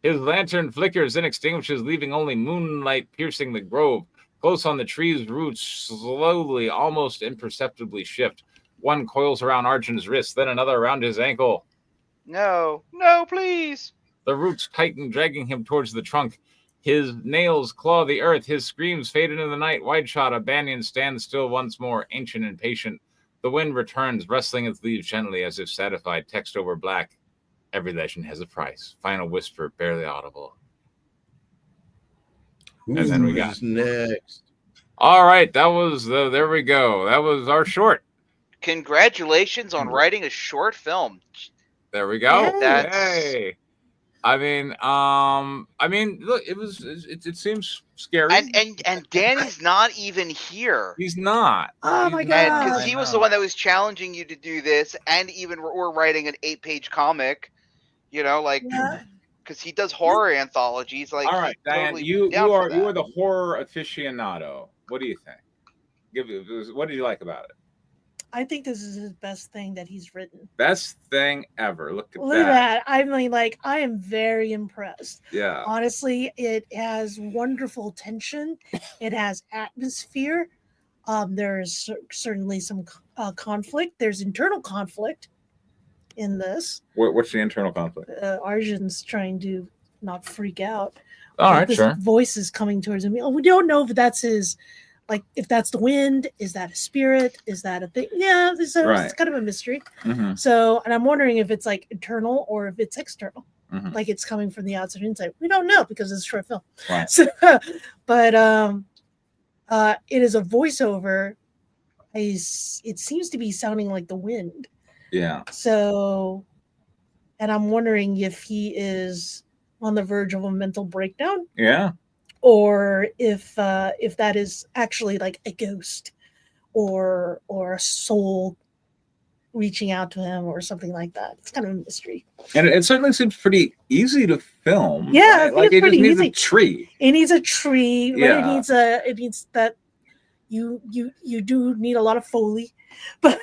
His lantern flickers and extinguishes, leaving only moonlight piercing the grove. Close on the tree's roots, slowly, almost imperceptibly shift. One coils around Arjun's wrist, then another around his ankle. No, no, please. The roots tighten, dragging him towards the trunk. His nails claw the earth. His screams fade into the night. Wide shot, a banyan stands still once more, ancient and patient. The wind returns, rustling its leaves gently as if satisfied. Text over black. Every legend has a price. Final whisper, barely audible. And then we got Who's next? All right, that was there we go. That was our short. Congratulations on writing a short film. There we go. Yay. Yay. I mean, look, it seems scary. And Danny's not even here. He's not. Oh my He's God. not. Because I he was know. the one that was challenging you to do this, and even we're writing an 8-page comic. You know, like Yeah. because he does horror anthologies. Like, All right, he's Diane, totally you down for are that. the horror aficionado. What do you think? What did you like about it? I think this is his best thing that he's written. Best thing ever. Look at Look at that. that. I mean, like, I am very impressed. Yeah. Honestly, it has wonderful tension. It has atmosphere. There's certainly some conflict. There's internal conflict in this. What's the internal conflict? Arjun's trying to not freak out. All But right, this sure. voice is coming towards him. We don't know if that's his, like, if that's the wind. Is that a spirit? Is that a thing? Yeah, so Right. it's kind of a mystery. Mm-hmm. So, and I'm wondering if it's like internal or if it's external, Mhm. like it's coming from the outside inside. We don't know because it's a short film. Right. So, but it is a voiceover. It seems to be sounding like the wind. Yeah. So, and I'm wondering if he is on the verge of a mental breakdown, Yeah. or if that is actually like a ghost, or a soul reaching out to him, or something like that. It's kind of a mystery. And it certainly seems pretty easy to film. Yeah, I right? think Like it's it just pretty needs a easy. tree. It needs a tree, right? Yeah. It needs that you do need a lot of Foley, but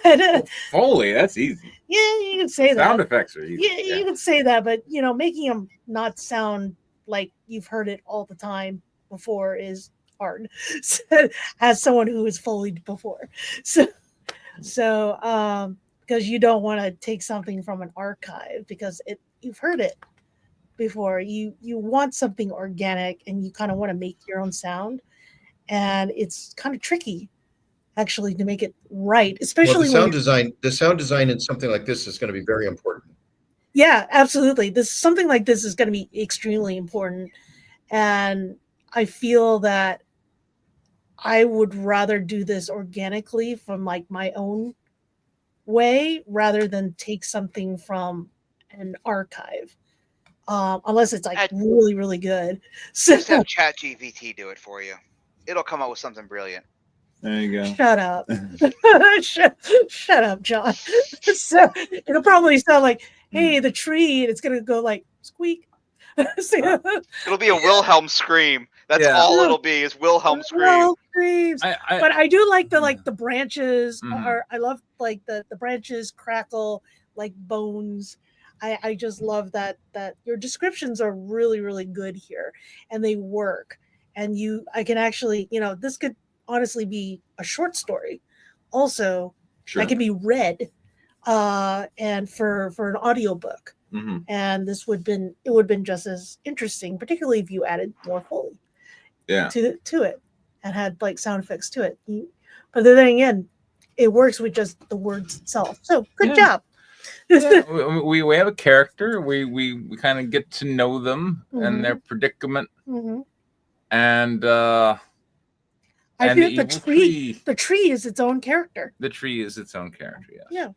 Foley, that's easy. yeah, you can say Sound that. effects are easy. Yeah, you can say that, but making them not sound like you've heard it all the time before is hard. As someone who has Foleyed before, so because you don't want to take something from an archive because you've heard it before. You want something organic, and you kind of want to make your own sound, and it's kind of tricky actually to make it right, Well, especially the sound design in something like this is going to be very important. Yeah, absolutely. Something like this is going to be extremely important, and I feel that I would rather do this organically from like my own way rather than take something from an archive, unless it's like At- really, really good. So Just have ChatGPT do it for you. It'll come up with something brilliant. There you go. Shut up. Shut up, John. So it'll probably sound like, hey, the tree, and it's gonna go like squeak. So, It'll be a Wilhelm scream. That's Yeah. all it'll be is Wilhelm scream. well, screams. But I do like the branches Mhm. are I love like the branches crackle like bones. I just love that your descriptions are really, really good here and they work. And I can actually, this could honestly be a short story also Sure. that can be read and for an audiobook. Mhm. And it would have been just as interesting, particularly if you added more Foley Yeah. to it and had like sound effects to it. But then again, it works with just the words itself. So good job. Yeah, we have a character. We kind of get to know them and their predicament. Mhm. And I and think the evil the tree is its own character. The tree is its own character. Yes. Yeah.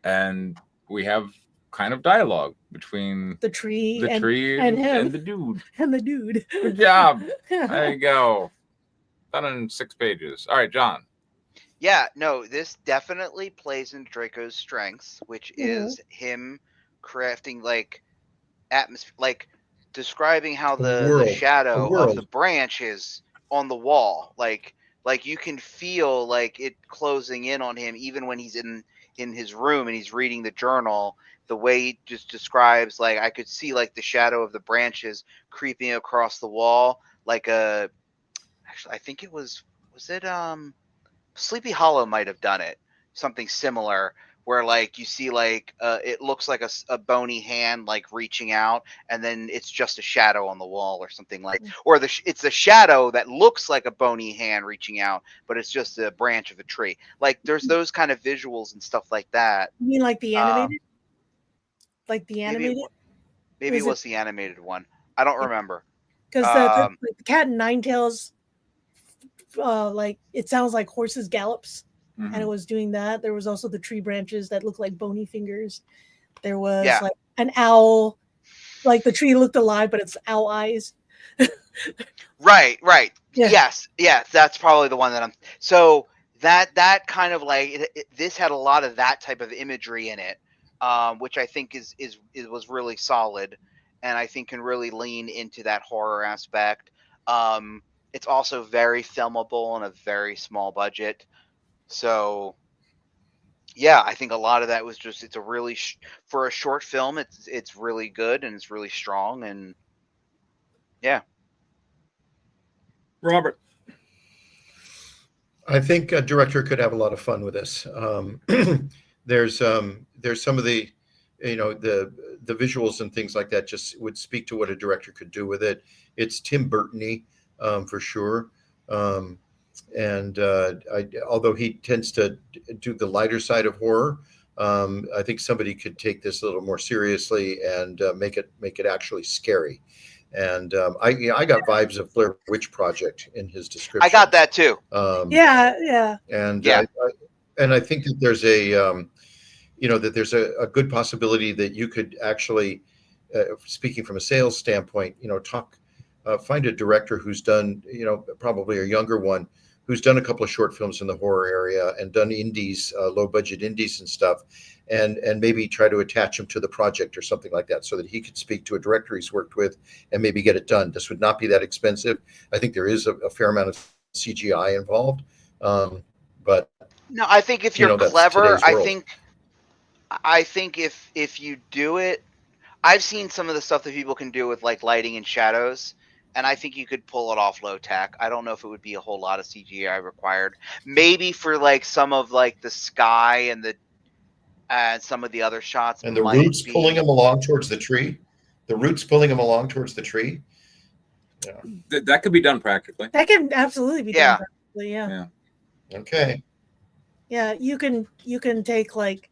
And we have kind of dialogue between The tree and him and the dude. and the dude. Good job. There you go. Done in 6 pages. All right, John. Yeah, no, this definitely plays into Draco's strengths, which is him crafting like atmosphere, like describing how the shadow of the branch is on the wall. Like you can feel like it closing in on him even when he's in his room and he's reading the journal. The way he just describes, like I could see like the shadow of the branches creeping across the wall, like actually I think it was it Sleepy Hollow might have done it, something similar, where like you see like it looks like a bony hand like reaching out, and then it's just a shadow on the wall or something like, or it's a shadow that looks like a bony hand reaching out, but it's just a branch of a tree. Like there's those kind of visuals and stuff like that. You mean like the animated? Like the animated? Maybe it was the animated one. I don't remember. Because the Cat and Nine Tails, like it sounds like horses gallops, and it was doing that. There was also the tree branches that looked like bony fingers. There was like an owl, like the tree looked alive, but it's owl eyes. Right. Yeah. Yes, that's probably the one that I'm. So that kind of like this had a lot of that type of imagery in it, which I think was really solid, and I think can really lean into that horror aspect. It's also very filmable on a very small budget. So, yeah, I think a lot of that was just, it's a really, for a short film, it's really good and it's really strong. And yeah. Robert. I think a director could have a lot of fun with this. There's some of the, the visuals and things like that just would speak to what a director could do with it. It's Tim Burton-y. For sure. Although he tends to do the lighter side of horror, I think somebody could take this a little more seriously and make it actually scary. And I got vibes of Blair Witch Project in his description. I got that too. Yeah. And I think that there's a good possibility that you could actually, speaking from a sales standpoint, find a director who's done, probably a younger one, who's done a couple of short films in the horror area and done indies, low budget indies and stuff, and maybe try to attach him to the project or something like that so that he could speak to a director he's worked with and maybe get it done. This would not be that expensive. I think there is a fair amount of CGI involved. But no, I think if you're clever, I think if you do it, I've seen some of the stuff that people can do with like lighting and shadows, and I think you could pull it off low tech. I don't know if it would be a whole lot of CGI required. Maybe for like some of like the sky and some of the other shots. And the roots pulling him along towards the tree. The roots pulling him along towards the tree. Yeah. That could be done practically. That can absolutely be done practically. Yeah. Okay. Yeah, you can take like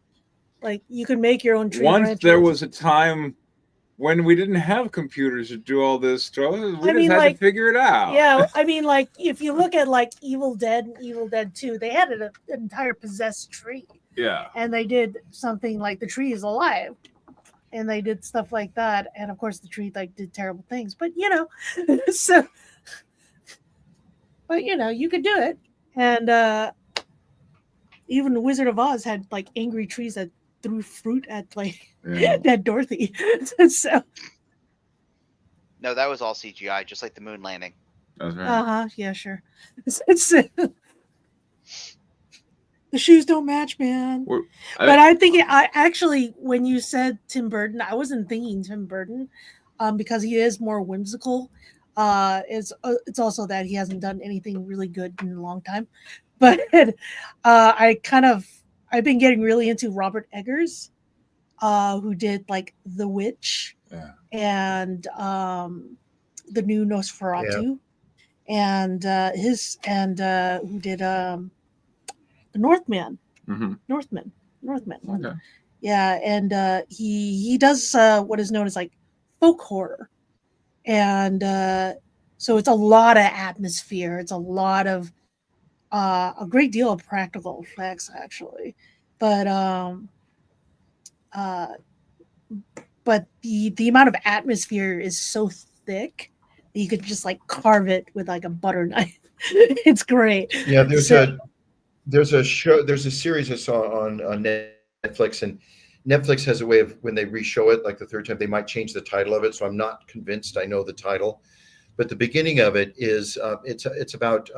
you can make your own tree Once branches. there was a time when we didn't have computers to do all this stuff, we just had to figure it out. Yeah, I mean, like if you look at like Evil Dead and Evil Dead 2, they had an entire possessed tree. Yeah. And they did something like the tree is alive. And they did stuff like that. And of course the tree like did terrible things. But so but you could do it. And even the Wizard of Oz had like angry trees that threw fruit at like Yeah. at Dorothy. So No, that was all CGI, just like the moon landing. That's right. yeah, sure. The shoes don't match, man. We're- But I think I actually, when you said Tim Burton, I wasn't thinking Tim Burton, because he is more whimsical. It's also that he hasn't done anything really good in a long time. But I've been getting really into Robert Eggers, who did like The Witch yeah. and the new Nosferatu, and who did the Mm-hmm. Northman. Okay. Yeah, and he does what is known as like folk horror, and so it's a lot of atmosphere. It's a lot of a great deal of practical effects actually, but uh, but the amount of atmosphere is so thick that you could just like carve it with like a butter knife. It's great. Yeah, So, there's a series I saw on Netflix, and Netflix has a way of, when they re-show it like the third time, they might change the title of it. So I'm not convinced I know the title, but the beginning of it is it's about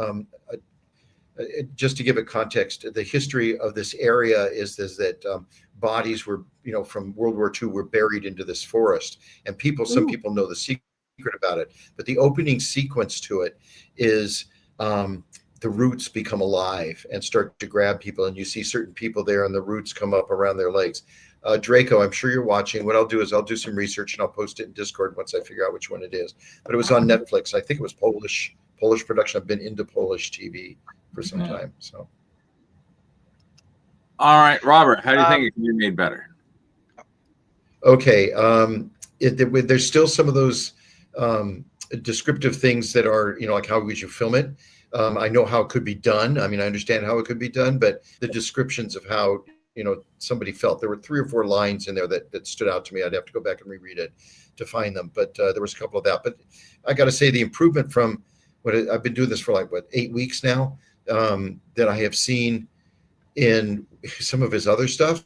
just to give it context. The history of this area is that bodies were, from World War II, were buried into this forest, and some people know the secret about it. But the opening sequence to it is the roots become alive and start to grab people, and you see certain people there, and the roots come up around their legs. Draco, I'm sure you're watching. What I'll do is I'll do some research and I'll post it in Discord once I figure out which one it is. But it was on Netflix. I think it was Polish production. I've been into Polish TV for some time. So, all right, Robert, how do you think it can be made better? Okay, there's still some of those descriptive things that are, like how would you film it? I know how it could be done. I mean, I understand how it could be done, but the descriptions of how somebody felt, there were 3 or 4 lines in there that stood out to me. I'd have to go back and reread it to find them, but there was a couple of that. But I got to say, the improvement from I've been doing this for 8 weeks now, that I have seen in some of his other stuff,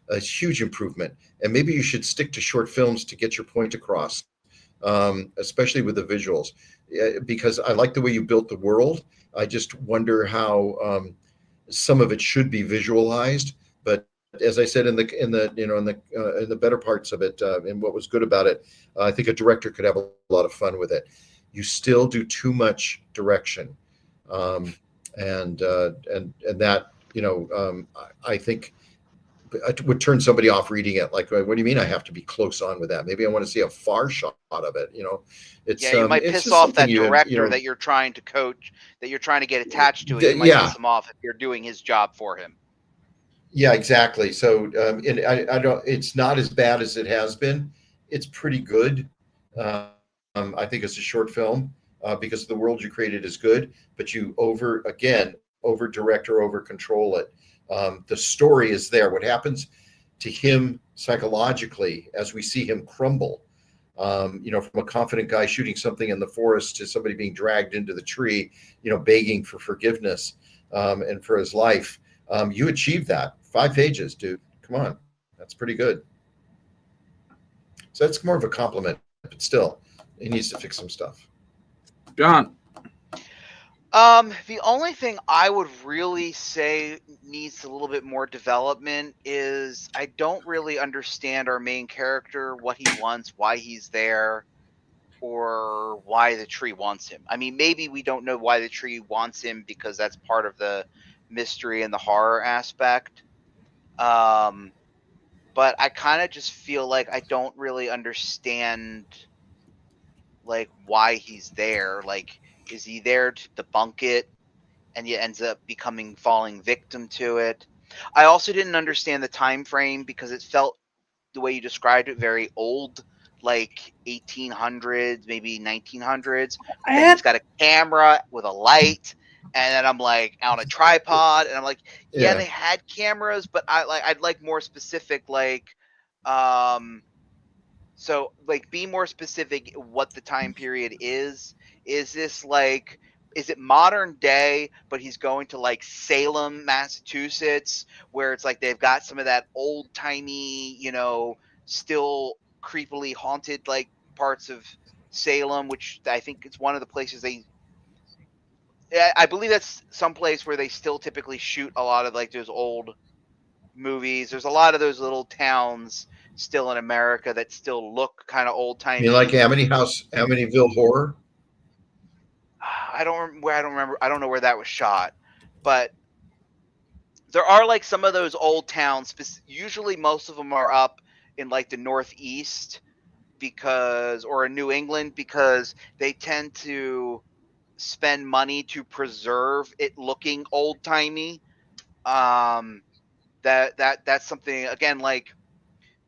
a huge improvement. And maybe you should stick to short films to get your point across, especially with the visuals, because I like the way you built the world. I just wonder how some of it should be visualized. But as I said, in the better parts of it, and what was good about it, I think a director could have a lot of fun with it. You still do too much direction, and that I think would turn somebody off reading it. Like, what do you mean I have to be close on with that? Maybe I want to see a far shot of it. It's you might it's piss just off something that director that you're trying to coach, that you're trying to get attached to it. You might piss him off if you're doing his job for him. Yeah, exactly. So and I don't. It's not as bad as it has been. It's pretty good. I think it's a short film because the world you created is good, but you over direct or over control it. The story is there. What happens to him psychologically as we see him crumble, from a confident guy shooting something in the forest to somebody being dragged into the tree, begging for forgiveness and for his life. You achieved that. 5 pages, dude. Come on. That's pretty good. So that's more of a compliment, but still, he needs to fix some stuff. John. The only thing I would really say needs a little bit more development is I don't really understand our main character, what he wants, why he's there, or why the tree wants him. I mean, maybe we don't know why the tree wants him because that's part of the mystery and the horror aspect. But I kind of just feel like I don't really understand like why he's there. Like, is he there to debunk it and he ends up falling victim to it? I also didn't understand the time frame because it felt, the way you described it, very old, like 1800s, maybe 1900s. Then he's got a camera with a light, and then I'm like on a tripod, and I'm like, yeah, they had cameras, but I'd like more specific, so like be more specific what the time period is. Is this like is it modern day, but he's going to like Salem, Massachusetts, where it's like they've got some of that old timey, you know, still creepily haunted like parts of Salem, which I think it's one of the places I believe that's some place where they still typically shoot a lot of like those old movies. There's a lot of those little towns still in America that still look kind of old You mean like timey. Amityville Horror? I don't remember. I don't know where that was shot, but there are like some of those old towns. Usually, most of them are up in like the Northeast or in New England, because they tend to spend money to preserve it looking old timey. That's something, again, like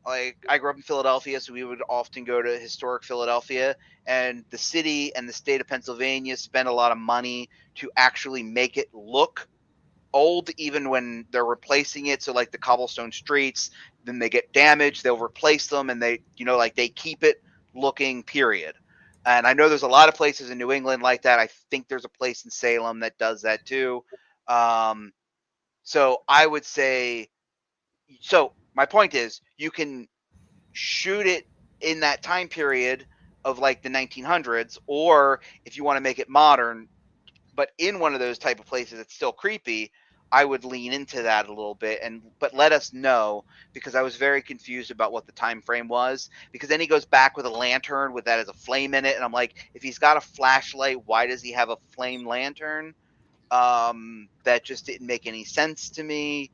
I grew up in Philadelphia, so we would often go to historic Philadelphia, and the city and the state of Pennsylvania spend a lot of money to actually make it look old, even when they're replacing it. So like the cobblestone streets, then they get damaged, they'll replace them, and they, you know, like they keep it looking, period. And I know there's a lot of places in New England like that. I think there's a place in Salem that does that too. So I would say, so my point is, you can shoot it in that time period of like the 1900s, or if you want to make it modern, but in one of those type of places it's still creepy, I would lean into that a little bit, but let us know, because I was very confused about what the time frame was, because then he goes back with a lantern with that as a flame in it, and I'm like, if he's got a flashlight, why does he have a flame lantern? That just didn't make any sense to me.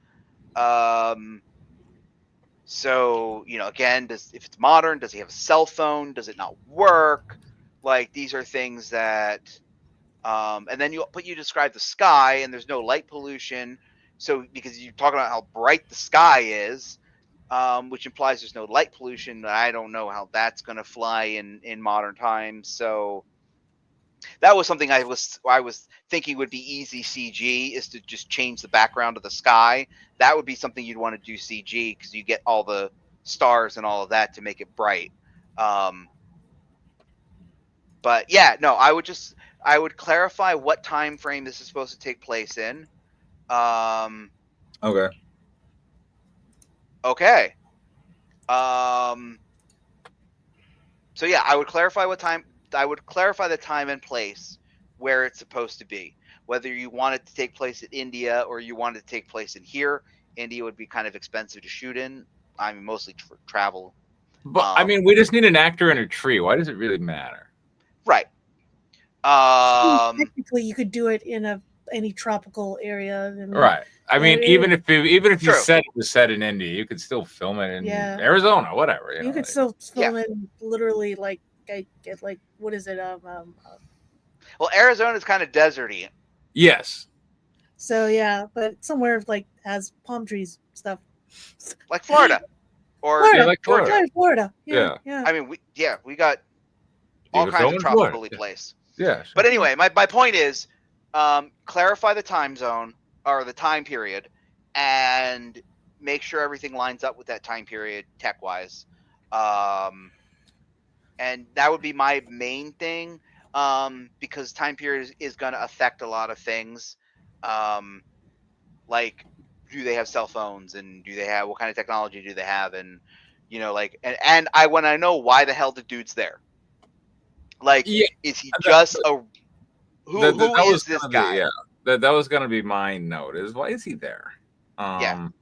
So, you know, again, if it's modern, does he have a cell phone? Does it not work? Like, these are things that, and then you describe the sky, and there's no light pollution. So, because you're talking about how bright the sky is, which implies there's no light pollution. I don't know how that's going to fly in modern times. So that was something I was thinking would be easy CG, is to just change the background of the sky. That would be something you'd want to do CG, because you get all the stars and all of that to make it bright. But yeah, no, I would clarify what time frame this is supposed to take place in. Okay. Okay. So yeah, I would clarify the time and place where it's supposed to be. Whether you want it to take place in India or you want it to take place in here. India would be kind of expensive to shoot in. I mean, mostly for travel. But I mean, we just need an actor in a tree. Why does it really matter? Right. Technically, you could do it in any tropical area. I mean, right. I mean, even if you said it was set in India, you could still film it in Arizona, whatever. You know, could still film it literally like what is it? Well, Arizona's kind of deserty. Yes. So yeah, but somewhere like has palm trees stuff, like Florida, or like Florida. Yeah. I mean, we got all kinds of tropically placed. Yeah. Sure. But anyway, my point is, clarify the time zone or the time period, and make sure everything lines up with that time period tech wise. And that would be my main thing, because time period is going to affect a lot of things. Like, do they have cell phones, and what kind of technology do they have? And, you know, like, and I want to know why the hell the dude's there. Like, is he just who is this guy? That was going to be my note, is why is he there? And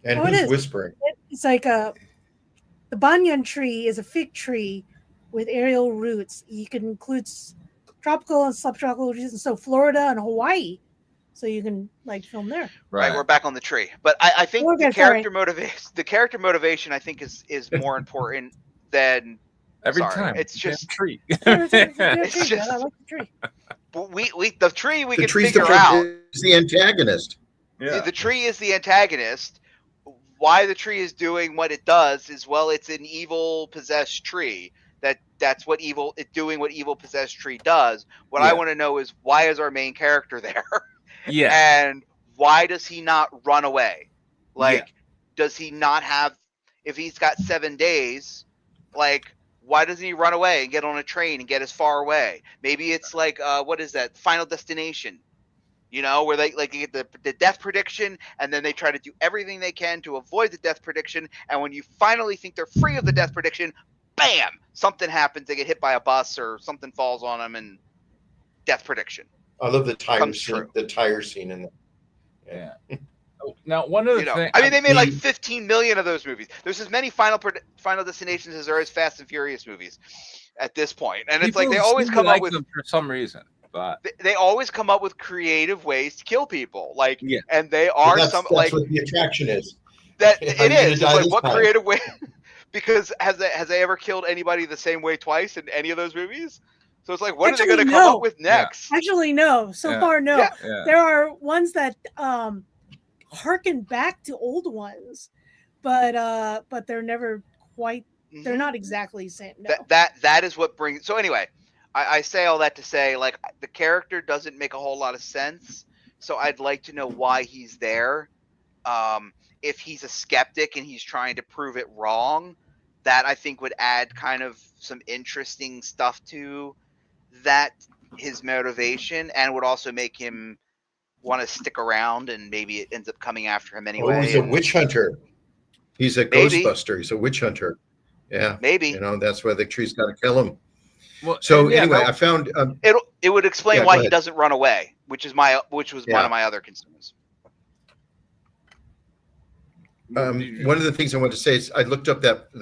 who's whispering? It's like the banyan tree is a fig tree with aerial roots. You can include tropical and subtropical regions, and so Florida and Hawaii. So you can like film there. Right, we're back on the tree. But I think the character motivation I think is more important than time. It's just tree. It's just I like the tree. But the tree we can figure out is the antagonist. Yeah. The tree is the antagonist. Why the tree is doing what it does is, well, it's an evil possessed tree. That's what doing what evil possessed tree does. What I want to know is, why is our main character there? Yeah. And why does he not run away? Like, does he not have, if he's got 7 days, like, Why doesn't he run away and get on a train and get as far away? Maybe it's like what is that? Final Destination. You know, where they get the death prediction, and then they try to do everything they can to avoid the death prediction. And when you finally think they're free of the death prediction, bam, something happens. They get hit by a bus or something falls on them, and death prediction. I love the tire Comes scene. true. The tire scene in Yeah. Now, one of the things, I mean, they made like 15 million of those movies. There's as many Final Destinations as there is Fast and Furious movies at this point, and it's like they always come up with them for some reason. But they always come up with creative ways to kill people, like, Yeah. and they are that's like what the attraction is. that. How It you gonna is. It's die like this what time? creative way? Because has they ever killed anybody the same way twice in any of those movies? So it's like, what are they Actually, going to come no. up with next? Actually, no. So Yeah. far, no. Yeah. yeah, There are ones that harken back to old ones, but they're never quite. They're Mhm. not exactly the same. No. That is what brings. So anyway, I say all that to say, like, the character doesn't make a whole lot of sense. So I'd like to know why he's there. If he's a skeptic and he's trying to prove it wrong, that I think would add kind of some interesting stuff to that, his motivation, and would also make him want to stick around, and maybe it ends up coming after him anyway. Oh, he's a and witch hunter. He's a Maybe. Ghostbuster. He's a witch hunter. Yeah. maybe You know, that's why the tree's got to kill him. well, So and yeah, anyway, no, I found it would explain Yeah, why go he ahead. doesn't run away, which was one Yeah. of my other concerns. one of the things I wanted to say is I looked up that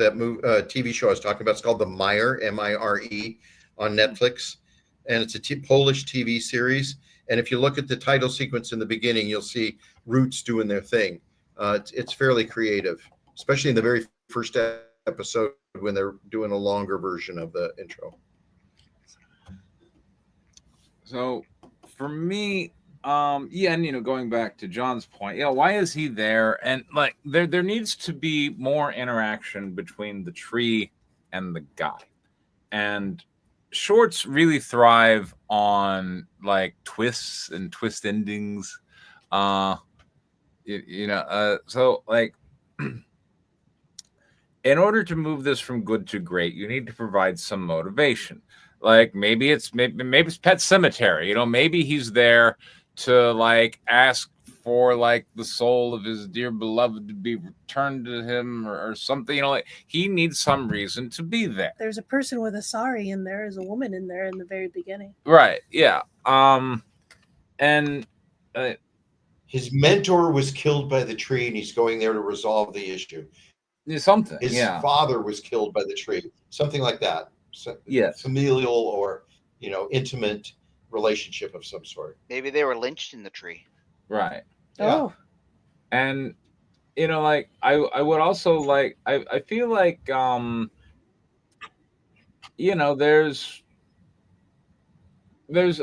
TV show I was talking about. It's called The Mire, M-I-R-E, on Netflix, and it's a Polish TV series. And if you look at the title sequence in the beginning, you'll see Roots doing their thing. It's fairly creative, especially in the very first episode when they're doing a longer version of the intro. So for me, yeah, and going back to John's point, why is he there? And like there needs to be more interaction between the tree and the guy. And shorts really thrive on like twists and twist endings. So like in order to move this from good to great, you need to provide some motivation. Like maybe it's Pet Cemetery. Maybe he's there to like ask for like the soul of his dear beloved to be returned to him or something. Like he needs some reason to be there. There's a person with a sari in there. There's a woman in there in the very beginning. Right. Yeah. And His mentor was killed by the tree, and he's going there to resolve the issue. something. His Yeah. father was killed by the tree, something like that. Yes. Familial or intimate relationship of some sort. Maybe they were lynched in the tree. Right. Yeah. Oh, And like I would also like I feel like there's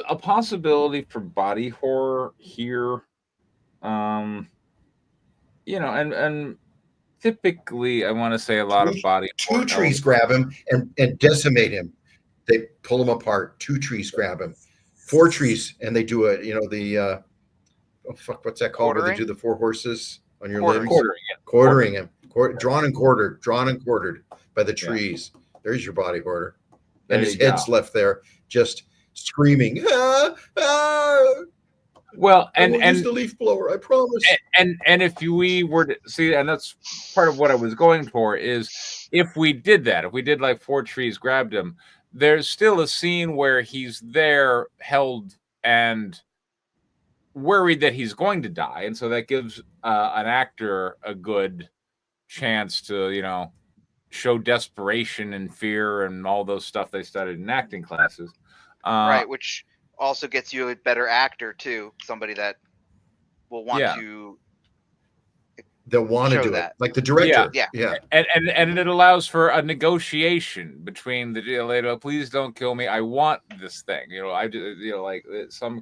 a possibility for body horror here. And typically I want to say a lot of body horror. Two trees grab him and decimate him. They pull him apart. 2 trees grab him. 4 trees, and they do it. What's that called? Where they Quartering? do the 4 horses on your Quartering. limbs? Quartering him. Drawn and quartered by the trees. There's your body hoarder. And his head's left there just screaming. Well, I will use the leaf blower, I promise. And if we were to see, and that's part of what I was going for, is if we did that, if we did like 4 trees grabbed him, there's still a scene where he's there held and worried that he's going to die, and so that gives an actor a good chance to show desperation and fear and all those stuff they studied in acting classes. Right, which also gets you a better actor too, somebody that will want Yeah. to. They'll want to show do that. it. Like the director. Yeah. And it allows for a negotiation between the please don't kill me, I want this thing, I like some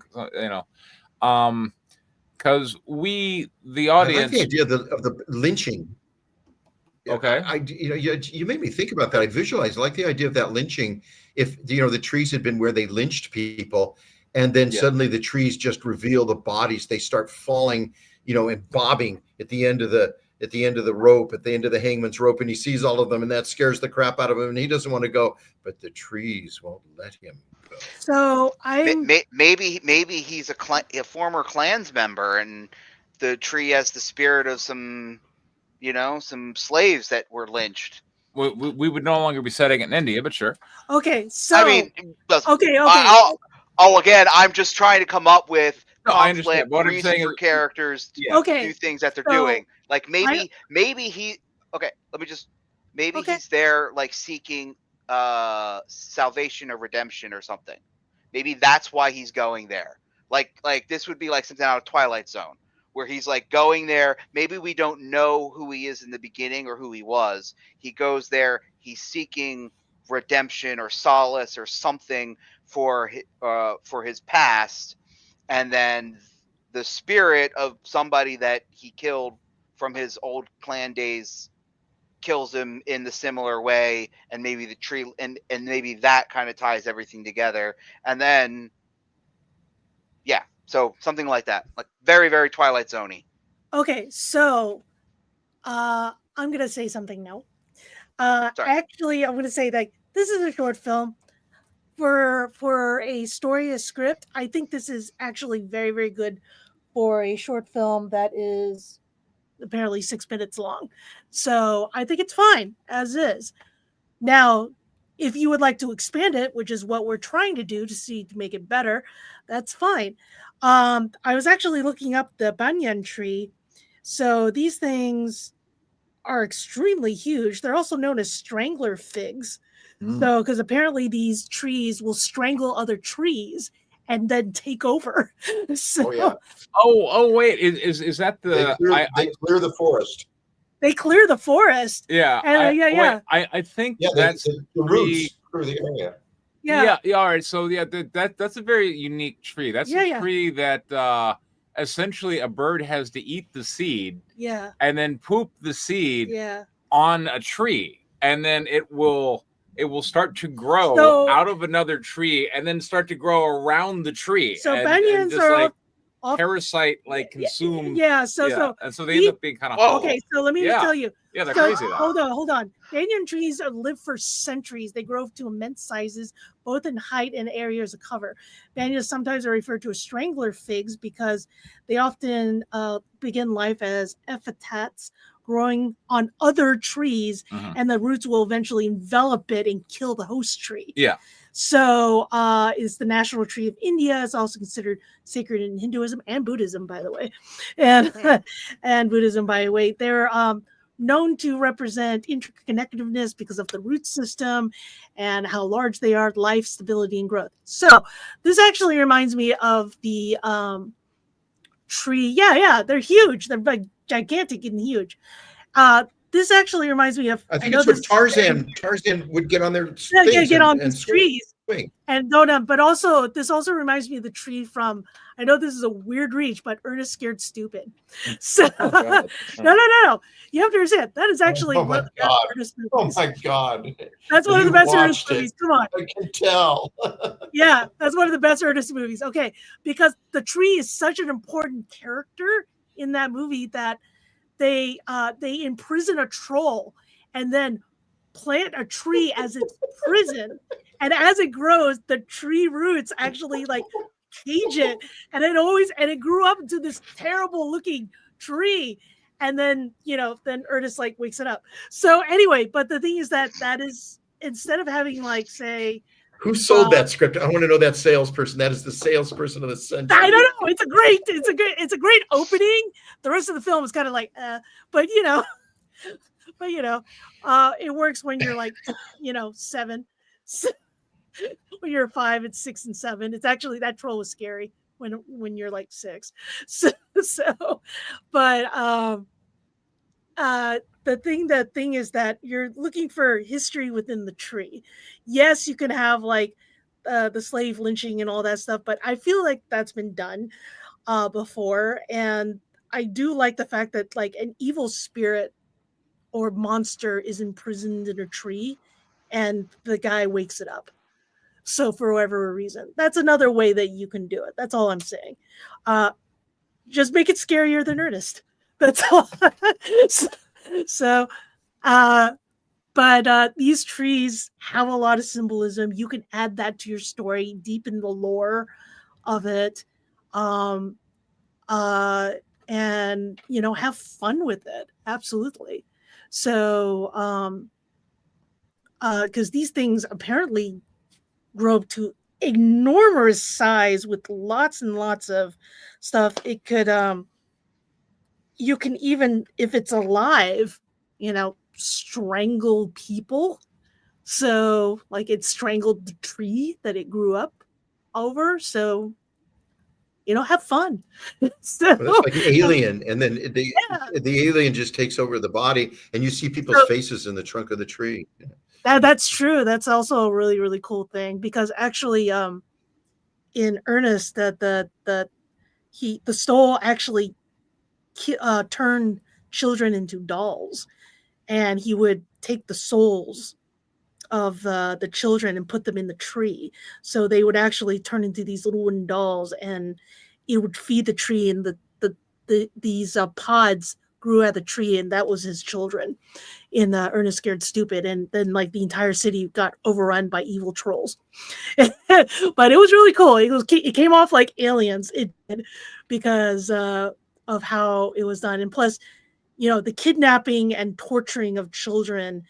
because the audience. I like the idea of the lynching. Okay. You made me think about that. I visualized. I like the idea of that lynching. If the trees had been where they lynched people, and then suddenly the trees just reveal the bodies. They start falling, and bobbing at the end of the at the end of the rope, at the end of the hangman's rope, and he sees all of them, and that scares the crap out of him, and he doesn't want to go, but the trees won't let him go. So maybe he's a former Klans member, and the tree has the spirit of some slaves that were lynched. We would no longer be setting it in India, but sure. Okay, so I mean, okay. Again, I'm just trying to come up with conflict, what reason I'm saying for characters to okay, do things that they're so doing. Like maybe he. Okay, let me just. Maybe he's there like seeking salvation or redemption or something. Maybe that's why he's going there. Like this would be like something out of Twilight Zone, where he's like going there. Maybe we don't know who he is in the beginning or who he was. He goes there. He's seeking redemption or solace or something for his past, and then the spirit of somebody that he killed from his old clan days kills him in the similar way, and maybe the tree and maybe that kind of ties everything together, and then so something like that, like very, very Twilight Zone-y. Okay, so I'm gonna say something now. Actually, I'm gonna say that this is a short film. For a story, a script, I think this is actually very, very good for a short film that is apparently 6 minutes long. So I think it's fine as is. Now, if you would like to expand it, which is what we're trying to do to make it better, that's fine. I was actually looking up the banyan tree. So these things are extremely huge. They're also known as strangler figs. So, because apparently these trees will strangle other trees and then take over. So, Wait, is that the they clear the forest? They clear the forest. Yeah, I think that's the roots through the area. Yeah. All right. So that's a very unique tree. That's a tree that essentially a bird has to eat the seed. Yeah. And then poop the seed. Yeah. On a tree, and then it will start to grow out of another tree, and then start to grow around the tree. So banyans are parasite consume. And so they end up being kind of okay. So let me tell you. Yeah, they're crazy. Hold on. Banyan trees live for centuries. They grow to immense sizes, both in height and areas of cover. Banyans sometimes are referred to as strangler figs because they often begin life as epithets growing on other trees, and the roots will eventually envelop it and kill the host tree. Yeah. So it's the national tree of India. It's also considered sacred in Hinduism and Buddhism, by the way. And Buddhism, by the way. They're known to represent interconnectedness because of the root system and how large they are, life, stability, and growth. So this actually reminds me of the tree. Yeah, they're huge. They're like gigantic and huge. This actually reminds me of. I think it's what Tarzan would get on their get on these trees. And but also this also reminds me of the tree from. I know this is a weird reach, but Ernest Scared Stupid. So no. You have to understand that is actually one of the best Ernest movies. Oh my God! That's one of the best Ernest movies. Come on, I can tell. Yeah, that's one of the best Ernest movies. Okay, because the tree is such an important character in that movie that they imprison a troll and then plant a tree as its prison, and as it grows, the tree roots actually cage it, and it grew up into this terrible looking tree, and then then Ernest wakes it up. So anyway, but the thing is that is instead of having say. Who sold that script? I want to know that salesperson. That is the salesperson of the century. I don't know. It's a great opening. The rest of the film is kind of but it works when you're 7. When you're 5, it's 6 and 7. It's actually that troll was scary when you're 6. But the thing is that you're looking for history within the tree. Yes, you can have the slave lynching and all that stuff, but I feel like that's been done before, and I do like the fact that an evil spirit or monster is imprisoned in a tree, and the guy wakes it up. So for whatever reason, that's another way that you can do it. That's all I'm saying. Just make it scarier than Ernest. That's all. so, but these trees have a lot of symbolism. You can add that to your story, deepen the lore of it, um, and have fun with it. Absolutely. So, because these things apparently grow up to enormous size with lots and lots of stuff. It could, you can even, if it's alive, strangle people. So, like, it strangled the tree that it grew up over. So, have fun. So, Well, that's like Alien, and then yeah. the alien just takes over the body, and you see people's faces in the trunk of the tree. That's true. That's also a really, really cool thing, because actually, in earnest, that the Stoll actually turned children into dolls, and he would take the souls of the children and put them in the tree, so they would actually turn into these little wooden dolls, and it would feed the tree, and these pods grew out of the tree, and that was his children in Ernest Scared Stupid. And then, like, the entire city got overrun by evil trolls. But it was really cool. It came off like Aliens. It did, because of how it was done. And plus, the kidnapping and torturing of children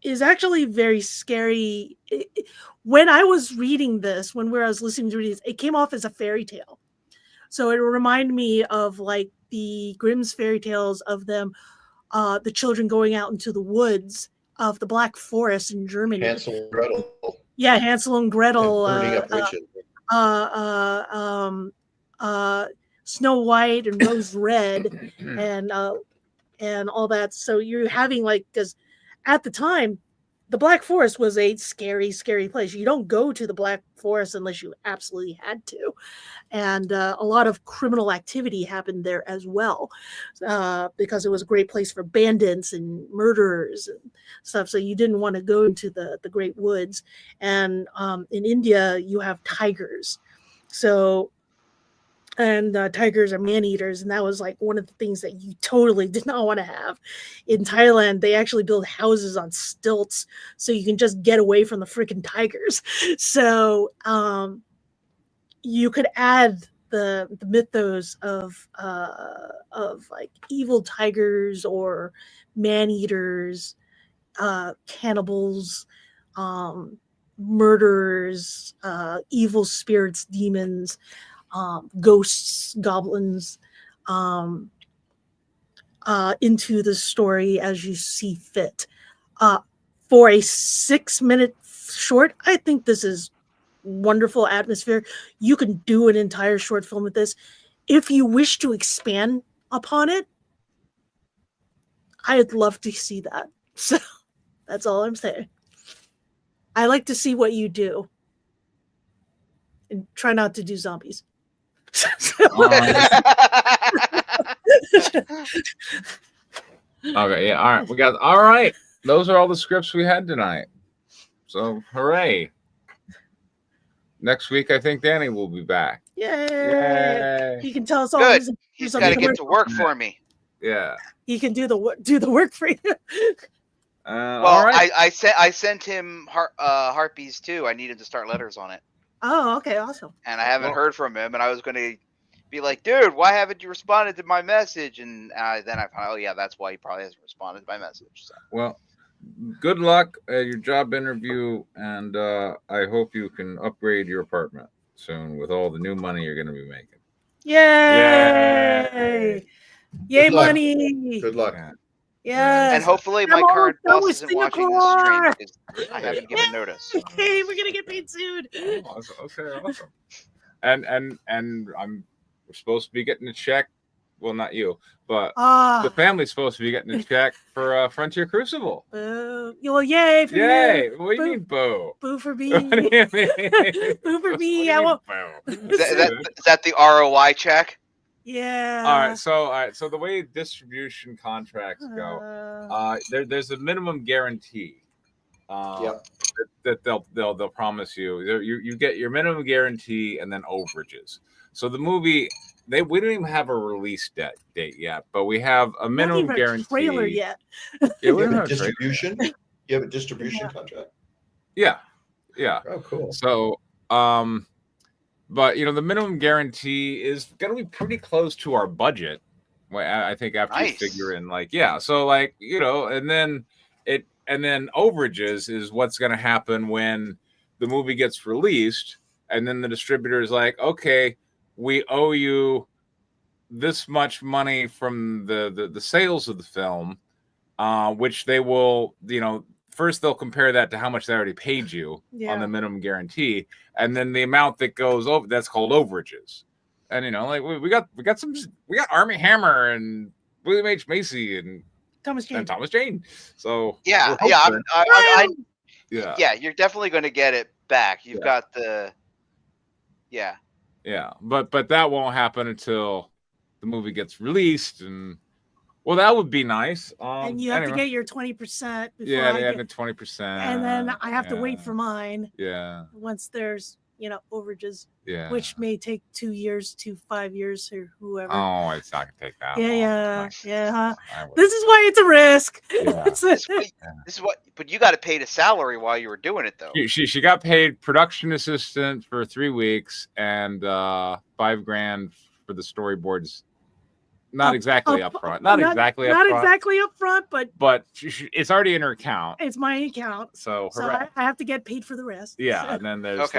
is actually very scary. When I was reading this, when I was listening to it, it came off as a fairy tale. So it reminded me of, like, the Grimm's fairy tales of them, the children going out into the woods of the Black Forest in Germany. Hansel and Gretel. Yeah, Hansel and Gretel. And burning up witches. Snow White and Rose Red, and all that. So you're having, like, because at the time, the Black Forest was a scary, scary place. You don't go to the Black Forest unless you absolutely had to. And a lot of criminal activity happened there as well, because it was a great place for bandits and murderers and stuff. So you didn't want to go into the great woods. And in India, you have tigers. So, and tigers are man-eaters, and that was, like, one of the things that you totally did not want to have. In Thailand, they actually build houses on stilts so you can just get away from the freaking tigers. So you could add the mythos of like evil tigers or man-eaters, cannibals, murderers, evil spirits, demons, ghosts, goblins, into the story as you see fit. For a 6-minute short, I think this is wonderful atmosphere. You can do an entire short film with this. If you wish to expand upon it, I'd love to see that. So that's all I'm saying. I like to see what you do, and try not to do zombies. Okay, yeah, all right. All right. Those are all the scripts we had tonight. So, hooray. Next week, I think Danny will be back. Yay! He can tell us all. Good. He's got to get to work for me. Yeah. He can do the work for you. Well, all right. I sent him harpies too. I needed to start letters on it. Oh, okay, awesome. And I haven't heard from him, and I was going to be like, dude, why haven't you responded to my message? And then I found, oh yeah, that's why he probably hasn't responded to my message. So. Well, good luck at your job interview, and I hope you can upgrade your apartment soon with all the new money you're going to be making. Yay! Yay, money! Good luck. Yes. And hopefully my current boss isn't watching this stream because I haven't given notice. Hey, we're gonna get paid soon. Oh, okay, awesome. And I'm supposed to be getting a check. Well, not you, but the family's supposed to be getting a check for Frontier Crucible. Well, yay! For Yay! you. What do you mean, boo? Boo for me. What do you mean? Boo for me. I won't. Is that the ROI check? Yeah. All right. So the way distribution contracts go, there's a minimum guarantee. That they'll promise you. You get your minimum guarantee and then overages. So the movie we don't even have a release date yet, but we have a minimum Not even guarantee. a trailer yet. Yeah, we You don't have a have a trailer distribution. You have a distribution Yeah. contract. Yeah. Oh, cool. So, but the minimum guarantee is going to be pretty close to our budget. I think after you Nice. figure in so and then overages is what's going to happen when the movie gets released, and then the distributor is like, okay, we owe you this much money from the sales of the film, which they will, first they'll compare that to how much they already paid you on the minimum guarantee, and then the amount that goes over, that's called overages. And we got Armie Hammer and William H. Macy and Thomas Jane. So Yeah, we're hoping. yeah, you're definitely going to get it back. You've got the but that won't happen until the movie gets released, and well, that would be nice. And you have to get your 20%. Yeah, they have the 20%, and then I have to wait for mine. Yeah. Once there's overages. Yeah. Which may take 2 years to 5 years or whoever. Oh, it's not gonna take that long. Yeah. This is why it's a risk. Yeah. This is what, but you got to pay the salary while you were doing it, though. She got paid production assistant for 3 weeks and $5,000 for the storyboards. Not exactly upfront. Not exactly upfront, but it's already in her account. It's my account, so I have to get paid for the rest. Yeah, and then there's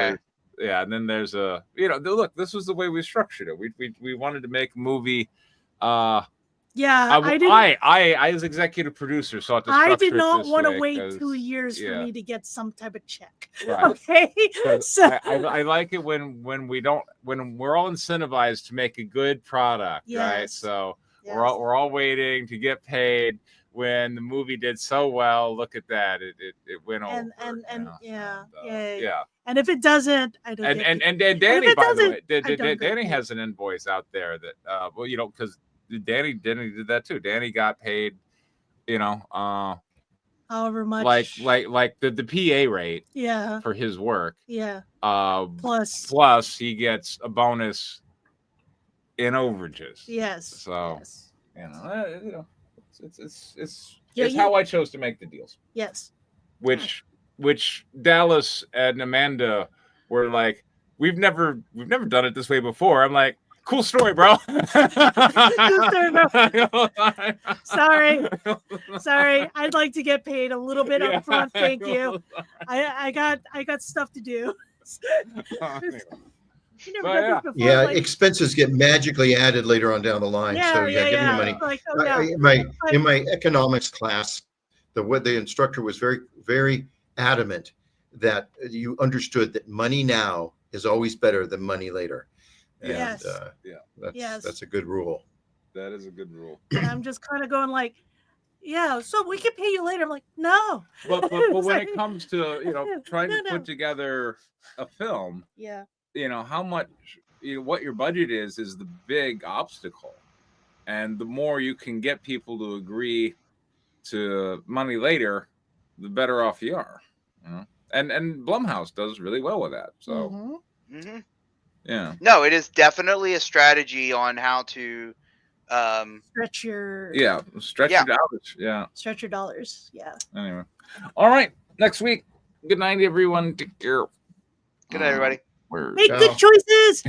and then there's a look. This was the way we structured it. We wanted to make a movie. I as executive producer sought to structure I did not want to way, wait 2 years for me to get some type of check. Right. Okay, so I like it when we're all incentivized to make a good product, right? So we're all waiting to get paid. When the movie did so well, look at that! It went over. And if it doesn't, I don't. And Danny, by the way, Danny has an invoice out there that because Danny did that too. Danny got paid, however much, like the PA rate, for his work, plus he gets a bonus in overages. Yes. So it's how I chose to make the deals. Yes. Which Dallas and Amanda were like, we've never done it this way before. I'm like, cool story, bro. Sorry. I'd like to get paid a little bit up front. Thank you. I got stuff to do. Expenses get magically added later on down the line. Give me the money. Like, in my economics class, the instructor was very, very adamant that you understood that money now is always better than money later. And, that's a good rule. That is a good rule. And I'm just kind of going like, so we can pay you later. I'm like, no. But when it comes to trying to put together a film, how much what your budget is the big obstacle, and the more you can get people to agree to money later, the better off you are. And Blumhouse does really well with that. So no, it is definitely a strategy on how to stretch your dollars. Stretch your dollars. Anyway, all right, next week. Good night, everyone. Take care. Good night, everybody. Make good choices.